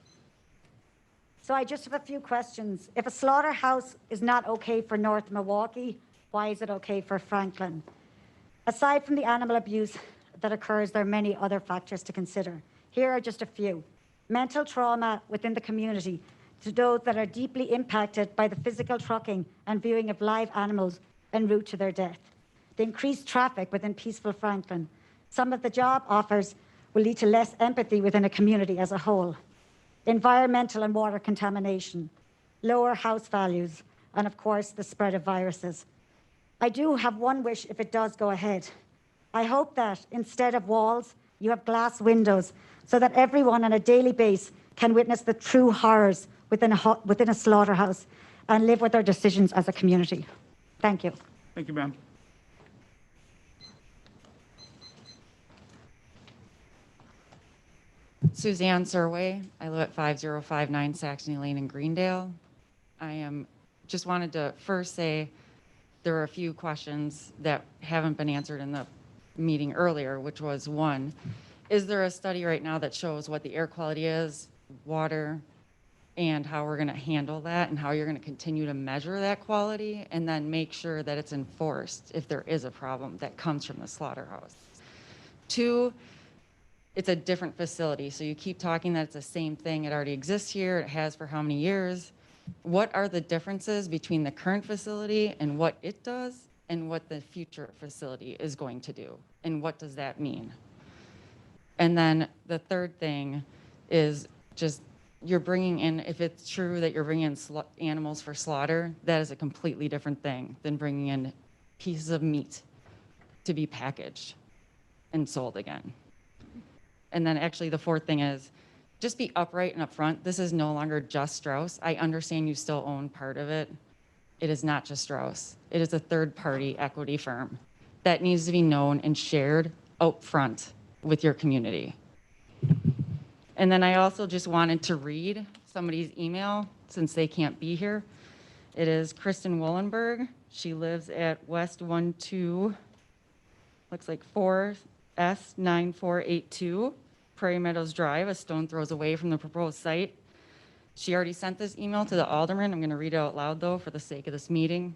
K: So I just have a few questions. If a slaughterhouse is not okay for North Milwaukee, why is it okay for Franklin? Aside from the animal abuse that occurs, there are many other factors to consider. Here are just a few. Mental trauma within the community to those that are deeply impacted by the physical trucking and viewing of live animals en route to their death. The increased traffic within peaceful Franklin. Some of the job offers will lead to less empathy within a community as a whole. Environmental and water contamination, lower house values, and of course, the spread of viruses. I do have one wish if it does go ahead. I hope that instead of walls, you have glass windows so that everyone on a daily basis can witness the true horrors within a slaughterhouse and live with their decisions as a community. Thank you.
A: Thank you, ma'am.
M: Suzanne Surway. I live at 5059 Saxony Lane in Greendale. Just wanted to first say there are a few questions that haven't been answered in the meeting earlier, which was one, is there a study right now that shows what the air quality is, water, and how we're going to handle that and how you're going to continue to measure that quality and then make sure that it's enforced if there is a problem that comes from the slaughterhouse? 2, it's a different facility. So you keep talking that it's the same thing. It already exists here. It has for how many years? What are the differences between the current facility and what it does and what the future facility is going to do? And what does that mean? And then the third thing is just you're bringing in, if it's true that you're bringing in animals for slaughter, that is a completely different thing than bringing in pieces of meat to be packaged and sold again. And then actually the fourth thing is just be upright and upfront. This is no longer just Strauss. I understand you still own part of it. It is not just Strauss. It is a third-party equity firm that needs to be known and shared out front with your community. And then I also just wanted to read somebody's email since they can't be here. It is Kristen Wollenberg. She lives at West 12, looks like 4S9482, Prairie Meadows Drive, a stone throws away from the proposed site. She already sent this email to the alderman. I'm going to read it out loud, though, for the sake of this meeting.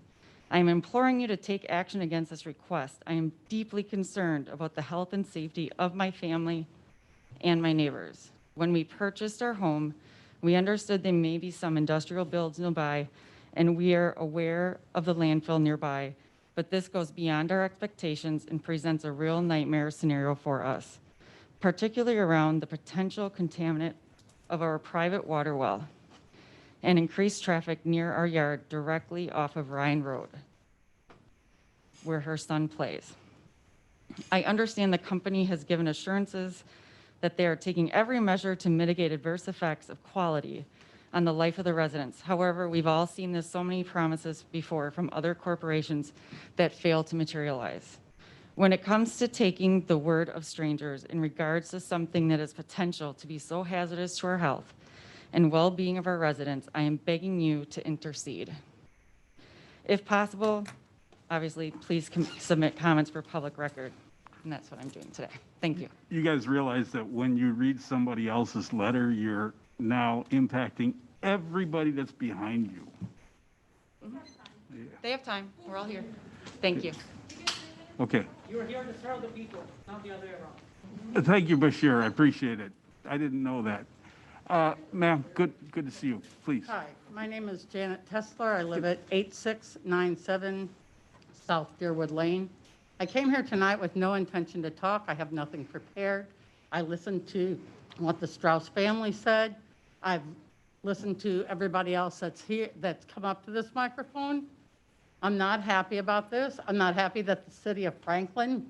M: I am imploring you to take action against this request. I am deeply concerned about the health and safety of my family and my neighbors. When we purchased our home, we understood there may be some industrial builds nearby, and we are aware of the landfill nearby, but this goes beyond our expectations and presents a real nightmare scenario for us, particularly around the potential contaminant of our private water well and increased traffic near our yard directly off of Ryan Road, where her son plays. I understand the company has given assurances that they are taking every measure to mitigate adverse effects of quality on the life of the residents. However, we've all seen this so many promises before from other corporations that fail to materialize. When it comes to taking the word of strangers in regards to something that has potential to be so hazardous to our health and well-being of our residents, I am begging you to intercede. If possible, obviously, please submit comments for public record. And that's what I'm doing today. Thank you.
A: You guys realize that when you read somebody else's letter, you're now impacting everybody that's behind you.
M: They have time. We're all here. Thank you.
A: Okay.
G: You were here to serve the people, not the other way around.
A: Thank you, Bashir. I appreciate it. I didn't know that. Ma'am, good to see you. Please.
N: Hi, my name is Janet Tessler. I live at 8697 South Deerwood Lane. I came here tonight with no intention to talk. I have nothing prepared. I listened to what the Strauss family said. I've listened to everybody else that's here, that's come up to this microphone. I'm not happy about this. I'm not happy that the city of Franklin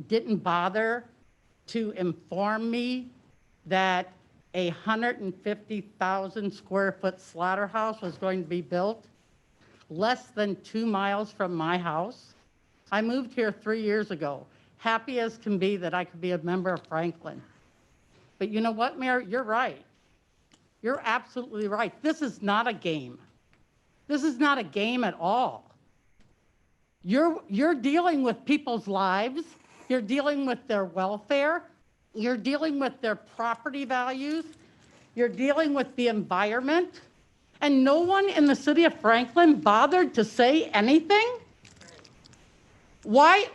N: didn't bother to inform me that a 150,000 square foot slaughterhouse was going to be built less than 2 miles from my house. I moved here 3 years ago, happy as can be that I could be a member of Franklin. But you know what, Mayor? You're right. You're absolutely right. This is not a game. This is not a game at all. You're dealing with people's lives. You're dealing with their welfare. You're dealing with their property values. You're dealing with the environment. And no one in the city of Franklin bothered to say anything? Why?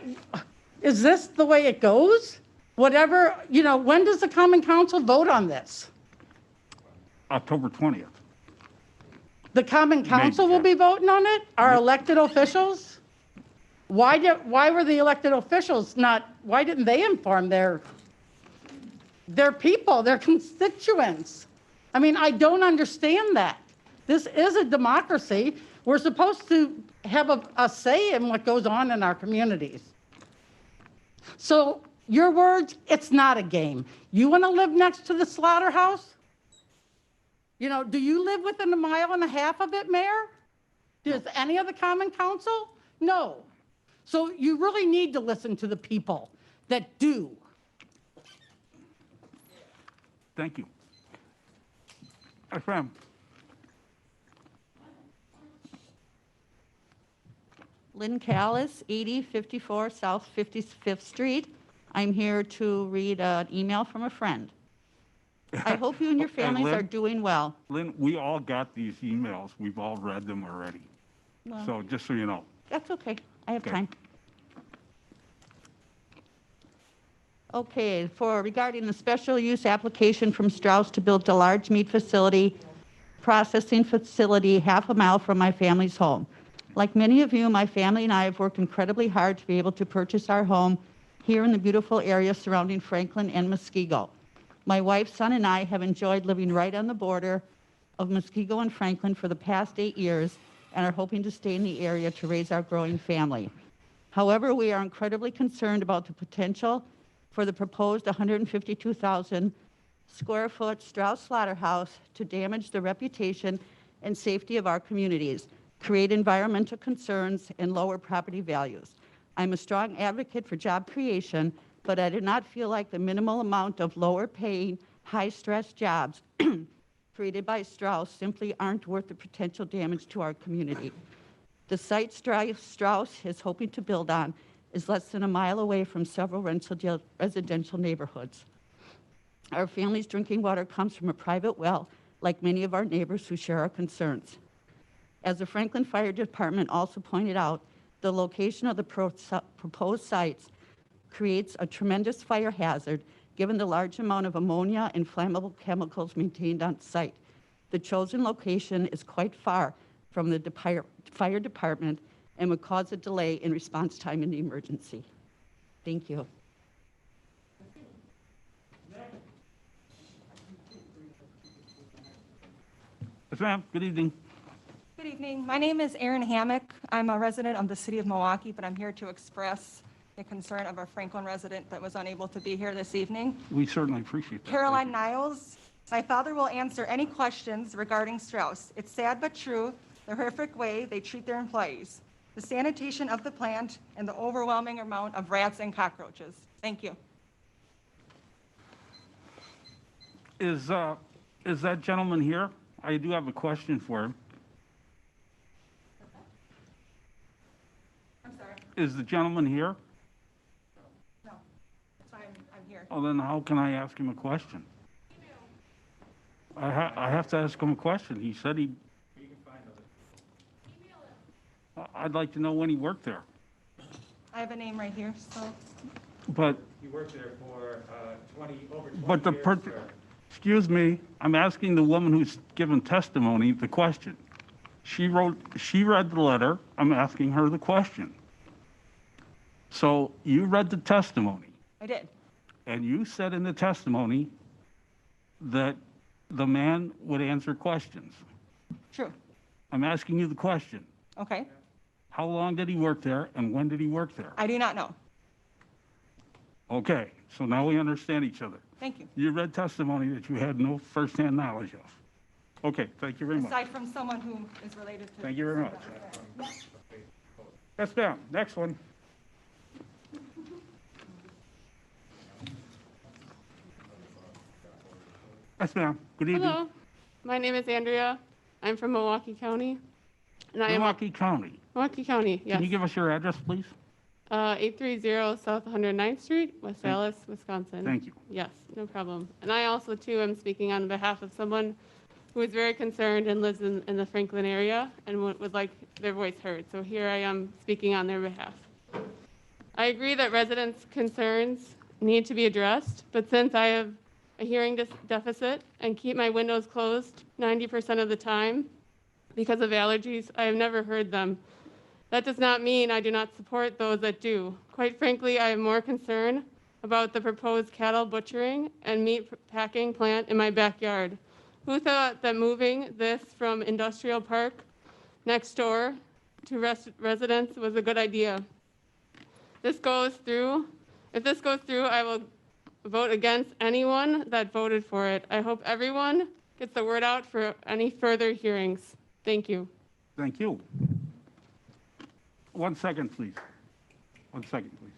N: Is this the way it goes? Whatever, when does the Common Council vote on this?
A: October 20th.
N: The Common Council will be voting on it? Our elected officials? Why were the elected officials why didn't they inform their people, their constituents? I mean, I don't understand that. This is a democracy. We're supposed to have a say in what goes on in our communities. So your words, it's not a game. You want to live next to the slaughterhouse? Do you live within 1.5 miles of it, Mayor? Does any of the Common Council? No. So you really need to listen to the people that do.
A: Thank you. Ma'am.
O: Lynn Callis, 8054 South 55th Street. I'm here to read an email from a friend. I hope you and your families
A: Lynn,
O: are doing well.
A: Lynn, we all got these emails. We've all read them already.
O: Well,
A: So just so you know.
O: that's okay. I have
A: Okay.
O: time. Okay, regarding the special use application from Strauss to build a large meat processing facility 1/2 mile from my family's home. Like many of you, my family and I have worked incredibly hard to be able to purchase our home here in the beautiful area surrounding Franklin and Muskego. My wife, son, and I have enjoyed living right on the border of Muskego and Franklin for the past 8 years and are hoping to stay in the area to raise our growing family. However, we are incredibly concerned about the potential for the proposed 152,000 square foot Strauss slaughterhouse to damage the reputation and safety of our communities, create environmental concerns, and lower property values. I'm a strong advocate for job creation, but I do not feel like the minimal amount of lower paying, high stress jobs created by Strauss simply aren't worth the potential damage to our community. The site Strauss is hoping to build on is less than 1 mile away from several residential neighborhoods. Our family's drinking water comes from a private well, like many of our neighbors who share our concerns. As the Franklin Fire Department also pointed out, the location of the proposed sites creates a tremendous fire hazard given the large amount of ammonia and flammable chemicals maintained on site. The chosen location is quite far from the fire department and would cause a delay in response time in the emergency. Thank you.
A: Yes, ma'am. Good evening.
P: Good evening. My name is Erin Hammock. I'm a resident of the city of Milwaukee, but I'm here to express the concern of a Franklin resident that was unable to be here this evening.
A: We certainly appreciate that.
P: Caroline Niles My father will answer any questions regarding Strauss. It's sad but true, the horrific way they treat their employees, the sanitation of the plant, and the overwhelming amount of rats and cockroaches. Thank you.
A: Is that gentleman here? I do have a question for him.
P: I'm sorry.
A: Is the gentleman here?
P: No, that's why I'm here.
A: Oh, then how can I ask him a question? I have to ask him a question. He said he. I'd like to know when he worked there.
P: I have a name right here, so.
A: But,
U: You worked there for over 20
A: but the,
U: years, sir.
A: excuse me, I'm asking the woman who's given testimony the question. She read the letter, I'm asking her the question. So you read the testimony,
P: I did.
A: and you said in the testimony that the man would answer questions.
P: True.
A: I'm asking you the question.
P: Okay.
A: How long did he work there, and when did he work there?
P: I do not know.
A: Okay, so now we understand each other.
P: Thank you.
A: You read testimony that you had no firsthand knowledge of. Okay, thank you very much.
P: Aside from someone who is related to.
A: Thank you very much. Yes, ma'am. Next one. Yes, ma'am. Good evening.
Q: Hello, my name is Andrea. I'm from Milwaukee County. And I am
A: Milwaukee County.
Q: Milwaukee County, yes.
A: Can you give us your address, please?
Q: 830 South 109th Street, West Allis, Wisconsin.
A: Thank you.
Q: Yes, no problem. And I also, too, am speaking on behalf of someone who is very concerned and lives in the Franklin area and would like their voice heard. So here I am speaking on their behalf. I agree that residents' concerns need to be addressed, but since I have a hearing deficit and keep my windows closed 90% of the time because of allergies, I have never heard them. That does not mean I do not support those that do. Quite frankly, I am more concerned about the proposed cattle butchering and meat packing plant in my backyard. Who thought that moving this from industrial park next door to residents was a good idea? If this goes through, I will vote against anyone that voted for it. I hope everyone gets the word out for any further hearings. Thank you.
A: Thank you. 1 second, please. 1 second, please.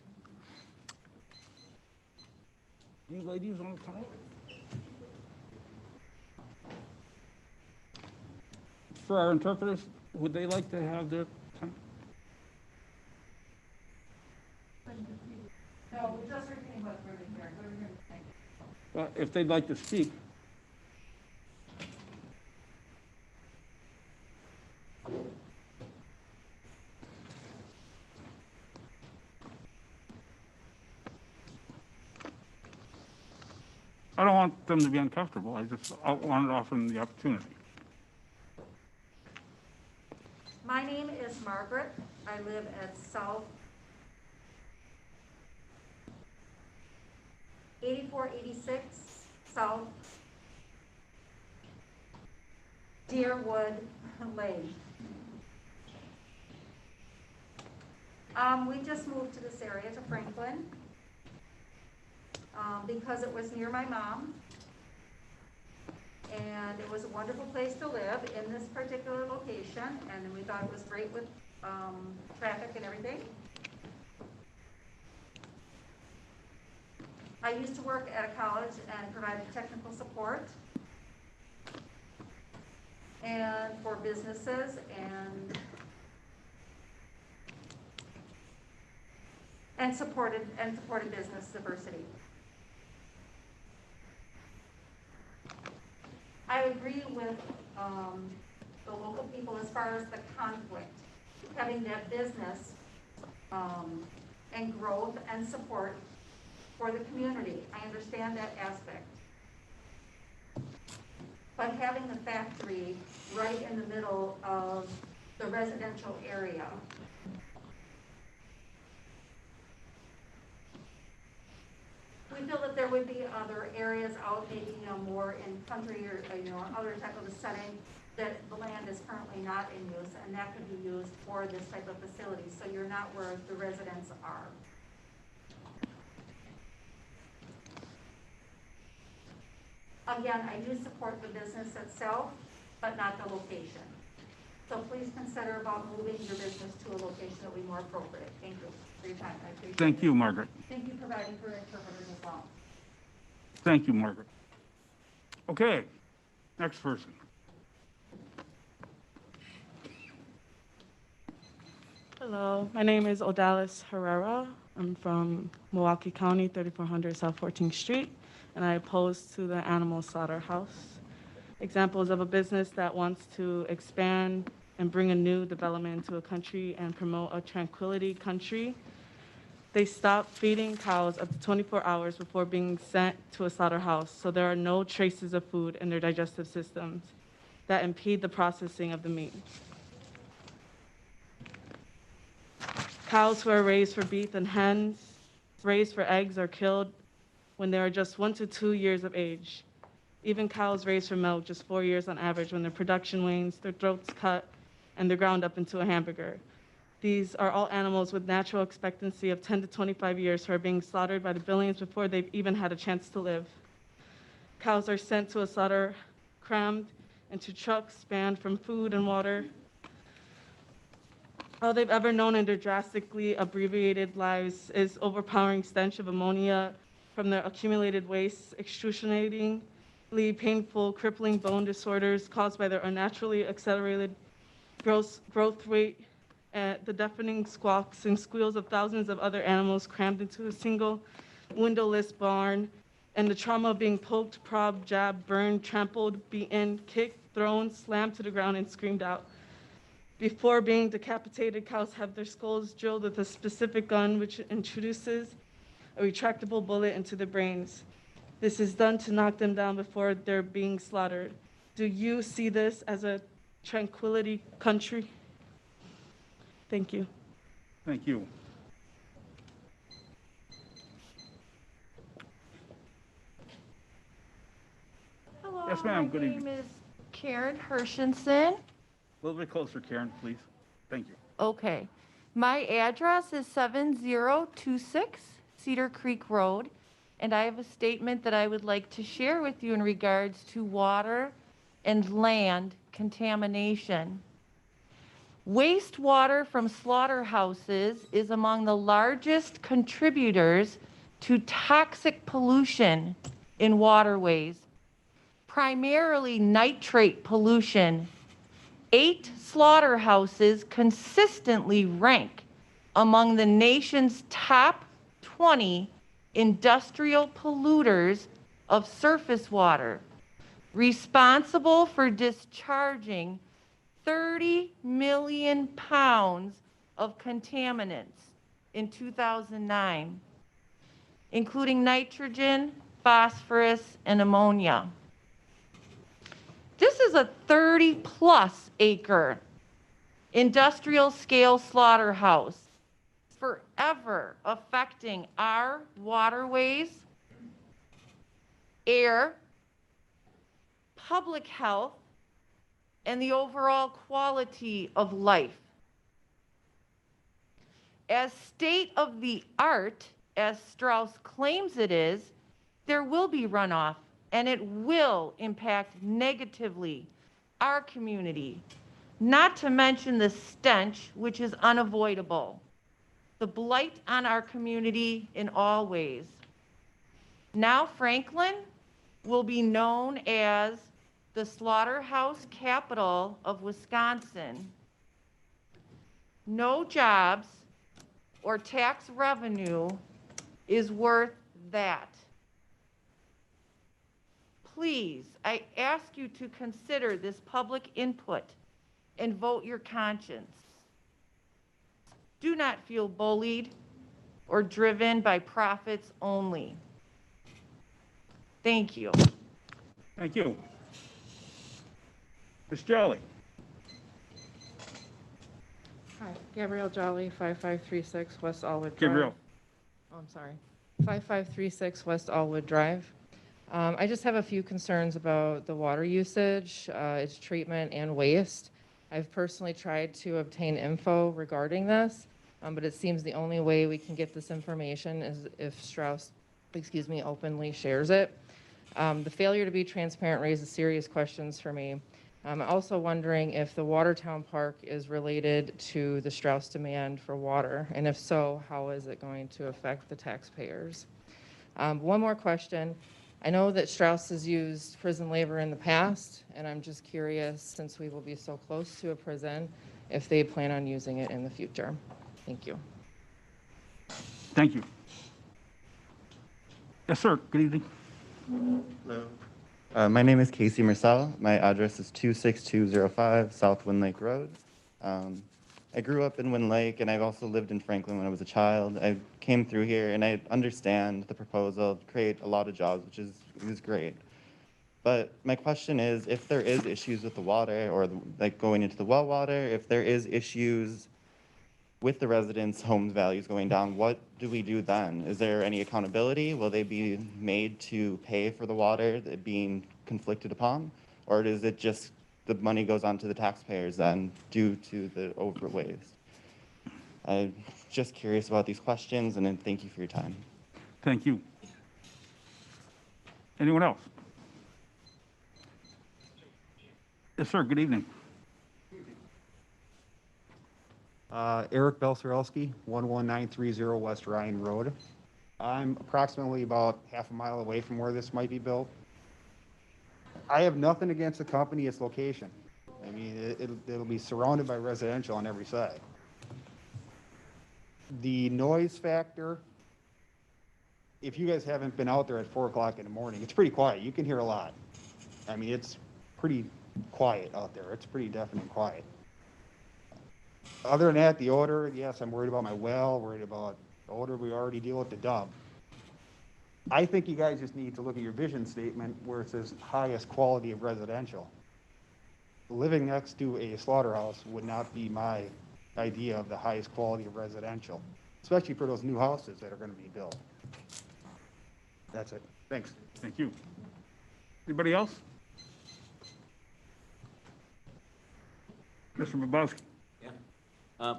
A: You ladies want to come up? For our interpreters, would they like to have their time?
P: No, we're just repeating what's really here. What are we going to say?
A: If they'd like to speak. I don't want them to be uncomfortable. I just wanted to offer them the opportunity.
R: My name is Margaret. I live at South 8486 South Deerwood Lane. We just moved to this area, to Franklin, because it was near my mom. And it was a wonderful place to live in this particular location, and we thought it was great with traffic and everything. I used to work at a college and provided technical support and for businesses and supported business diversity. I agree with the local people as far as the conflict, having that business and growth and support for the community. I understand that aspect. But having the factory right in the middle of the residential area, we feel that there would be other areas out, maybe, more in country or, other type of a setting that the land is currently not in use, and that could be used for this type of facility, so you're not where the residents are. Again, I do support the business itself, but not the location. So please consider about moving your business to a location that would be more appropriate. Thank you for your time. I appreciate it.
A: Thank you, Margaret.
R: Thank you for providing for interpreters as well.
A: Thank you, Margaret. Okay, next person.
C: Hello, my name is Odalis Herrera. I'm from Milwaukee County, 3400 South 14th Street, and I oppose to the animal slaughterhouse. Examples of a business that wants to expand and bring a new development into a country and promote a tranquility country. They stop feeding cows up to 24 hours before being sent to a slaughterhouse, so there are no traces of food in their digestive systems that impede the processing of the meat. Cows who are raised for beef and hens, raised for eggs, are killed when they are just 1 to 2 years of age. Even cows raised for milk, just 4 years on average, when their production wanes, their throats cut, and they're ground up into a hamburger. These are all animals with natural expectancy of 10 to 25 years who are being slaughtered by the billions before they've even had a chance to live. Cows are sent to a slaughter, crammed into trucks, banned from food and water. All they've ever known in their drastically abbreviated lives is overpowering stench of ammonia from their accumulated waste, excruciatingly painful, crippling bone disorders caused by their unnaturally accelerated growth rate, and the deafening squawks and squeals of thousands of other animals crammed into a single windowless barn, and the trauma of being poked, prodded, jabbed, burned, trampled, beaten, kicked, thrown, slammed to the ground, and screamed out. Before being decapitated, cows have their skulls drilled with a specific gun which introduces a retractable bullet into the brains. This is done to knock them down before they're being slaughtered. Do you see this as a tranquility country? Thank you.
A: Thank you.
S: Hello,
A: Yes, ma'am. Good
S: my
A: evening.
S: name is Karen Hershenson.
A: A little bit closer, Karen, please. Thank you.
S: Okay. My address is 7026 Cedar Creek Road, and I have a statement that I would like to share with you in regards to water and land contamination. Wastewater from slaughterhouses is among the largest contributors to toxic pollution in waterways, primarily nitrate pollution. 8 slaughterhouses consistently rank among the nation's top 20 industrial polluters of surface water, responsible for discharging 30 million pounds of contaminants in 2009, including nitrogen, phosphorus, and ammonia. This is a 30-plus acre industrial scale slaughterhouse, forever affecting our waterways, air, public health, and the overall quality of life. As state of the art, as Strauss claims it is, there will be runoff, and it will impact negatively our community, not to mention the stench, which is unavoidable, the blight on our community in all ways. Now Franklin will be known as the slaughterhouse capital of Wisconsin. No jobs or tax revenue is worth that. Please, I ask you to consider this public input and vote your conscience. Do not feel bullied or driven by profits only. Thank you.
A: Thank you. Ms. Jolly.
W: Hi, Gabrielle Jolly, 5536 West Allwood Drive.
A: Gabrielle.
W: Oh, I'm sorry. 5536 West Allwood Drive. I just have a few concerns about the water usage, its treatment, and waste. I've personally tried to obtain info regarding this, but it seems the only way we can get this information is if Strauss, openly shares it. The failure to be transparent raises serious questions for me. I'm also wondering if the Watertown Park is related to the Strauss demand for water, and if so, how is it going to affect the taxpayers? One more question. I know that Strauss has used prison labor in the past, and I'm just curious, since we will be so close to a prison, if they plan on using it in the future. Thank you.
A: Thank you. Yes, sir. Good evening.
D: Hello. My name is Casey Marcel. My address is 26205 South Wind Lake Road. I grew up in Wind Lake, and I've also lived in Franklin when I was a child. I came through here, and I understand the proposal to create a lot of jobs, which is great. But my question is, if there is issues with the water, or like going into the well water, if there is issues with the residents' home values going down, what do we do then? Is there any accountability? Will they be made to pay for the water that being conflicted upon? Or is it just the money goes on to the taxpayers then due to the overwaste? I'm just curious about these questions, and then thank you for your time.
A: Thank you. Anyone else? Yes, sir. Good evening.
L: Eric Belsorowski, 11930 West Ryan Road. I'm approximately about half a mile away from where this might be built. I have nothing against the company, its location. I mean, it'll be surrounded by residential on every side. The noise factor, if you guys haven't been out there at 4 o'clock in the morning, it's pretty quiet. You can hear a lot. I mean, it's pretty quiet out there. It's pretty deafening quiet. Other than that, the odor, yes, I'm worried about my well, worried about the odor. We already deal with the dump. I think you guys just need to look at your vision statement where it says highest quality of residential. Living next to a slaughterhouse would not be my idea of the highest quality of residential, especially for those new houses that are going to be built. That's it. Thanks.
A: Thank you. Anybody else? Mr. Babowski.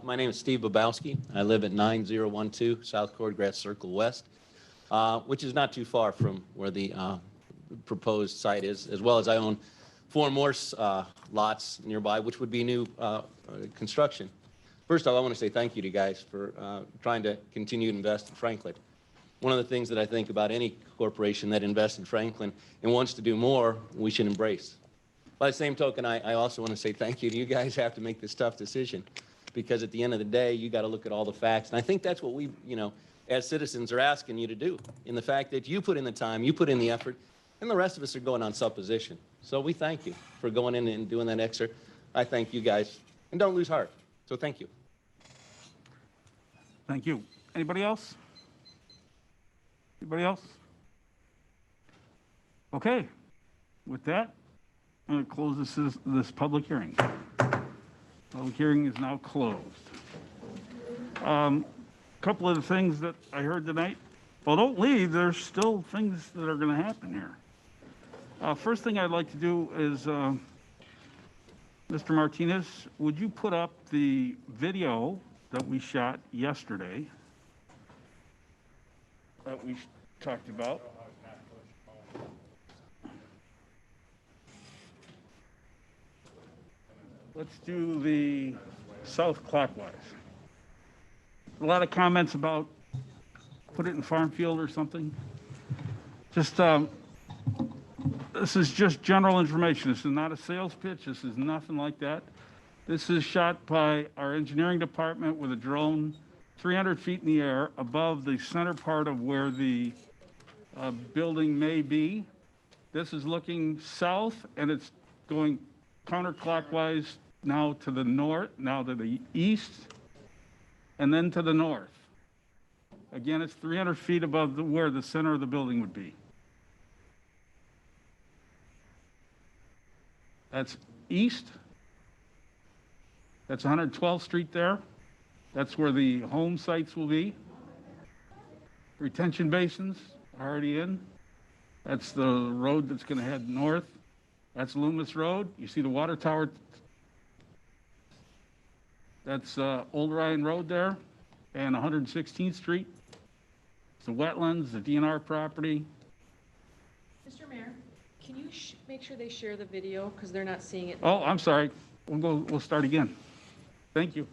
T: My name is Steve Babowski. I live at 9012 South Cordgrass Circle West, which is not too far from where the proposed site is, as well as I own 4 more lots nearby, which would be new construction. First off, I want to say thank you to you guys for trying to continue to invest in Franklin. One of the things that I think about any corporation that invests in Franklin and wants to do more, we should embrace. By the same token, I also want to say thank you to you guys who have to make this tough decision, because at the end of the day, you got to look at all the facts. And I think that's what we, as citizens are asking you to do, in the fact that you put in the time, you put in the effort, and the rest of us are going on supposition. So we thank you for going in and doing that extra. I thank you guys, and don't lose heart. So thank you.
A: Thank you. Anybody else? Anybody else? Okay. With that, I'm going to close this public hearing. Public hearing is now closed. Couple of the things that I heard tonight. Well, don't leave. There's still things that are going to happen here. First thing I'd like to do is, Mr. Martinez, would you put up the video that we shot yesterday that we talked about? Let's do the south clockwise. A lot of comments about put it in farm field or something. Just, this is just general information. This is not a sales pitch. This is nothing like that. This is shot by our engineering department with a drone 300 feet in the air above the center part of where the building may be. This is looking south, and it's going counterclockwise now to the north, now to the east, and then to the north. Again, it's 300 feet above where the center of the building would be. That's east. That's 112th Street there. That's where the home sites will be. Retention basins are already in. That's the road that's going to head north. That's Loomis Road. You see the water tower. That's Old Ryan Road there, and 116th Street. It's the wetlands, the DNR property.
X: Mr. Mayor?
B: Can you make sure they share the video, because they're not seeing it?
A: Oh, I'm sorry. We'll start again. Thank you.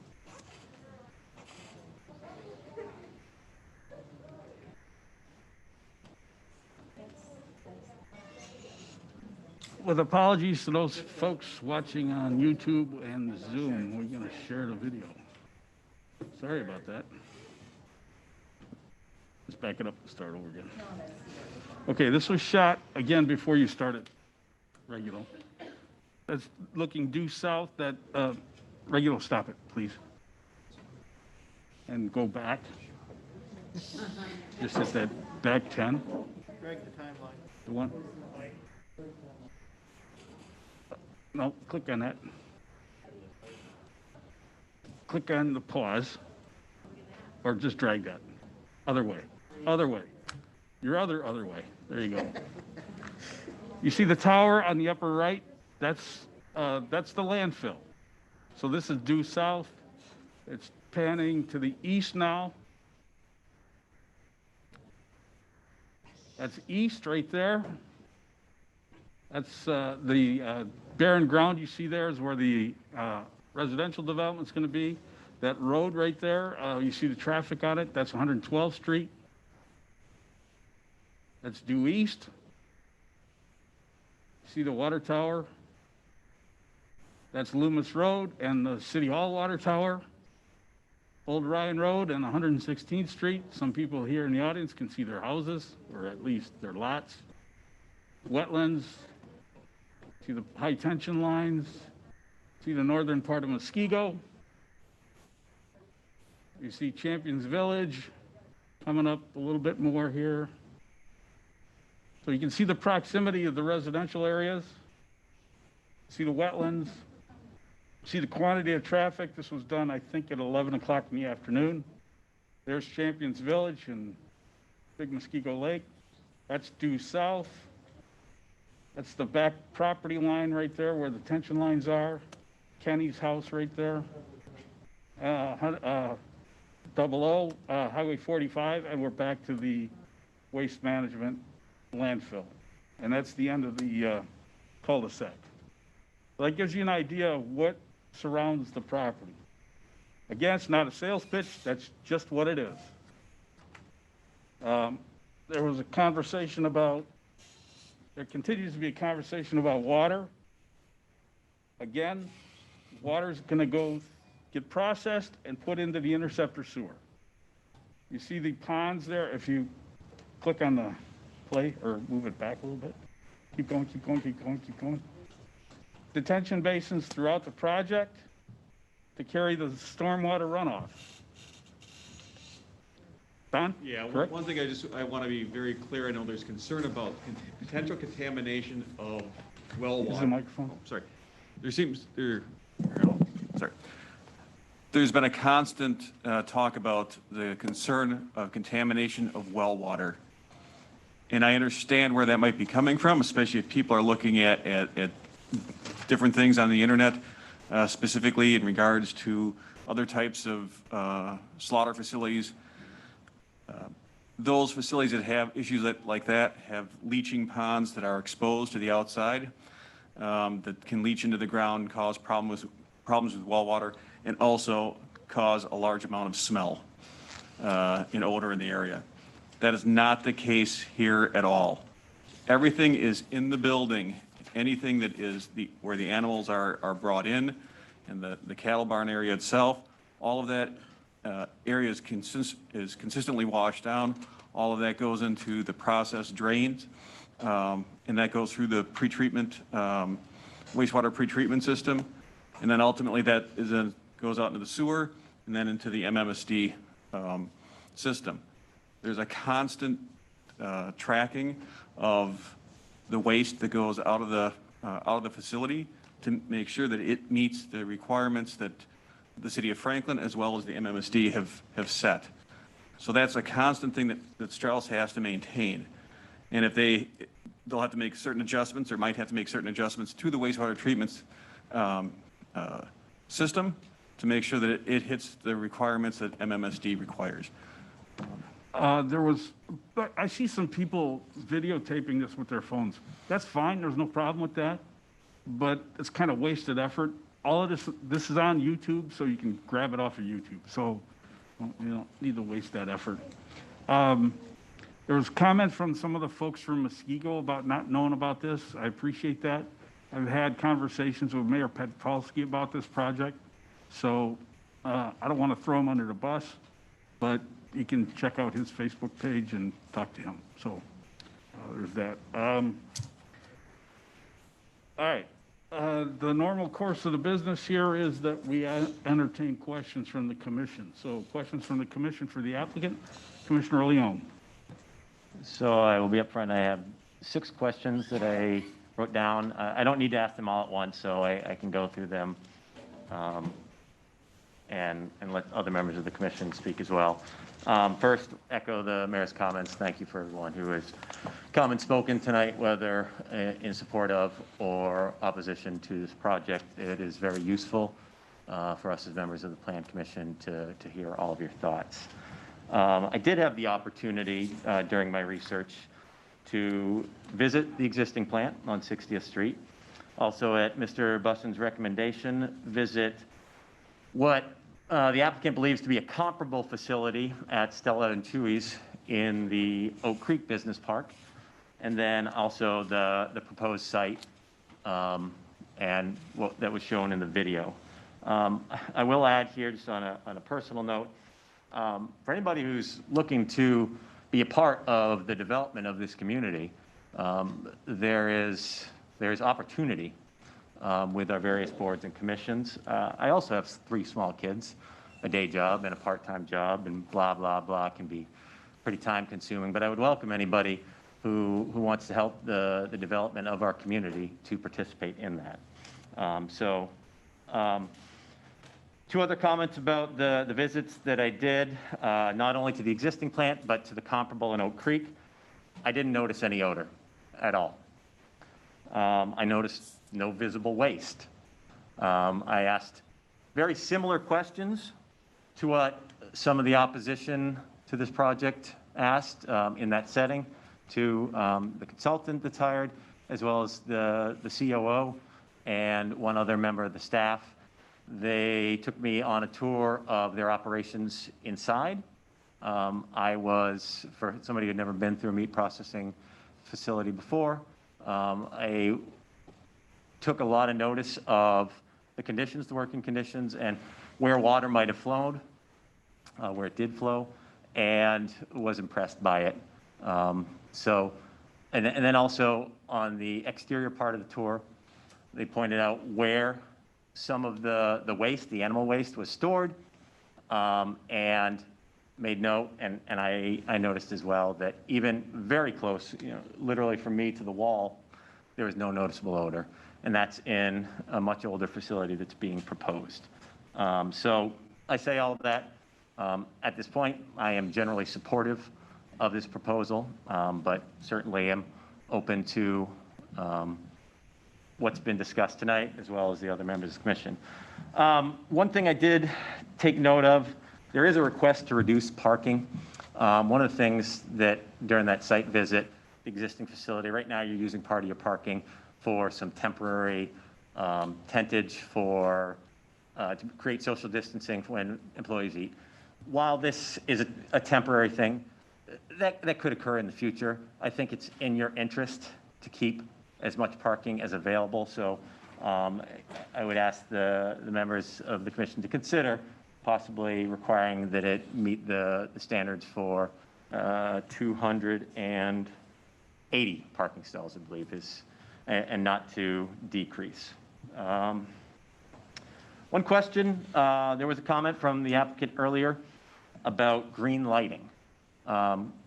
A: With apologies to those folks watching on YouTube and Zoom, we're going to share the video. Sorry about that. Let's back it up and start over again. Okay, this was shot again before you started, Regular. That's looking due south. That Regular, stop it, please. And go back. Just hit that back 10.
E: Greg, the timeline.
A: The one. No, click on that. Click on the pause, or just drag that. Other way. Other way. Your other way. There you go. You see the tower on the upper right? That's the landfill. So this is due south. It's panning to the east now. That's east right there. That's the barren ground you see there is where the residential development's going to be. That road right there, you see the traffic on it, that's 112th Street. That's due east. See the water tower? That's Loomis Road and the City Hall water tower. Old Ryan Road and 116th Street. Some people here in the audience can see their houses, or at least their lots. Wetlands. See the high tension lines. See the northern part of Muskego. You see Champions Village coming up a little bit more here. So you can see the proximity of the residential areas. See the wetlands. See the quantity of traffic. This was done, I think, at 11 o'clock in the afternoon. There's Champions Village and Big Muskego Lake. That's due south. That's the back property line right there where the tension lines are. Kenny's house right there. 00, Highway 45, and we're back to the waste management landfill. And that's the end of the cul-de-sac. So that gives you an idea of what surrounds the property. Again, it's not a sales pitch, that's just what it is. There was a conversation about, there continues to be a conversation about water. Again, water's gonna go get processed and put into the interceptor sewer. You see the ponds there? If you click on the play or move it back a little bit. Keep going, keep going, keep going, keep going. Detention basins throughout the project to carry the stormwater runoff. Don?
F: Yeah,
A: Correct?
F: one thing I want to be very clear. I know there's concern about potential contamination of well water.
A: Is the microphone?
F: Oh, sorry. There's been a constant talk about the concern of contamination of well water. And I understand where that might be coming from, especially if people are looking at different things on the internet, specifically in regards to other types of slaughter facilities. Those facilities that have issues like that have leaching ponds that are exposed to the outside that can leach into the ground, cause problems with well water, and also cause a large amount of smell and odor in the area. That is not the case here at all. Everything is in the building. Anything that is where the animals are brought in, and the cattle barn area itself, all of that area is consistently washed down. All of that goes into the process drains, and that goes through the pretreatment, wastewater pretreatment system. And then ultimately that then goes out into the sewer and then into the MMSD system. There's a constant tracking of the waste that goes out of the facility to make sure that it meets the requirements that the City of Franklin as well as the MMSD have set. So that's a constant thing that Strauss has to maintain. And if they'll have to make certain adjustments or might have to make certain adjustments to the wastewater treatments system to make sure that it hits the requirements that MMSD requires.
A: There was, but I see some people videotaping this with their phones. That's fine, there's no problem with that, but it's kind of wasted effort. All of this is on YouTube, so you can grab it off of YouTube. So you don't need to waste that effort. There was comment from some of the folks from Muskego about not knowing about this. I appreciate that. I've had conversations with Mayor Petropolsky about this project. So I don't want to throw him under the bus, but you can check out his Facebook page and talk to him. So there's that. All right. The normal course of the business here is that we entertain questions from the commission. So questions from the commission for the applicant, Commissioner Leone.
E: So I will be upfront. I have 6 questions that I wrote down. I don't need to ask them all at once, so I can go through them and let other members of the commission speak as well. First, echo the mayor's comments. Thank you for everyone who has come and spoken tonight, whether in support of or opposition to this project. It is very useful for us as members of the Plan Commission to hear all of your thoughts. I did have the opportunity during my research to visit the existing plant on 60th Street. Also, at Mr. Bussen's recommendation, visit what the applicant believes to be a comparable facility at Stella and Chewy's in the Oak Creek Business Park, and then also the proposed site and what that was shown in the video. I will add here, just on a personal note, for anybody who's looking to be a part of the development of this community, there's opportunity with our various boards and commissions. I also have 3 small kids, a day job and a part-time job, and blah, blah, blah can be pretty time-consuming. But I would welcome anybody who wants to help the development of our community to participate in that. 2 other comments about the visits that I did, not only to the existing plant, but to the comparable in Oak Creek. I didn't notice any odor at all. I noticed no visible waste. I asked very similar questions to what some of the opposition to this project asked in that setting to the consultant that's hired, as well as the COO and one other member of the staff. They took me on a tour of their operations inside. I was, for somebody who had never been through a meat processing facility before, I took a lot of notice of the conditions, the working conditions, and where water might have flowed, where it did flow, and was impressed by it. And then also on the exterior part of the tour, they pointed out where some of the waste, the animal waste, was stored, and made note, and I noticed as well that even very close, literally from me to the wall, there was no noticeable odor, and that's in a much older facility that's being proposed. So I say all of that. At this point, I am generally supportive of this proposal, but certainly am open to what's been discussed tonight, as well as the other members of the commission. One thing I did take note of, there is a request to reduce parking. One of the things that during that site visit, the existing facility, right now you're using part of your parking for some temporary tentage to create social distancing when employees eat. While this is a temporary thing, that could occur in the future. I think it's in your interest to keep as much parking as available. So I would ask the members of the commission to consider possibly requiring that it meet the standards for 280 parking stalls, I believe, and not to decrease. One question, there was a comment from the applicant earlier about green lighting.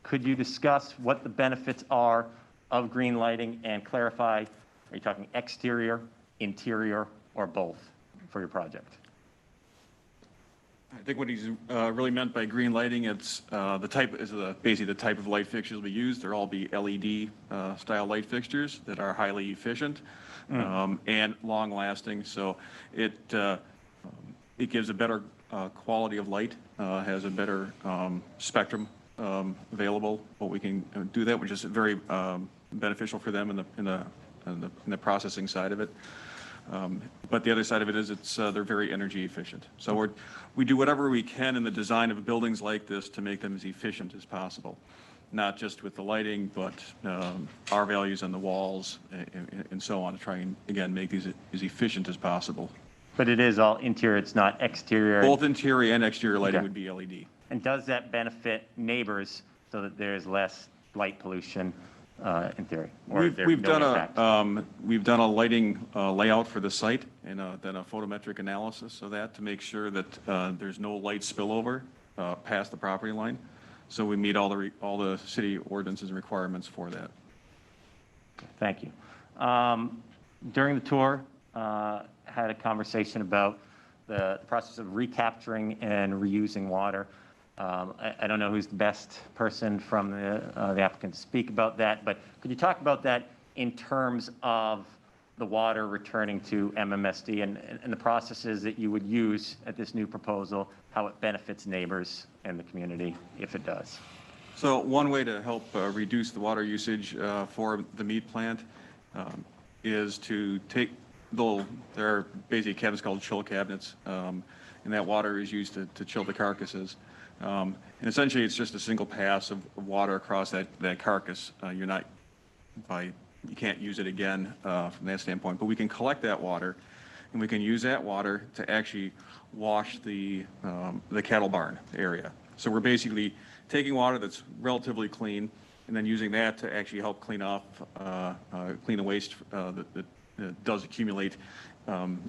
E: Could you discuss what the benefits are of green lighting and clarify, are you talking exterior, interior, or both for your project?
F: I think what he's really meant by green lighting, it's basically the type of light fixtures we use. They'll all be LED style light fixtures that are highly efficient and long lasting. So it gives a better quality of light, has a better spectrum available, but we can do that, which is very beneficial for them in the processing side of it. But the other side of it is they're very energy efficient. So we do whatever we can in the design of buildings like this to make them as efficient as possible, not just with the lighting, but our values on the walls and so on, to try and, again, make these as efficient as possible.
E: But it is all interior, it's not exterior?
F: Both interior and exterior lighting
E: Okay.
F: would be LED.
E: And does that benefit neighbors so that there's less light pollution in theory? Or there's
F: We've
E: no
F: done
E: impact?
F: we've done a lighting layout for the site and then a photometric analysis of that to make sure that there's no light spillover past the property line. So we meet all the city ordinances and requirements for that.
E: Thank you. During the tour, had a conversation about the process of recapturing and reusing water. I don't know who's the best person from the applicant to speak about that, but could you talk about that in terms of the water returning to MMSD and the processes that you would use at this new proposal, how it benefits neighbors and the community if it does?
F: So one way to help reduce the water usage for the meat plant is to take, there are basically cabinets called chill cabinets, and that water is used to chill the carcasses. And essentially, it's just a single pass of water across that carcass. You can't use it again from that standpoint, but we can collect that water, and we can use that water to actually wash the cattle barn area. So we're basically taking water that's relatively clean and then using that to actually help clean the waste that does accumulate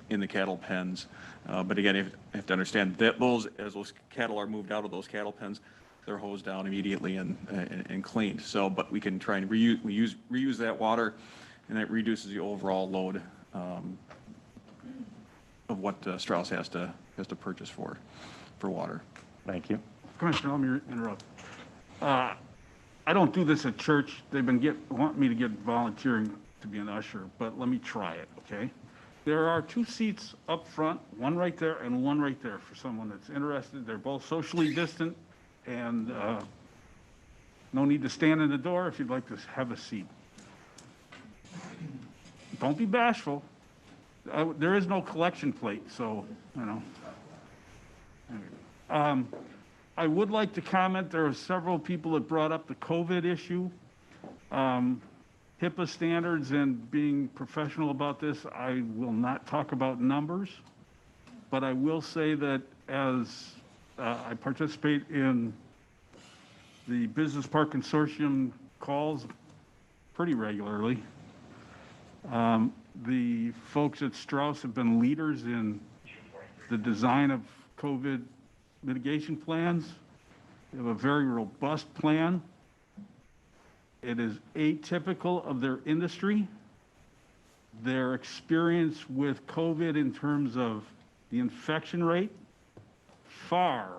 F: in the cattle pens. But again, you have to understand that as those cattle are moved out of those cattle pens, they're hosed down immediately and cleaned. So, but we can try and reuse that water, and that reduces the overall load of what Strauss has to purchase for water.
E: Thank you.
A: Commissioner, let me interrupt. I don't do this at church. They've been wanting me to get volunteering to be an usher, but let me try it, okay? There are 2 seats up front, one right there and one right there for someone that's interested. They're both socially distant, and no need to stand in the door if you'd like to have a seat. Don't be bashful. There is no collection plate, so, you know. I would like to comment, there are several people that brought up the COVID issue. HIPAA standards and being professional about this, I will not talk about numbers, but I will say that as I participate in the Business Park Consortium calls pretty regularly, the folks at Strauss have been leaders in the design of COVID mitigation plans. They have a very robust plan. It is atypical of their industry. Their experience with COVID in terms of the infection rate, far,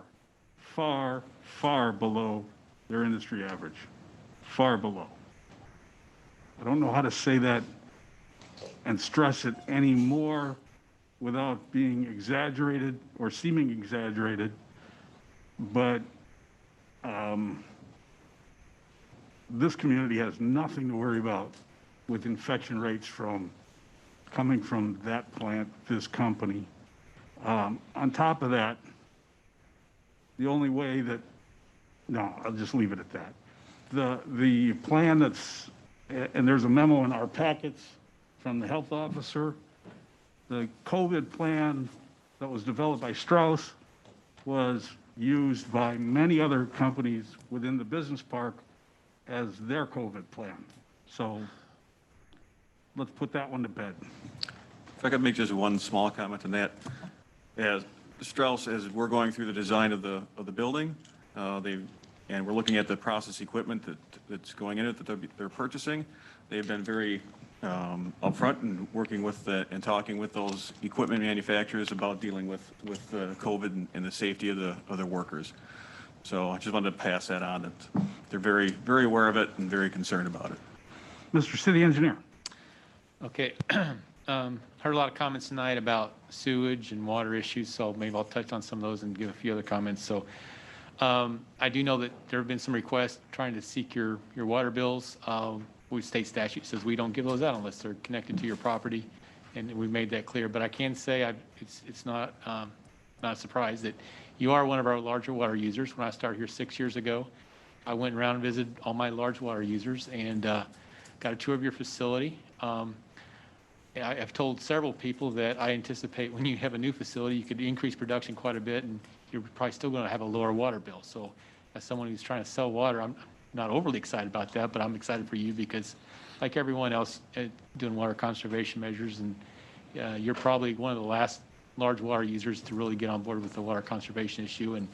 A: far, far below their industry average. Far below. I don't know how to say that and stress it any more without being exaggerated or seeming exaggerated, but this community has nothing to worry about with infection rates coming from that plant, this company. On top of that, the only way that, no, I'll just leave it at that. The plan and there's a memo in our packets from the health officer. The COVID plan that was developed by Strauss was used by many other companies within the business park as their COVID plan. So let's put that one to bed.
F: If I could make just one small comment on that. As Strauss, as we're going through the design of the building, and we're looking at the process equipment that's going in it that they're purchasing, they've been very upfront and working with and talking with those equipment manufacturers about dealing with COVID and the safety of their workers. So I just wanted to pass that on, that they're very, very aware of it and very concerned about it.
A: Mr. City Engineer.
H: Okay. Heard a lot of comments tonight about sewage and water issues, so maybe I'll touch on some of those and give a few other comments. So I do know that there have been some requests trying to seek your water bills. State statute says we don't give those out unless they're connected to your property, and we've made that clear. But I can say it's not a surprise that you are one of our larger water users. When I started here 6 years ago, I went around and visited all my large water users and got a tour of your facility. I've told several people that I anticipate when you have a new facility, you could increase production quite a bit, and you're probably still going to have a lower water bill. So as someone who's trying to sell water, I'm not overly excited about that, but I'm excited for you because like everyone else doing water conservation measures, and you're probably one of the last large water users to really get on board with the water conservation issue. And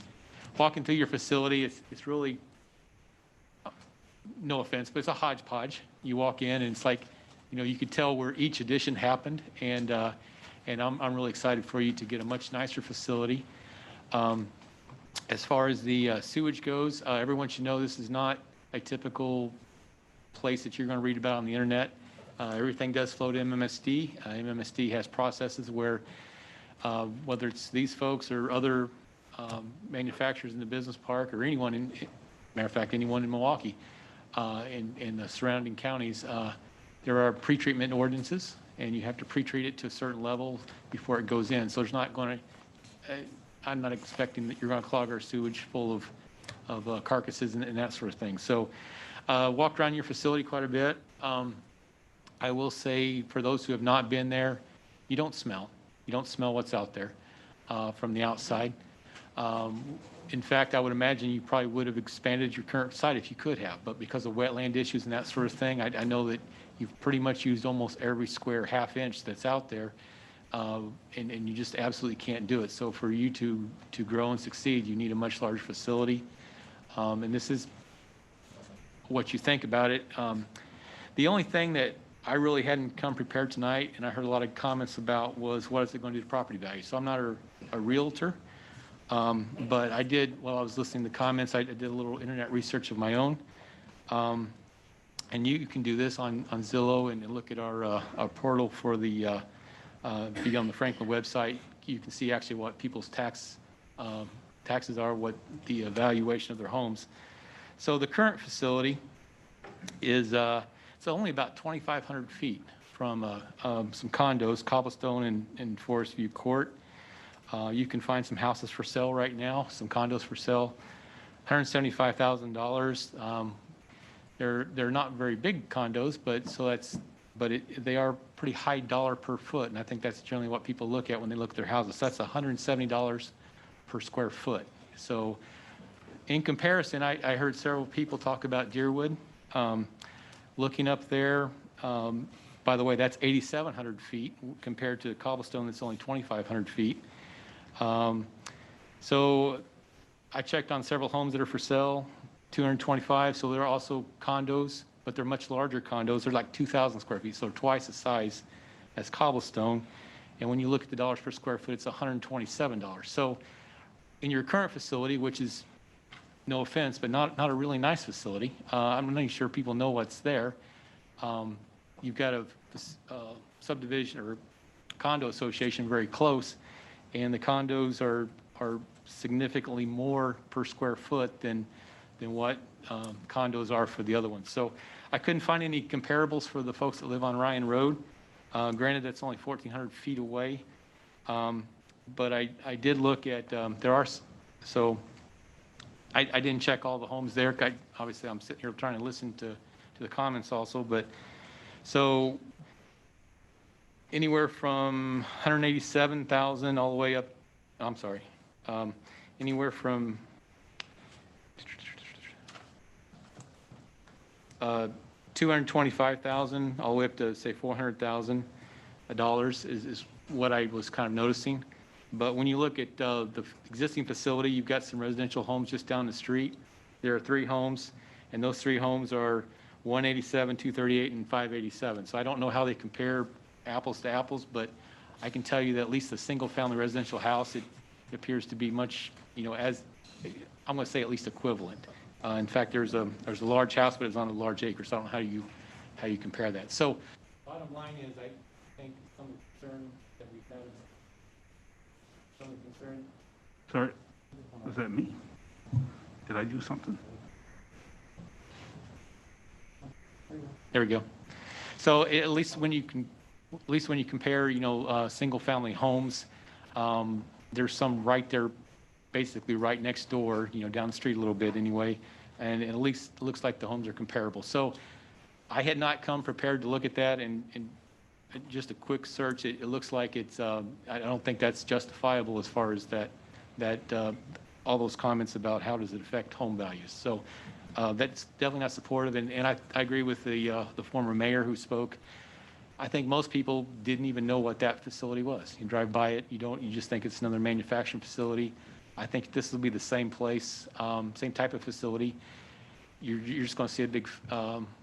H: walking through your facility, it's really, no offense, but it's a hodgepodge. You walk in and it's like, you could tell where each addition happened, and I'm really excited for you to get a much nicer facility. As far as the sewage goes, everyone should know this is not a typical place that you're going to read about on the internet. Everything does flow to MMSD. MMSD has processes where, whether it's these folks or other manufacturers in the business park or anyone, matter of fact, anyone in Milwaukee, in the surrounding counties, there are pretreatment ordinances, and you have to pretreat it to a certain level before it goes in. So there's not going to, I'm not expecting that you're going to clog our sewage full of carcasses and that sort of thing. So walked around your facility quite a bit. I will say, for those who have not been there, you don't smell. You don't smell what's out there from the outside. In fact, I would imagine you probably would have expanded your current site if you could have, but because of wetland issues and that sort of thing, I know that you've pretty much used almost every square half inch that's out there, and you just absolutely can't do it. So for you to grow and succeed, you need a much larger facility, and this is what you think about it. The only thing that I really hadn't come prepared tonight, and I heard a lot of comments about, was what is it going to do to property value? So I'm not a realtor. But I did, while I was listening to the comments, I did a little internet research of my own. And you can do this on Zillow and look at our portal for the, if you go on the Franklin website, you can see actually what people's taxes are, what the valuation of their homes. So the current facility is, it's only about 2,500 feet from some condos, Cobblestone and Forest View Court. You can find some houses for sale right now, some condos for sale, $175,000. They're not very big condos, but they are pretty high dollar per foot, and I think that's generally what people look at when they look at their houses. So that's $170 per square foot. So in comparison, I heard several people talk about Deerwood. Looking up there, by the way, that's 8,700 feet compared to Cobblestone that's only 2,500 feet. So I checked on several homes that are for sale, 225. So there are also condos, but they're much larger condos. They're like 2,000 square feet, so twice the size as Cobblestone. And when you look at the dollars per square foot, it's $127. So in your current facility, which is, no offense, but not a really nice facility, I'm not even sure people know what's there. You've got a subdivision or condo association very close, and the condos are significantly more per square foot than what condos are for the other ones. So I couldn't find any comparables for the folks that live on Ryan Road. Granted, that's only 1,400 feet away, but I did look at, so I didn't check all the homes there. Obviously, I'm sitting here trying to listen to the comments also, but so anywhere from 187,000 all the way up, I'm sorry, anywhere from 225,000 all the way up to, say, $400,000 is what I was kind of noticing. But when you look at the existing facility, you've got some residential homes just down the street. There are 3 homes, and those 3 homes are 187, 238, and 587. So I don't know how they compare apples to apples, but I can tell you that at least the single-family residential house, it appears to be much, as I'm going to say at least equivalent. In fact, there's a large house, but it's on a large acre, so I don't know how you compare that. So bottom line is, I think some concern that we have. Some concern.
A: Sorry, is that me? Did I do something?
H: There we go. So at least when you compare, single-family homes, there's some right there, basically right next door, down the street a little bit anyway, and at least it looks like the homes are comparable. So I had not come prepared to look at that, and just a quick search, it looks like it's, I don't think that's justifiable as far as that all those comments about how does it affect home values. So that's definitely not supportive, and I agree with the former mayor who spoke. I think most people didn't even know what that facility was. You drive by it, you just think it's another manufacturing facility. I think this will be the same place, same type of facility. You're just going to see a big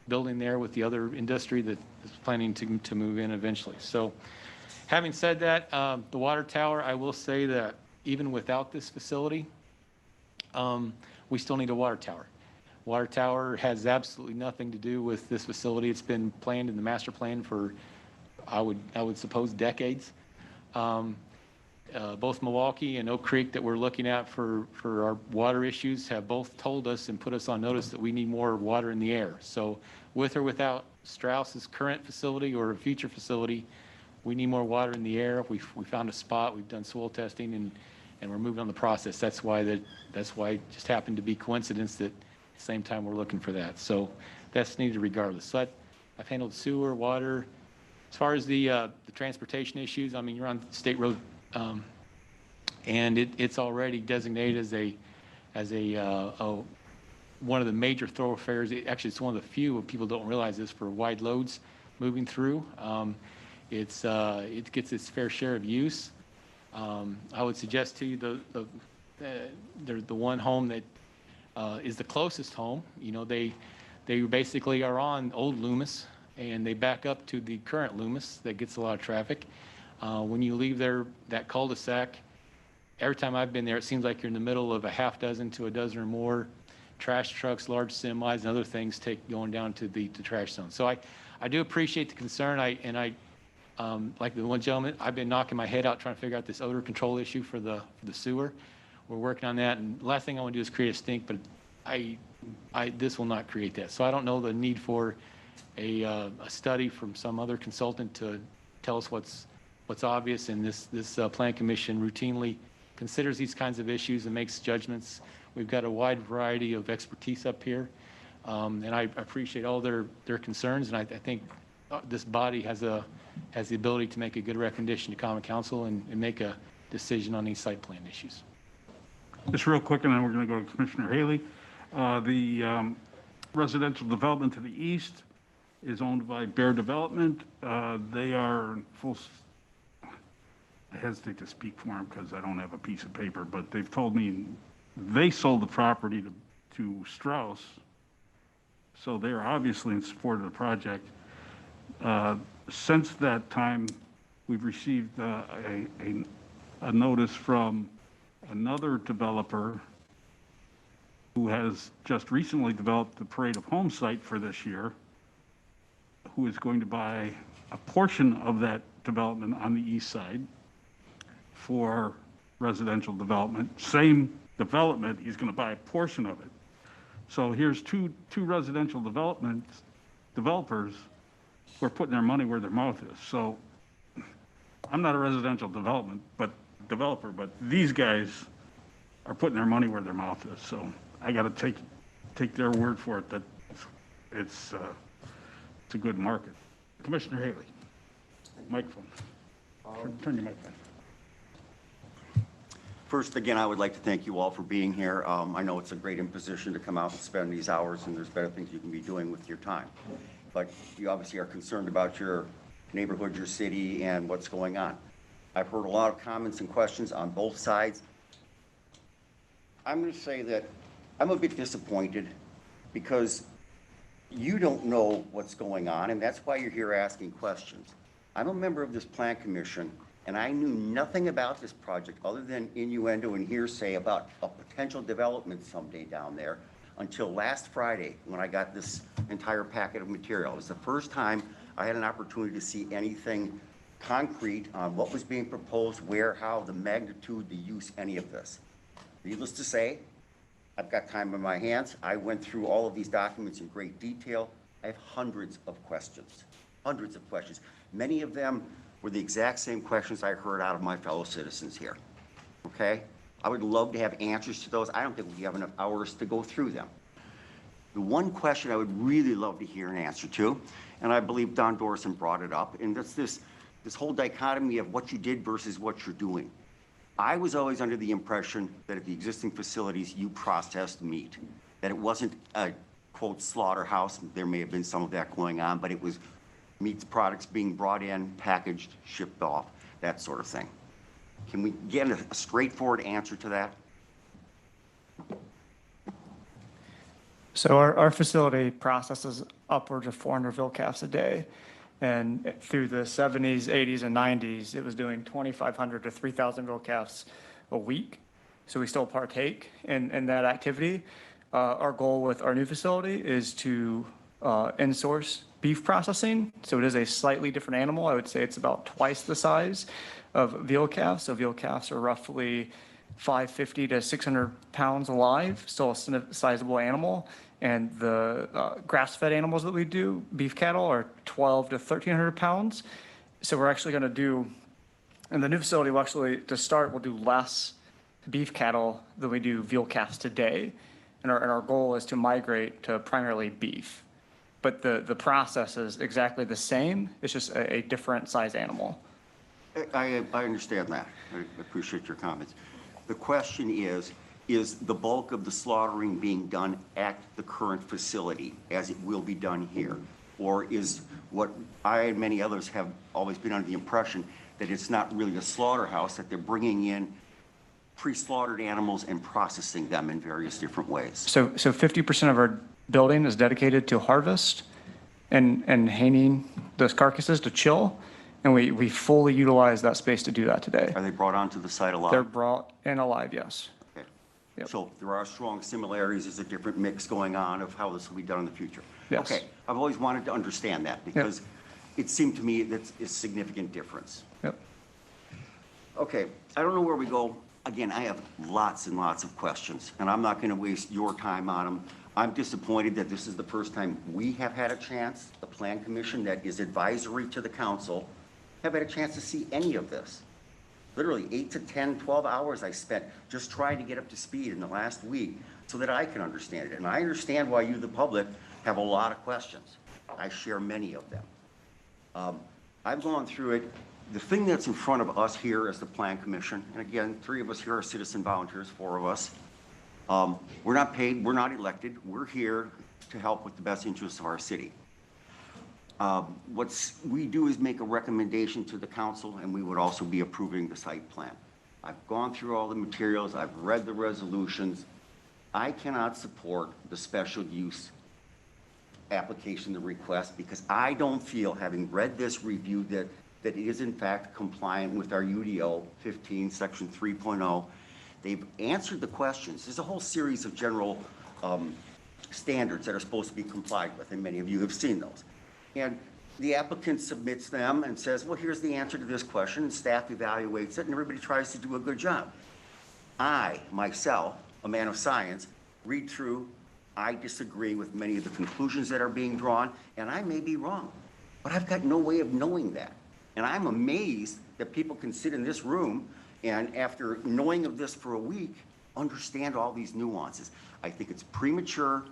H: building there with the other industry that is planning to move in eventually. So having said that, the water tower, I will say that even without this facility, we still need a water tower. Water tower has absolutely nothing to do with this facility. It's been planned in the master plan for, I would suppose, decades. Both Milwaukee and Oak Creek that we're looking at for our water issues have both told us and put us on notice that we need more water in the air. So with or without Strauss's current facility or a future facility, we need more water in the air. We found a spot, we've done soil testing, and we're moving on the process. That's why it just happened to be coincidence that at the same time we're looking for that. So that's needed regardless. So I've handled sewer, water. As far as the transportation issues, I mean, you're on State Road, and it's already designated as a one of the major thoroughfares. Actually, it's one of the few, people don't realize this, for wide loads moving through. It gets its fair share of use. I would suggest to you the one home that is the closest home. They basically are on old Loomis, and they back up to the current Loomis that gets a lot of traffic. When you leave that cul-de-sac, every time I've been there, it seems like you're in the middle of a half dozen to a dozen or more trash trucks, large semis, and other things going down to the trash zone. So I do appreciate the concern. Like the one gentleman, I've been knocking my head out trying to figure out this odor control issue for the sewer. We're working on that, and the last thing I want to do is create a stink, but this will not create that. So I don't know the need for a study from some other consultant to tell us what's obvious, and this Plan Commission routinely considers these kinds of issues and makes judgments. We've got a wide variety of expertise up here, and I appreciate all their concerns, and I think this body has the ability to make a good recommendation to Common Council and make a decision on these site plan issues.
A: Just real quick, and then we're going to go to Commissioner Haley. The residential development to the east is owned by Bear Development. They are in full, I hesitate to speak for them because I don't have a piece of paper, but they've told me they sold the property to Strauss, so they're obviously in support of the project. Since that time, we've received a notice from another developer who has just recently developed the Parade of Homes site for this year, who is going to buy a portion of that development on the east side for residential development. Same development, he's going to buy a portion of it. So here's two residential developers who are putting their money where their mouth is. So I'm not a residential developer, but these guys are putting their money where their mouth is. So I got to take their word for it that it's a good market. Commissioner Haley, microphone. Turn your microphone.
I: First, again, I would like to thank you all for being here. I know it's a great imposition to come out and spend these hours, and there's better things you can be doing with your time. But you obviously are concerned about your neighborhood, your city, and what's going on. I've heard a lot of comments and questions on both sides. I'm going to say that I'm a bit disappointed because you don't know what's going on, and that's why you're here asking questions. I'm a member of this Plan Commission, and I knew nothing about this project other than innuendo and hearsay about a potential development someday down there until last Friday when I got this entire packet of material. It was the first time I had an opportunity to see anything concrete on what was being proposed, where, how, the magnitude, the use, any of this. Needless to say, I've got time on my hands. I went through all of these documents in great detail. I have hundreds of questions. Many of them were the exact same questions I heard out of my fellow citizens here, okay? I would love to have answers to those. I don't think we have enough hours to go through them. The one question I would really love to hear an answer to, and I believe Don Dorson brought it up, and that's this whole dichotomy of what you did versus what you're doing. I was always under the impression that at the existing facilities, you processed meat, that it wasn't a, quote, slaughterhouse. There may have been some of that going on, but it was meat products being brought in, packaged, shipped off, that sort of thing. Can we get a straightforward answer to that?
J: So our facility processes upwards of 400 veal calves a day. And through the 70s, 80s, and 90s, it was doing 2,500 to 3,000 veal calves a week. So we still partake in that activity. Our goal with our new facility is to in-source beef processing. So it is a slightly different animal. I would say it's about twice the size of veal calves. So veal calves are roughly 550 to 600 pounds alive, still a sizable animal. And the grass-fed animals that we do, beef cattle, are 12 to 1,300 pounds. So we're actually going to do, in the new facility, we'll actually, to start, we'll do less beef cattle than we do veal calves today. And our goal is to migrate to primarily beef. But the process is exactly the same. It's just a different size animal.
I: I understand that. I appreciate your comments. The question is the bulk of the slaughtering being done at the current facility as it will be done here? Or is what I and many others have always been under the impression that it's not really a slaughterhouse, that they're bringing in pre-slaughtered animals and processing them in various different ways?
J: So 50% of our building is dedicated to harvest and hanging those carcasses to chill. And we fully utilize that space to do that today.
I: Are they brought onto the site alive?
J: They're brought in alive, yes.
I: Okay. Yep. So there are strong similarities. There's a different mix going on of how this will be done in the future.
J: Yes.
I: Okay. I've always wanted to understand that because it seemed to me that's a significant difference.
J: Yep.
I: Okay. I don't know where we go. Again, I have lots and lots of questions, and I'm not going to waste your time on them. I'm disappointed that this is the first time we have had a chance, the Plan Commission that is advisory to the council, have had a chance to see any of this. Literally 8 to 10, 12 hours I spent just trying to get up to speed in the last week so that I can understand it. And I understand why you, the public, have a lot of questions. I share many of them. I've gone through it. The thing that's in front of us here is the Plan Commission. And again, 3 of us here are citizen volunteers, 4 of us. We're not paid, we're not elected. We're here to help with the best interests of our city. What we do is make a recommendation to the council, and we would also be approving the site plan. I've gone through all the materials, I've read the resolutions. I cannot support the special use application, the request, because I don't feel, having read this review, that it is in fact compliant with our UDO 15, section 3.0. They've answered the questions. There's a whole series of general standards that are supposed to be complied with, and many of you have seen those. And the applicant submits them and says, well, here's the answer to this question, and staff evaluates it, and everybody tries to do a good job. I, myself, a man of science, read through, I disagree with many of the conclusions that are being drawn, and I may be wrong, but I've got no way of knowing that. And I'm amazed that people can sit in this room and, after knowing of this for a week, understand all these nuances. I think it's premature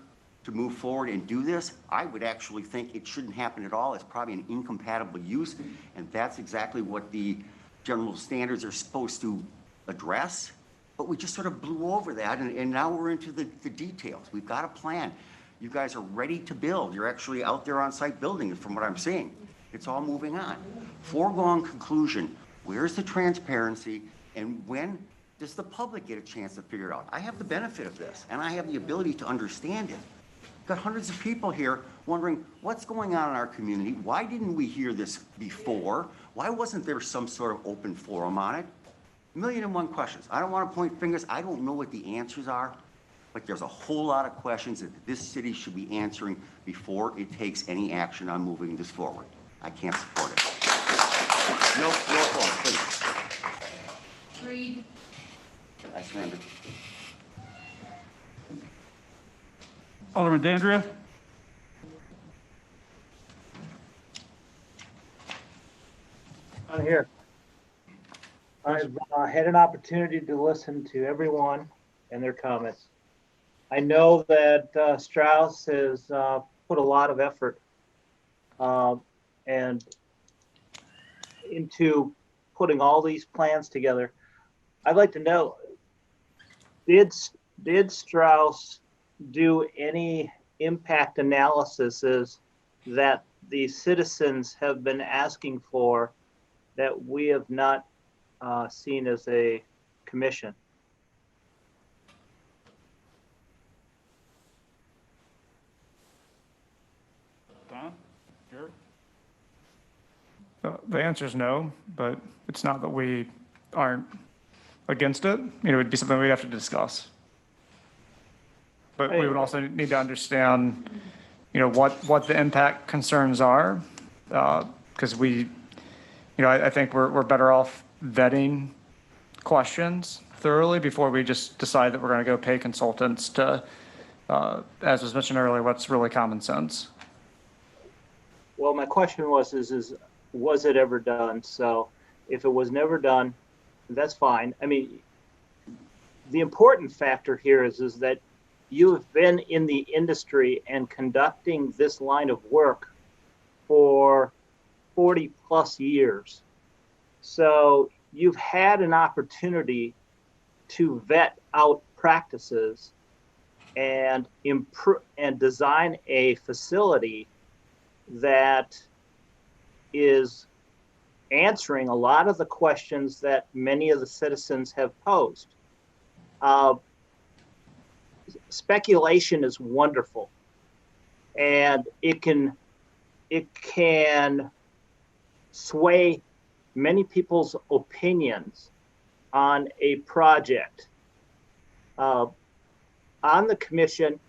I: to move forward and do this. I would actually think it shouldn't happen at all. It's probably an incompatible use, and that's exactly what the general standards are supposed to address. But we just sort of blew over that, and now we're into the details. We've got a plan. You guys are ready to build. You're actually out there on site building, from what I'm seeing. It's all moving on. Foregone conclusion, where's the transparency, and when does the public get a chance to figure it out? I have the benefit of this, and I have the ability to understand it. Got hundreds of people here wondering what's going on in our community. Why didn't we hear this before? Why wasn't there some sort of open forum on it? 1,000,001 questions. I don't want to point fingers. I don't know what the answers are, but there's a whole lot of questions that this city should be answering before it takes any action on moving this forward. I can't support it. No phone, please.
S: Reed.
I: I slammed it.
A: Alderman Dandria?
K: I'm here. I've had an opportunity to listen to everyone and their comments. I know that Strauss has put a lot of effort and into putting all these plans together. I'd like to know, did Strauss do any impact analyses that the citizens have been asking for that we have not seen as a commission?
A: Don? Jared?
J: The answer is no, but it's not that we aren't against it. You know, it'd be something we'd have to discuss. But we would also need to understand, you know, what the impact concerns are, because I think we're better off vetting questions thoroughly before we just decide that we're going to go pay consultants to, as was mentioned earlier, what's really common sense.
K: Well, my question was it ever done? So if it was never done, that's fine. I mean, the important factor here is that you have been in the industry and conducting this line of work for 40 plus years. So you've had an opportunity to vet out practices and improve and design a facility that is answering a lot of the questions that many of the citizens have posed. Speculation is wonderful, and it can sway many people's opinions on a project. On the commission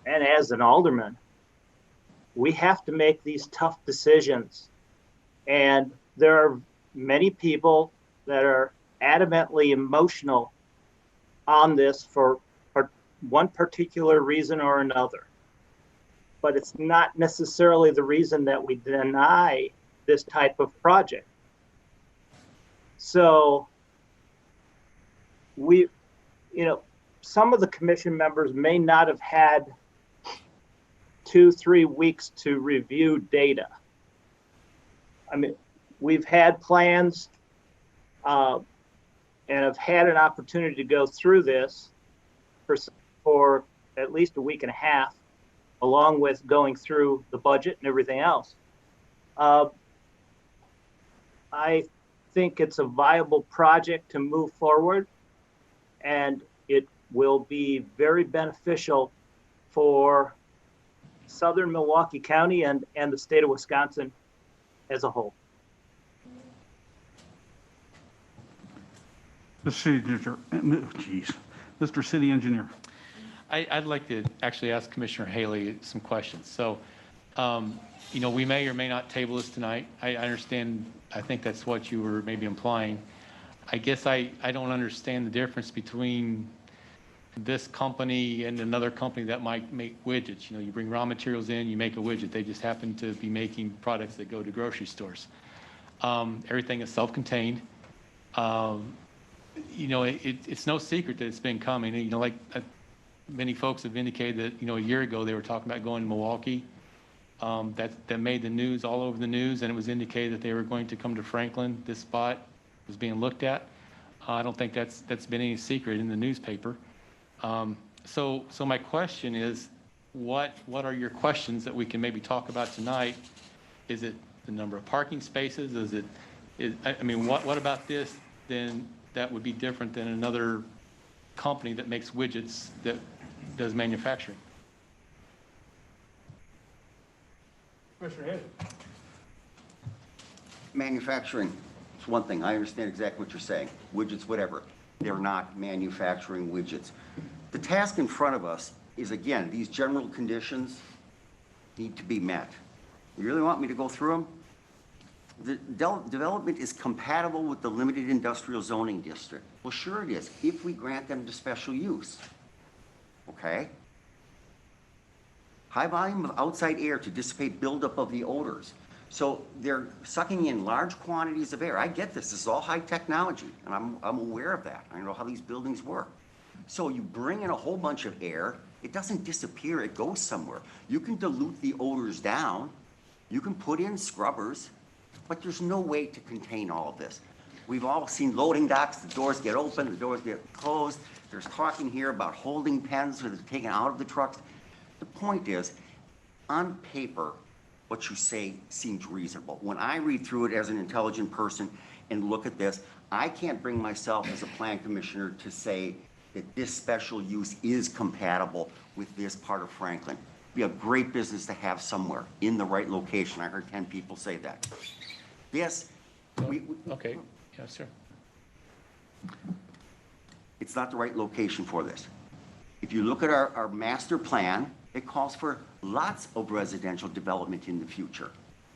K: and as an alderman, we have to make these tough decisions. And there are many people that are adamantly emotional on this for one particular reason or another. But it's not necessarily the reason that we deny this type of project. So some of the commission members may not have had 2-3 weeks to review data. I mean, we've had plans and have had an opportunity to go through this for at least a week and a half, along with going through the budget and everything else. I think it's a viable project to move forward, and it will be very beneficial for southern Milwaukee County and the state of Wisconsin as a whole.
A: Mr. City Engineer.
H: I'd like to actually ask Commissioner Haley some questions. So, we may or may not table this tonight. I understand, I think that's what you were maybe implying. I guess I don't understand the difference between this company and another company that might make widgets. You bring raw materials in, you make a widget. They just happen to be making products that go to grocery stores. Everything is self-contained. It's no secret that it's been coming. Many folks have indicated that, a year ago they were talking about going to Milwaukee. That made the news, all over the news, and it was indicated that they were going to come to Franklin. This spot was being looked at. I don't think that's been any secret in the newspaper. So my question is, what are your questions that we can maybe talk about tonight? Is it the number of parking spaces? What about this then that would be different than another company that makes widgets that does manufacturing?
I: Manufacturing is one thing. I understand exactly what you're saying. Widgets, whatever. They're not manufacturing widgets. The task in front of us is, again, these general conditions need to be met. You really want me to go through them? The development is compatible with the limited industrial zoning district. Well, sure it is, if we grant them to special use. Okay? high volume of outside air to dissipate buildup of the odors. So they're sucking in large quantities of air. I get this. This is all high technology, and I'm aware of that. I know how these buildings work. So you bring in a whole bunch of air. It doesn't disappear. It goes somewhere. You can dilute the odors down. You can put in scrubbers, but there's no way to contain all of this. We've all seen loading docks. The doors get open, the doors get closed. There's talking here about holding pens that are taken out of the trucks. The point is, on paper, what you say seems reasonable. When I read through it as an intelligent person and look at this, I can't bring myself as a plan commissioner to say that this special use is compatible with this part of Franklin. It'd be a great business to have somewhere in the right location. I heard 10 people say that. Yes.
H: Okay, yes, sir.
I: It's not the right location for this. If you look at our master plan, it calls for lots of residential development in the future.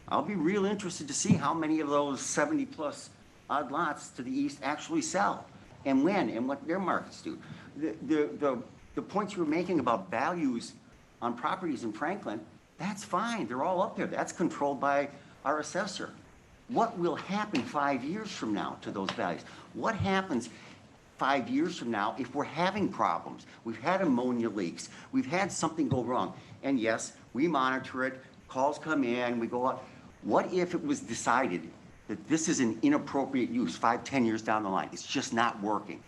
I: I'll be real interested to see how many of those 70-plus odd lots to the east actually sell, and when, and what their markets do. The points you were making about values on properties in Franklin, that's fine. They're all up there. That's controlled by our assessor. What will happen 5 years from now to those values? What happens 5 years from now if we're having problems? We've had ammonia leaks. We've had something go wrong. And yes, we monitor it. Calls come in. We go out. What if it was decided that this is an inappropriate use 5, 10 years down the line? It's just not working.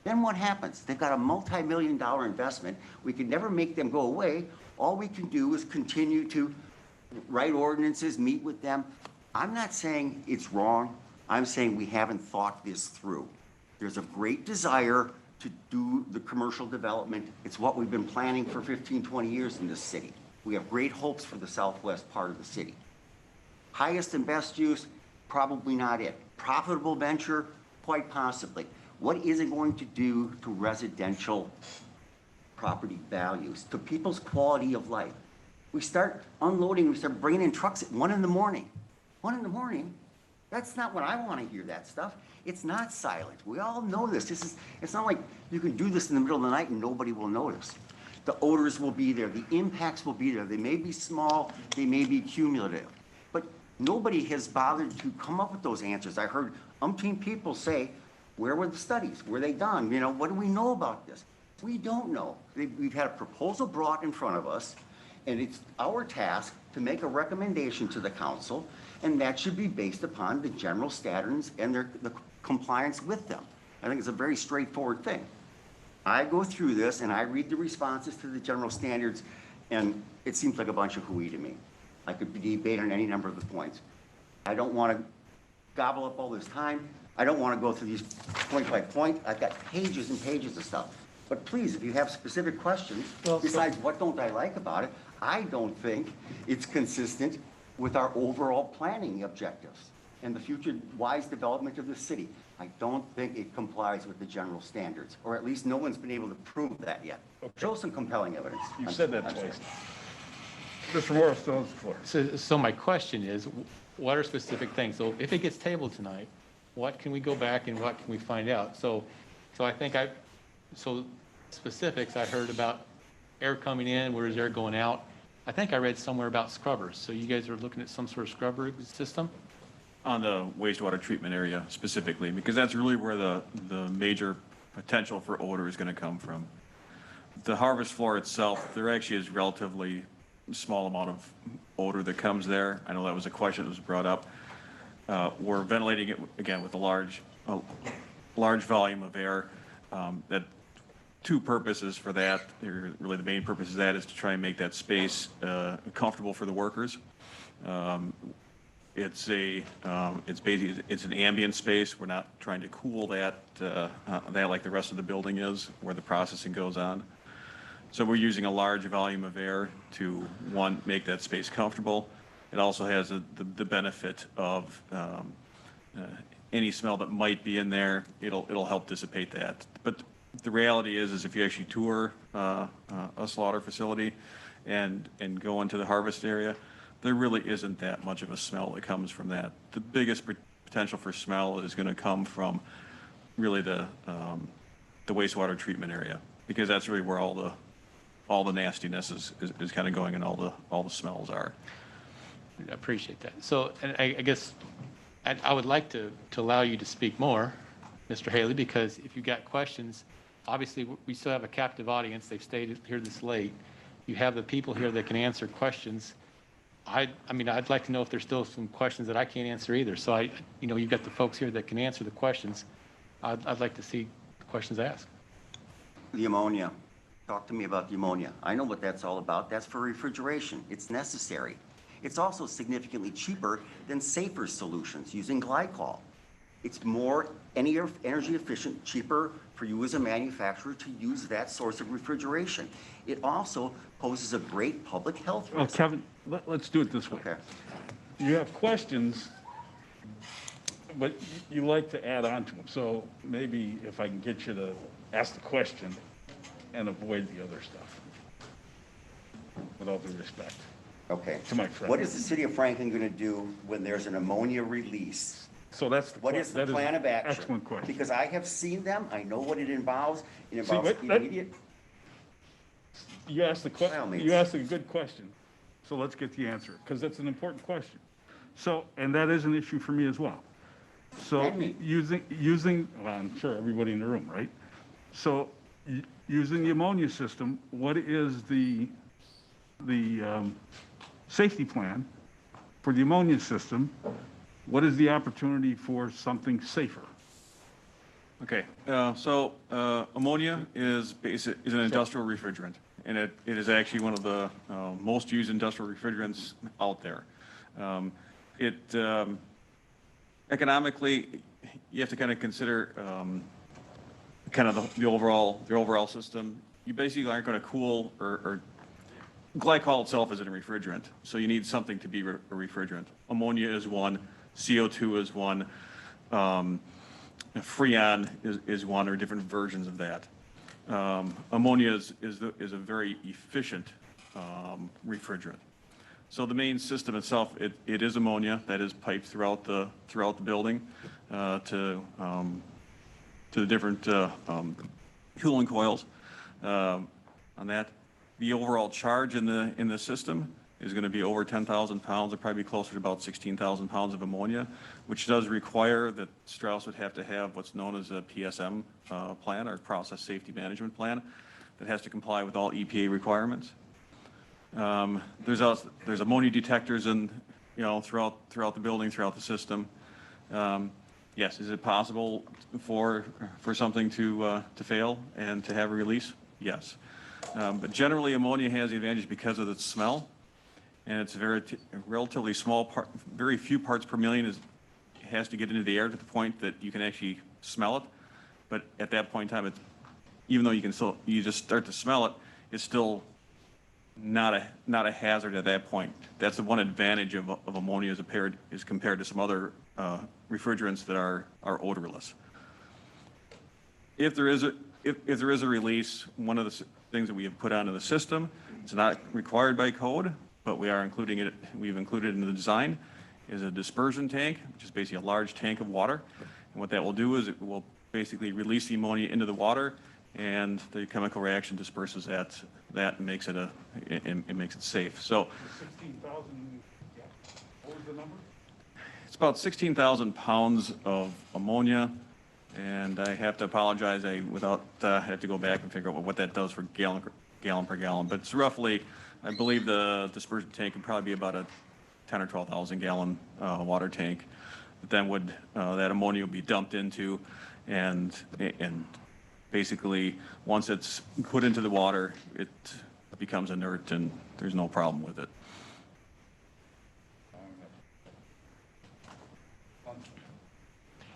I: Then what happens? They've got a multi-million-dollar investment. We can never make them go away. All we can do is continue to write ordinances, meet with them. I'm not saying it's wrong. I'm saying we haven't thought this through. There's a great desire to do the commercial development. It's what we've been planning for 15, 20 years in this city. We have great hopes for the southwest part of the city. Highest and best use, probably not it. Profitable venture, quite possibly. What is it going to do to residential property values, to people's quality of life? We start unloading, we start bringing in trucks at 1 in the morning. 1 in the morning? That's not when I want to hear that stuff. It's not silent. We all know this. It's not like you can do this in the middle of the night and nobody will notice. The odors will be there. The impacts will be there. They may be small. They may be cumulative. But nobody has bothered to come up with those answers. I heard umpteen people say, where were the studies? Were they done? You know, what do we know about this? We don't know. We've had a proposal brought in front of us, and it's our task to make a recommendation to the council, and that should be based upon the general standards and the compliance with them. I think it's a very straightforward thing. I go through this and I read the responses to the general standards, and it seems like a bunch of hooey to me. I could debate on any number of the points. I don't want to gobble up all this time. I don't want to go through these point by point. I've got pages and pages of stuff. But please, if you have specific questions, besides what don't I like about it, I don't think it's consistent with our overall planning objectives and the future wise development of the city. I don't think it complies with the general standards, or at least no one's been able to prove that yet. Okay. Show some compelling evidence.
A: You said that twice. Mr. Morris still has the floor.
H: So my question is, what are specific things? So if it gets tabled tonight, what can we go back and what can we find out? So I think specifics, I heard about air coming in, where is air going out? I think I read somewhere about scrubbers. So you guys are looking at some sort of scrubber system?
F: On the wastewater treatment area specifically, because that's really where the major potential for odor is going to come from. The harvest floor itself, there actually is relatively small amount of odor that comes there. I know that was a question that was brought up. We're ventilating it again with a large volume of air. That two purposes for that. Really, the main purpose of that is to try and make that space comfortable for the workers. It's basically an ambient space. We're not trying to cool that like the rest of the building is, where the processing goes on. So we're using a large volume of air to, one, make that space comfortable. It also has the benefit of any smell that might be in there. It'll help dissipate that. But the reality is if you actually tour a slaughter facility and go into the harvest area, there really isn't that much of a smell that comes from that. The biggest potential for smell is going to come from really the wastewater treatment area, because that's really where all all the nastiness is kind of going and all the smells are.
H: I appreciate that. So, and I guess I would like to allow you to speak more, Mr. Haley, because if you've got questions, obviously, we still have a captive audience. They've stayed here this late. You have the people here that can answer questions. I mean, I'd like to know if there's still some questions that I can't answer either. So you've got the folks here that can answer the questions. I'd like to see the questions asked.
I: The ammonia. Talk to me about the ammonia. I know what that's all about. That's for refrigeration. It's necessary. It's also significantly cheaper than safer solutions using glycol. It's more energy efficient, cheaper for you as a manufacturer to use that source of refrigeration. It also poses a great public health
A: Well,
I: risk.
A: Kevin, let's do it this way.
I: Okay.
A: You have questions, but you like to add on to them. So maybe if I can get you to ask the question and avoid the other stuff, with all due respect.
I: Okay.
A: To my friend.
I: What is the city of Franklin going to do when there's an ammonia release?
A: So that's
I: What is the plan of action?
A: Excellent question.
I: Because I have seen them, I know what it involves. It
A: See,
I: involves
A: but that-
I: immediate.
A: You asked the
I: By all
A: question,
I: means.
A: you asked a good question. So let's get the answer, because that's an important question. So, and that is an issue for me as well. So
I: And me.
A: using, well, I'm sure everybody in the room, right? So using the ammonia system, what is the safety plan for the ammonia system? What is the opportunity for something safer?
F: Okay, so ammonia is an industrial refrigerant, and it is actually one of the most used industrial refrigerants out there. Economically, you have to kind of consider kind of the overall system. You basically aren't going to cool or glycol itself isn't a refrigerant, so you need something to be a refrigerant. Ammonia is one, CO2 is one. Freon is one, or different versions of that. Ammonia is a very efficient refrigerant. So the main system itself, it is ammonia that is piped throughout the building to the different cooling coils on that. The overall charge in the system is going to be over 10,000 pounds, or probably closer to about 16,000 pounds of ammonia, which does require that Strauss would have to have what's known as a PSM plan, or Process Safety Management Plan, that has to comply with all EPA requirements. There's ammonia detectors throughout the building, throughout the system. Yes, is it possible for something to fail and to have a release? Yes. But generally, ammonia has the advantage because of its smell, and it's a relatively small part, very few parts per million has to get into the air to the point that you can actually smell it. But at that point in time, even though you just start to smell it, it's still not a hazard at that point. That's the one advantage of ammonia as compared to some other refrigerants that are odorless. If there is a release, one of the things that we have put onto the system, it's not required by code, but we've included in the design, is a dispersion tank, which is basically a large tank of water. And what that will do is it will basically release the ammonia into the water, and the chemical reaction disperses that and makes it safe. So
A: 16,000, what was the number?
F: it's about 16,000 pounds of ammonia, and I have to apologize, I have to go back and figure out what that does for gallon per gallon. But it's roughly, I believe the dispersion tank would probably be about a 10 or 12,000 gallon water tank. Then that ammonia would be dumped into, and basically, once it's put into the water, it becomes inert and there's no problem with it.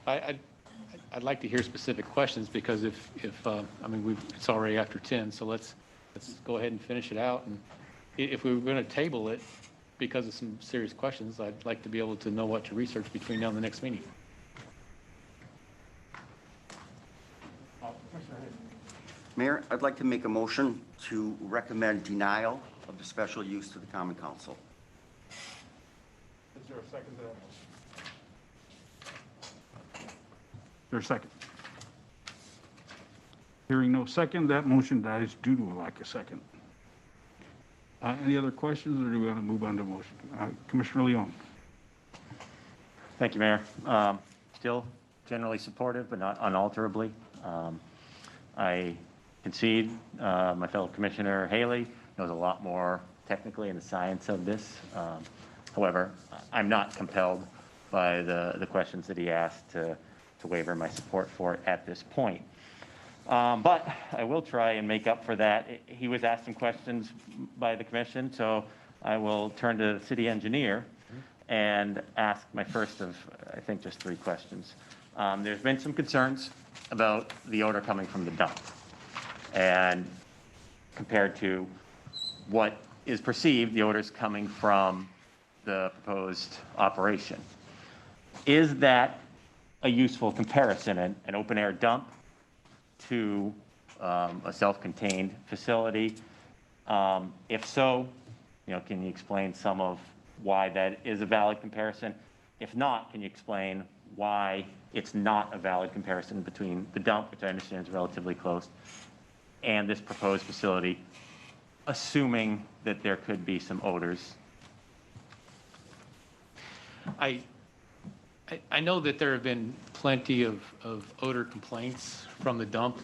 H: I'd like to hear specific questions, because it's already after 10, so let's go ahead and finish it out. And if we were going to table it because of some serious questions, I'd like to be able to know what to research between now and the next meeting.
I: Mayor, I'd like to make a motion to recommend denial of the special use to the Common Council.
A: Is there a second to that motion? Is there a second? Hearing no second, that motion dies due to a lack of second. Any other questions, or do we want to move on to motion? Commissioner Leon?
E: Thank you, Mayor. Still generally supportive, but not unalterably. I concede my fellow Commissioner Haley knows a lot more technically in the science of this. However, I'm not compelled by the questions that he asked to waiver my support for it at this point. But I will try and make up for that. He was asked some questions by the commission, so I will turn to the city engineer and ask my first of, I think, just 3 questions. There's been some concerns about the odor coming from the dump, and compared to what is perceived, the odors coming from the proposed operation. Is that a useful comparison, an open-air dump to a self-contained facility? If so, can you explain some of why that is a valid comparison? If not, can you explain why it's not a valid comparison between the dump, which I understand is relatively close, and this proposed facility, assuming that there could be some odors?
H: I know that there have been plenty of odor complaints from the dump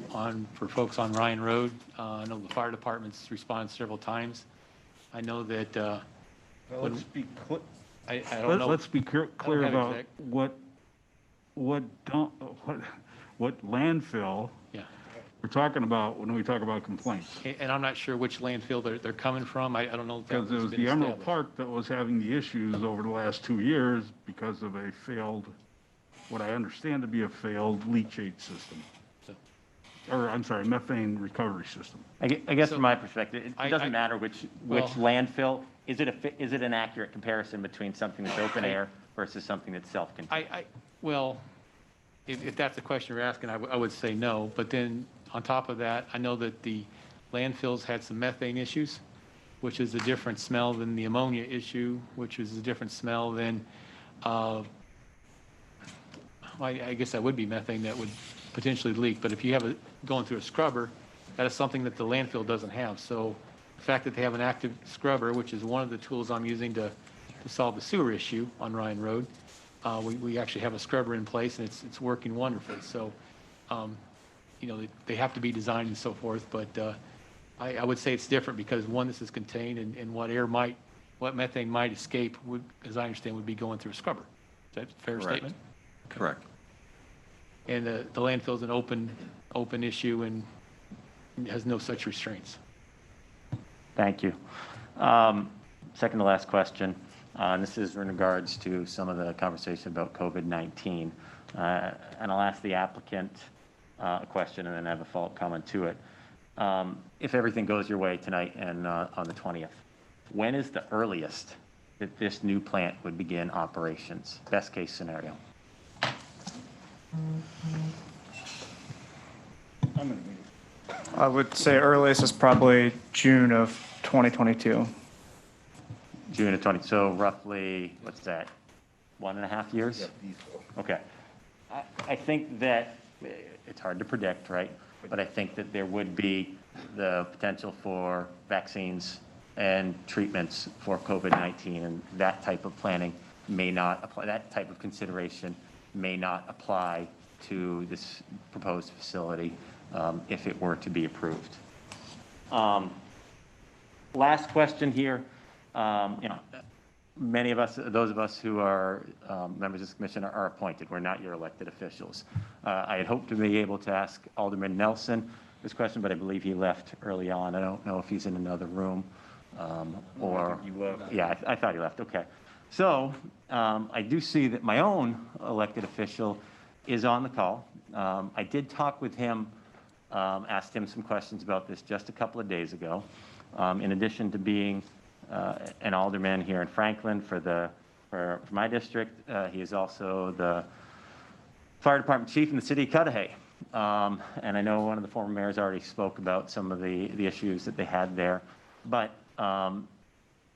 H: for folks on Ryan Road. I know the fire department's responded several times. I know that.
A: Let's be clear.
H: I don't know.
A: Let's be clear about what landfill we're talking about when we talk about complaints.
H: And I'm not sure which landfill they're coming from. I don't know if that
A: Because it
H: has
A: was
H: been
A: the Emerald
H: established.
A: Park that was having the issues over the last 2 years because of a failed, what I understand to be a failed leachate system. Or, I'm sorry, methane recovery system.
E: I guess from my perspective, it doesn't matter which landfill. Is it an accurate comparison between something that's open air versus something that's self-contained?
H: Well, if that's the question you're asking, I would say no. But then on top of that, I know that the landfills had some methane issues, which is a different smell than the ammonia issue, which is a different smell than, I guess that would be methane that would potentially leak. But if you have it going through a scrubber, that is something that the landfill doesn't have. So the fact that they have an active scrubber, which is one of the tools I'm using to solve the sewer issue on Ryan Road, we actually have a scrubber in place, and it's working wonderfully. So, they have to be designed and so forth, but I would say it's different because, one, this is contained, and what methane might escape would, as I understand, would be going through a scrubber. Is that a fair statement?
F: Correct.
H: And the landfill is an open issue and has no such restraints.
E: Thank you. Second to last question. And this is in regards to some of the conversation about COVID-19. And I'll ask the applicant a question and then have a follow-up comment to it. If everything goes your way tonight and on the 20th, when is the earliest that this new plant would begin operations? Best case scenario.
J: I would say earliest is probably June of 2022.
E: June of 20, so roughly, what's that, 1.5 years? Okay. I think that it's hard to predict, right? But I think that there would be the potential for vaccines and treatments for COVID-19, and that type of planning may not apply, that type of consideration may not apply to this proposed facility if it were to be approved. Last question here. Many of us, those of us who are members of this commission are appointed. We're not your elected officials. I had hoped to be able to ask Alderman Nelson this question, but I believe he left early on. I don't know if he's in another room or, yeah, I thought he left. Okay. So I do see that my own elected official is on the call. I did talk with him, asked him some questions about this just a couple of days ago. In addition to being an alderman here in Franklin for my district, he is also the fire department chief in the city of Cudahy. And I know one of the former mayors already spoke about some of the issues that they had there, but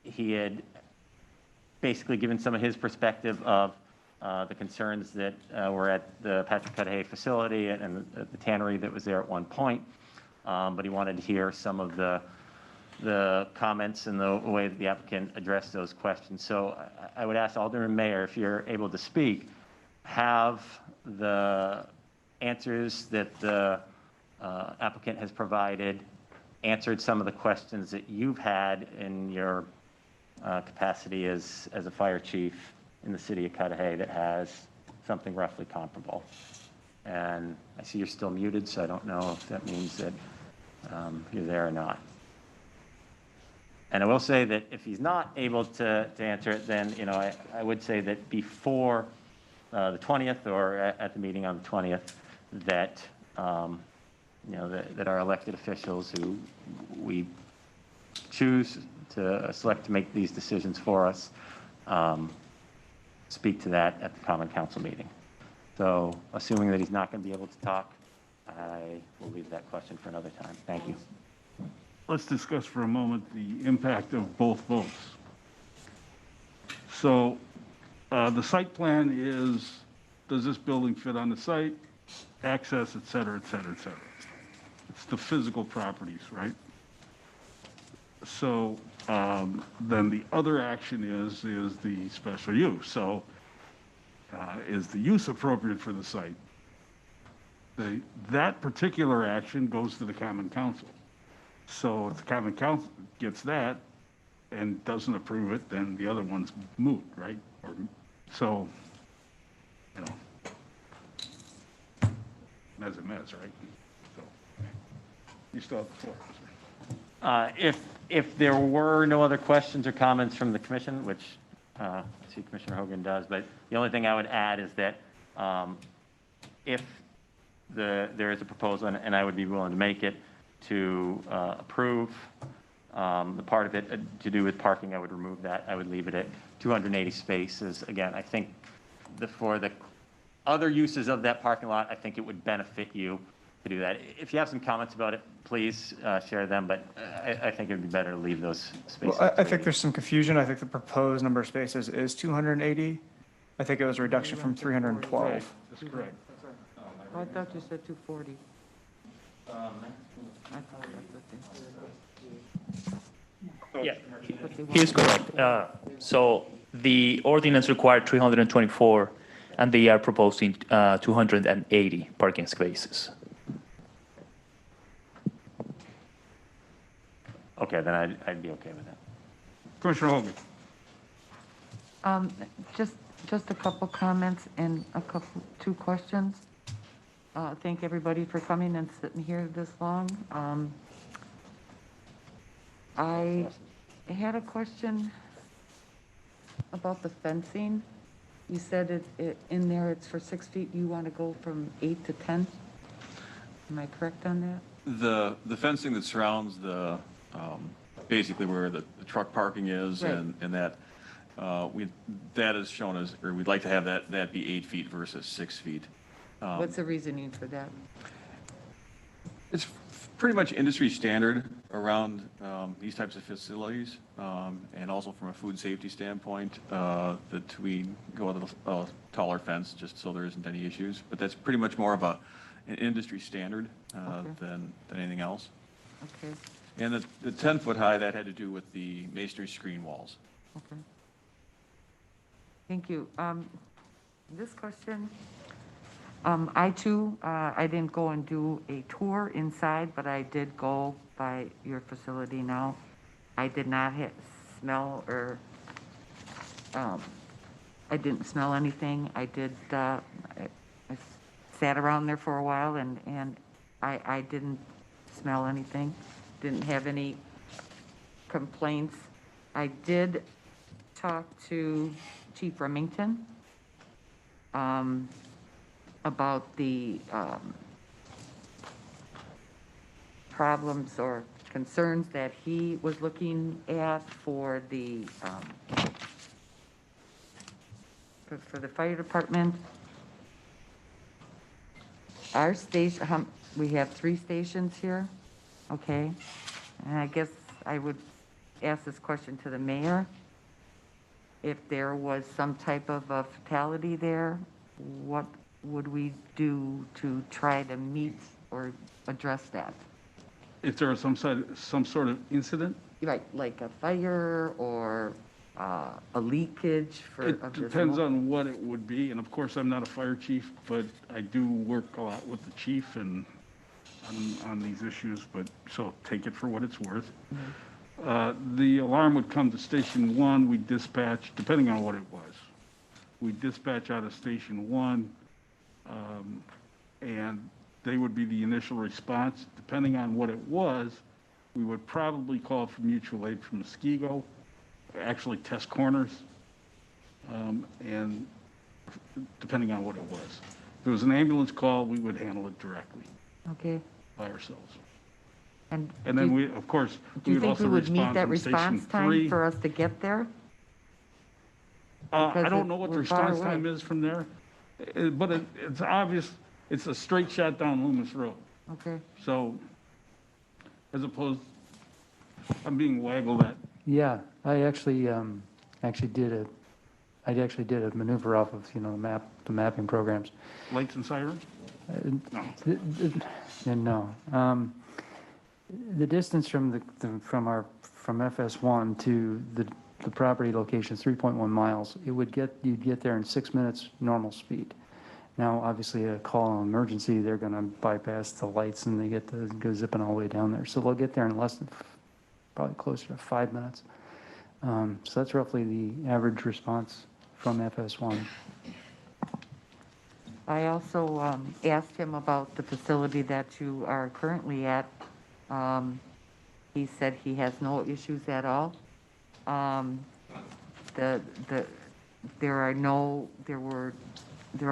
E: he had basically given some of his perspective of the concerns that were at the Patrick Cudahy facility and the tannery that was there at one point. But he wanted to hear some of the the comments and the way that the applicant addressed those questions. So I would ask Alderman Mayor, if you're able to speak, have the answers that the applicant has provided answered some of the questions that you've had in your capacity as a fire chief in the city of Cudahy that has something roughly comparable. And I see you're still muted, so I don't know if that means that you're there or not. And I will say that if he's not able to answer it, then, you know, I would say that before the 20th or at the meeting on the 20th, that, you know, that our elected officials who we choose to select to make these decisions for us, speak to that at the Common Council meeting. So assuming that he's not going to be able to talk, I will leave that question for another time. Thank you.
A: Let's discuss for a moment the impact of both votes. So the site plan is, does this building fit on the site, access, et cetera, et cetera, et cetera. It's the physical properties, right? So then the other action is the special use. So is the use appropriate for the site? That particular action goes to the Common Council. So if the Common Council gets that and doesn't approve it, then the other one's moot, right? So, you know, mez a mez, right? So, you still have the floor.
E: If there were no other questions or comments from the commission, which I see Commissioner Hogan does, but the only thing I would add is that if there is a proposal, and I would be willing to make it, to approve the part of it to do with parking, I would remove that. I would leave it at 280 spaces. Again, I think for the other uses of that parking lot, I think it would benefit you to do that. If you have some comments about it, please share them, but I think it would be better to leave those spaces.
J: Well, I think there's some confusion. I think the proposed number of spaces is 280. I think it was a reduction from 312.
A: That's correct.
N: Oh, I thought you said 240.
G: Yeah, he is correct. So the ordinance required 324, and they are proposing 280 parking spaces.
E: Okay, then I'd be okay with that.
A: Commissioner Hogan.
M: Just a couple comments and two questions. Thank everybody for coming and sitting here this long. I had a question about the fencing. You said in there it's for 6 feet. You want to go from 8 to 10? Am I correct on that?
F: The fencing that surrounds the, basically where the truck parking is,
M: Right.
F: and that, that is shown as, or we'd like to have that be 8 feet versus 6 feet.
M: What's the reasoning for that?
F: It's pretty much industry standard around these types of facilities, and also from a food safety standpoint, that we go with a taller fence just so there isn't any issues. But that's pretty much more of an industry standard than anything else.
M: Okay.
F: And the 10-foot high, that had to do with the masonry screen walls.
M: Okay. Thank you. This question, I too, I didn't go and do a tour inside, but I did go by your facility now. I did not smell or, I didn't smell anything. I did, I sat around there for a while and I didn't smell anything. Didn't have any complaints. I did talk to Chief Remington about the problems or concerns that he was looking at for the for the fire department. Our station, we have 3 stations here, okay? And I guess I would ask this question to the mayor. If there was some type of a fatality there, what would we do to try to meet or address that?
A: If there was some sort of incident?
M: like a fire or a leakage for,
A: It
M: of the
A: depends
M: smoke?
A: on what it would be, and of course, I'm not a fire chief, but I do work a lot with the chief and on these issues, but, so take it for what it's worth. The alarm would come to Station 1, we dispatch, depending on what it was. We dispatch out of Station 1, and they would be the initial response. Depending on what it was, we would probably call for mutual aid from Muskego, actually test corners, and depending on what it was. If it was an ambulance call, we would handle it directly
M: Okay.
A: by ourselves.
M: And
A: And then we, of course,
M: do
A: we
M: you
A: would
M: think
A: also
M: we would meet
A: respond
M: that
A: from Station
M: response time
A: 3.
M: for us to get there?
A: I
M: Because
A: don't know what the
M: we're far
A: response time
M: away.
A: is from there, but it's obvious, it's a straight shot down Loomis Road.
M: Okay.
A: So, as opposed, I'm being waggled at.
O: Yeah, I actually did a maneuver off of, the mapping programs.
A: Lights and sirens? No.
O: No. The distance from from FS1 to the property location is 3.1 miles. You'd get there in 6 minutes normal speed. Now, obviously, a call an emergency, they're going to bypass the lights and they go zipping all the way down there. So they'll get there in less than, probably closer to 5 minutes. So that's roughly the average response from FS1.
M: I also asked him about the facility that you are currently at. He said he has no issues at all. They're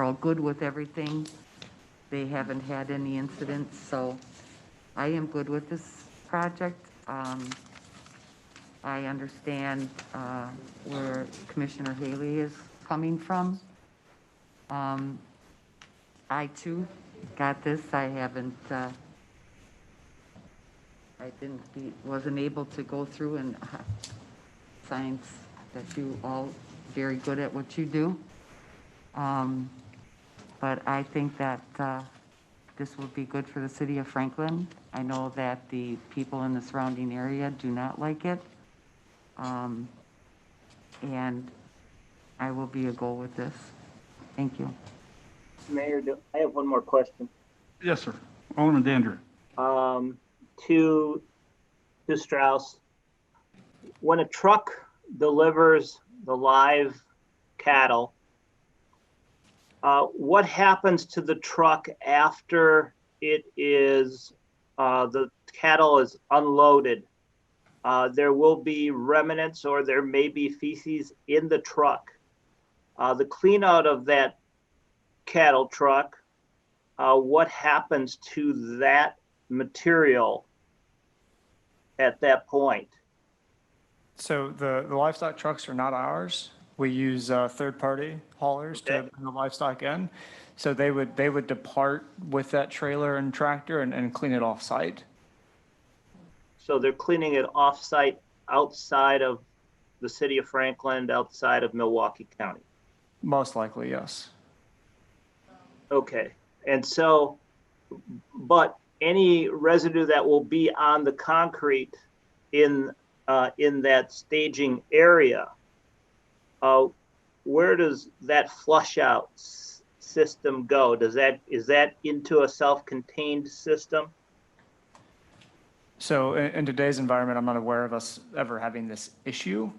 M: all good with everything. They haven't had any incidents, so I am good with this project. I understand where Commissioner Haley is coming from. I too got this. Wasn't able to go through and science that you all very good at what you do. But I think that this would be good for the city of Franklin. I know that the people in the surrounding area do not like it. And I will be a go with this. Thank you.
K: Mayor, I have one more question.
A: Yes, sir. Alderman Dandridge.
K: To Strauss, when a truck delivers the live cattle, what happens to the truck after it is the cattle is unloaded? There will be remnants or there may be feces in the truck. The clean out of that cattle truck, what happens to that material at that point?
J: So the livestock trucks are not ours. We use third-party haulers to bring the livestock in. So they would depart with that trailer and tractor and clean it off-site.
K: So they're cleaning it off-site outside of the city of Franklin, outside of Milwaukee County?
J: Most likely, yes.
K: Okay, and so, but any residue that will be on the concrete in that staging area, where does that flush out system go? Is that into a self-contained system?
J: So in today's environment, I'm not aware of us ever having this issue.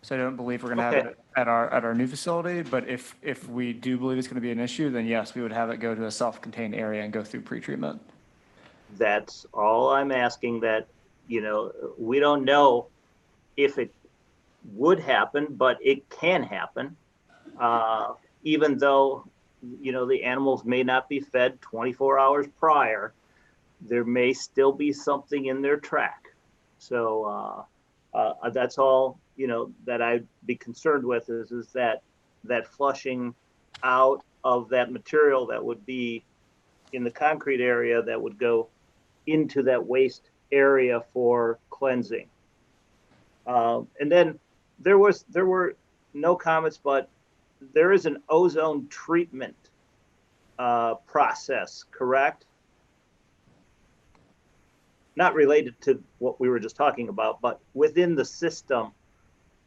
J: So I don't believe we're going to have it at our new facility. But if we do believe it's going to be an issue, then yes, we would have it go to a self-contained area and go through pretreatment.
K: That's all I'm asking. That, we don't know if it would happen, but it can happen. Even though, the animals may not be fed 24 hours prior, there may still be something in their track. So that's all, that I'd be concerned with is that flushing out of that material that would be in the concrete area that would go into that waste area for cleansing. And then there were no comments, but there is an ozone treatment process, correct? not related to what we were just talking about, but within the system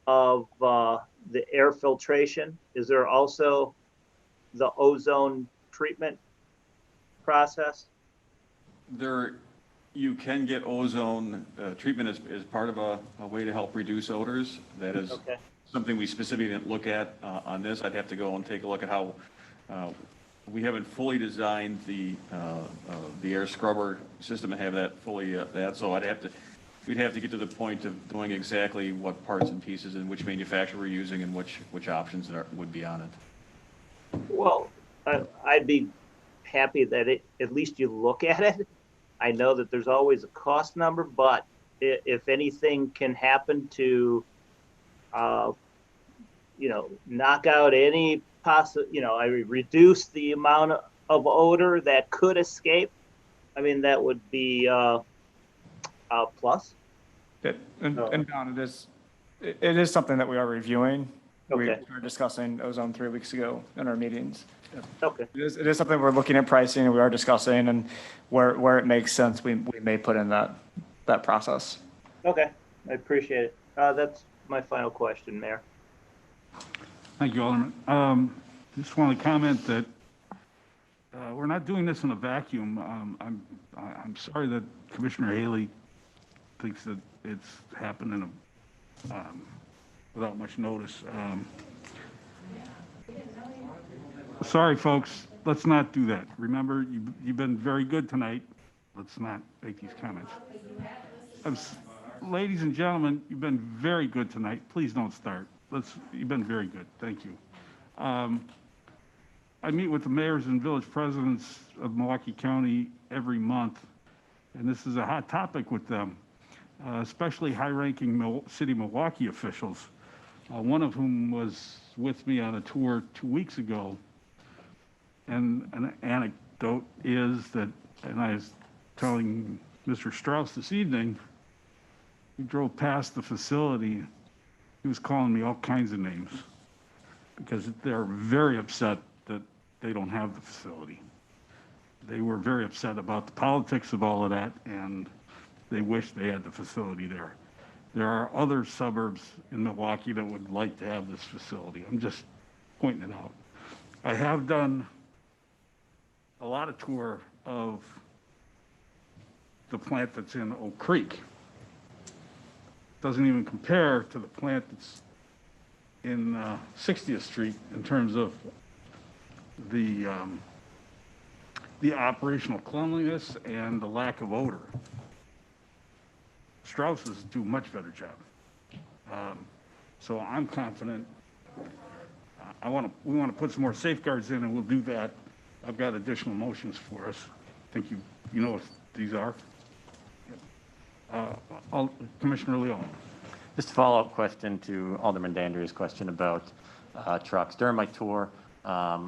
K: of the air filtration, is there also the ozone treatment process?
F: There, you can get ozone treatment as part of a way to help reduce odors. That is
K: Okay.
F: something we specifically didn't look at on this. I'd have to go and take a look at how, we haven't fully designed the air scrubber system and have that fully, so we'd have to get to the point of doing exactly what parts and pieces and which manufacturer we're using and which options would be on it.
K: Well, I'd be happy that at least you look at it. I know that there's always a cost number, but if anything can happen to, knock out any reduce the amount of odor that could escape, I mean, that would be a plus.
J: And Don, it is something that we are reviewing. We
K: Okay.
J: were discussing ozone 3 weeks ago in our meetings.
K: Okay.
J: It is something we're looking at pricing, and we are discussing, and where it makes sense, we may put in that process.
K: Okay, I appreciate it. That's my final question, Mayor.
A: Thank you, Alderman. Just want to comment that we're not doing this in a vacuum. I'm sorry that Commissioner Haley thinks that it's happened without much notice. Sorry, folks, let's not do that. Remember, you've been very good tonight. Let's not make these comments. Ladies and gentlemen, you've been very good tonight. Please don't start. You've been very good. Thank you. I meet with the mayors and village presidents of Milwaukee County every month, and this is a hot topic with them, especially high-ranking city Milwaukee officials, one of whom was with me on a tour 2 weeks ago. And an anecdote is that, and I was telling Mr. Strauss this evening, we drove past the facility. He was calling me all kinds of names because they're very upset that they don't have the facility. They were very upset about the politics of all of that, and they wish they had the facility there. There are other suburbs in Milwaukee that would like to have this facility. I'm just pointing it out. I have done a lot of tour of the plant that's in Oak Creek. Doesn't even compare to the plant that's in 60th Street in terms of the operational cleanliness and the lack of odor. Strauss's do a much better job. So I'm confident. We want to put some more safeguards in, and we'll do that. I've got additional motions for us. I think you know what these are. Commissioner Leon.
E: Just a follow-up question to Alderman Dandrieu's question about trucks. During my tour, I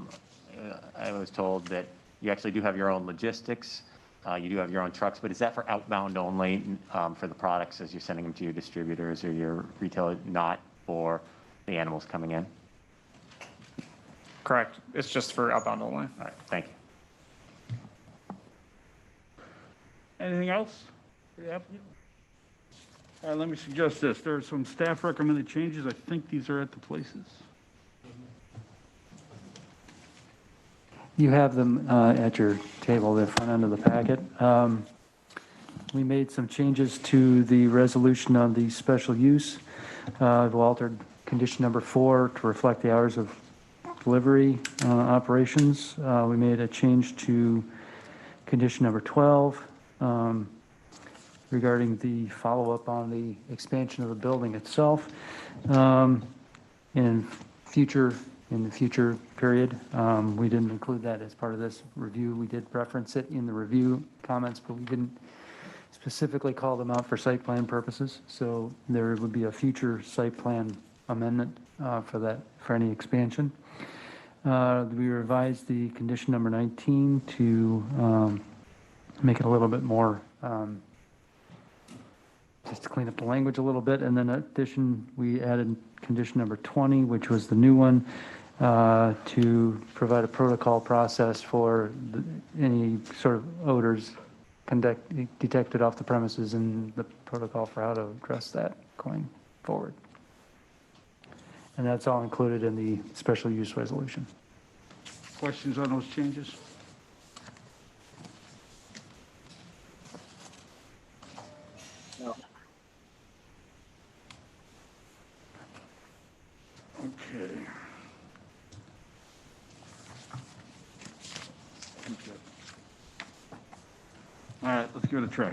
E: was told that you actually do have your own logistics. You do have your own trucks, but is that for outbound only for the products as you're sending them to your distributors or your retailer, not for the animals coming in?
J: Correct. It's just for outbound only.
E: All right, thank you.
A: Anything else for the applicant? All right, let me suggest this. There are some staff recommended changes. I think these are at the places.
O: You have them at your table, the front end of the packet. We made some changes to the resolution on the special use. We altered condition number 4 to reflect the hours of delivery operations. We made a change to condition number 12 regarding the follow-up on the expansion of the building itself. In the future period, we didn't include that as part of this review. We did reference it in the review comments, but we didn't specifically call them out for site plan purposes. So there would be a future site plan amendment for any expansion. We revised the condition number 19 to make it a little bit more, just to clean up the language a little bit. And then in addition, we added condition number 20, which was the new one, to provide a protocol process for any sort of odors detected off the premises and the protocol for how to address that going forward. And that's all included in the special use resolution.
A: Questions on those changes?
K: No.
A: Okay. All right, let's give it a try.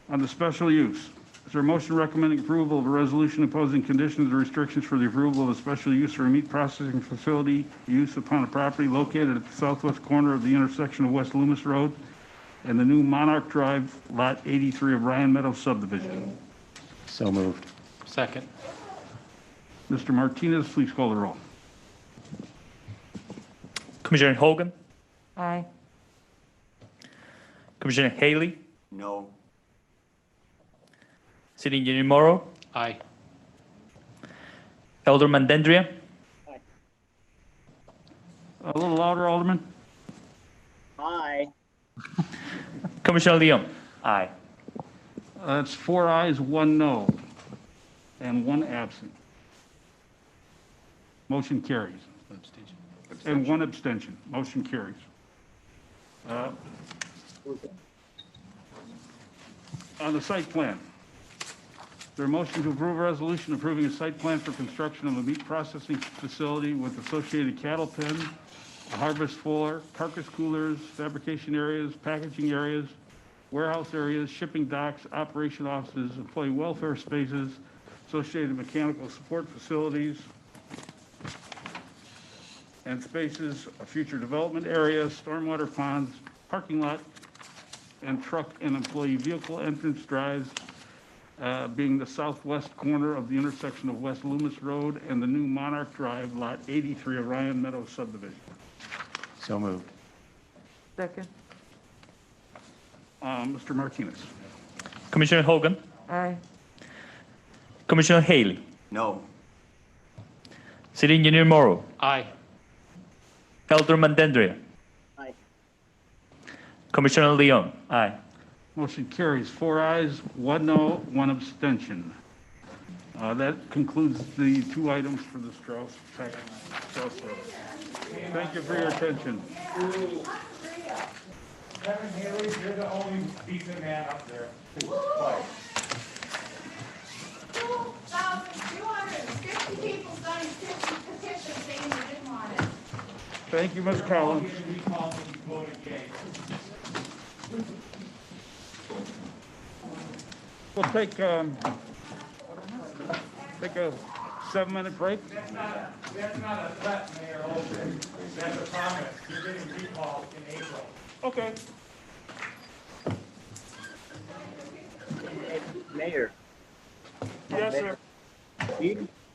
A: On the special use, is there a motion recommending approval of a resolution imposing conditions or restrictions for the approval of a special use for a meat processing facility use upon a property located at the southwest corner of the intersection of West Loomis Road and the new Monarch Drive, Lot 83 of Ryan Meadows subdivision?
O: So moved.
H: Second.
A: Mr. Martinez, please call the roll.
G: Commissioner Hogan,
M: Aye.
G: Commissioner Haley,
I: No.
G: City Engineer Morrow,
H: Aye.
G: Alderman Dendria,
A: A little louder, Alderman.
K: Aye.
G: Commissioner Leon.
E: Aye.
A: That's 4 ayes, 1 no, and 1 absent. Motion carries. And 1 abstention. Motion carries. On the site plan, is there a motion to approve a resolution approving a site plan for construction of a meat processing facility with associated cattle pen, a harvest floor, carcass coolers, fabrication areas, packaging areas, warehouse areas, shipping docks, operation offices, employee welfare spaces, associated mechanical support facilities, and spaces, a future development area, stormwater ponds, parking lot, and truck and employee vehicle entrance drives, being the southwest corner of the intersection of West Loomis Road and the new Monarch Drive, Lot 83 of Ryan Meadows subdivision.
O: So moved.
M: Second.
A: Mr. Martinez.
G: Commissioner Hogan,
M: Aye.
G: Commissioner Haley,
I: No.
G: City Engineer Morrow,
H: Aye.
G: Alderman Dendria,
K: Aye.
G: Commissioner Leon.
E: Aye.
A: Motion carries 4 ayes, 1 no, 1 abstention. That concludes the 2 items for the Strauss package. Thank you for your attention.
J: Kevin Haley, you're the only decent man up there.
R: 2,250 people signed petitions saying they didn't want it.
A: Thank you, Ms. Collins. We'll take a 7-minute break.
J: That's not a threat, Mayor Olson. That's a promise. You're getting recalled in April.
A: Okay.
K: Mayor.
A: Yes, sir.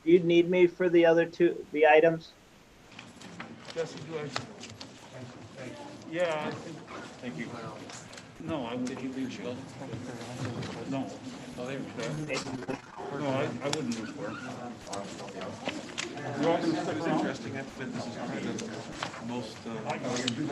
K: You'd need me for the other the items?
A: Yes, you do. Yeah, I think. Thank you. No, I wouldn't. Did you leave Sheldon? No. Oh, they were there. No, I wouldn't move for it. You're all going to stick around?
F: Interesting, this is probably the most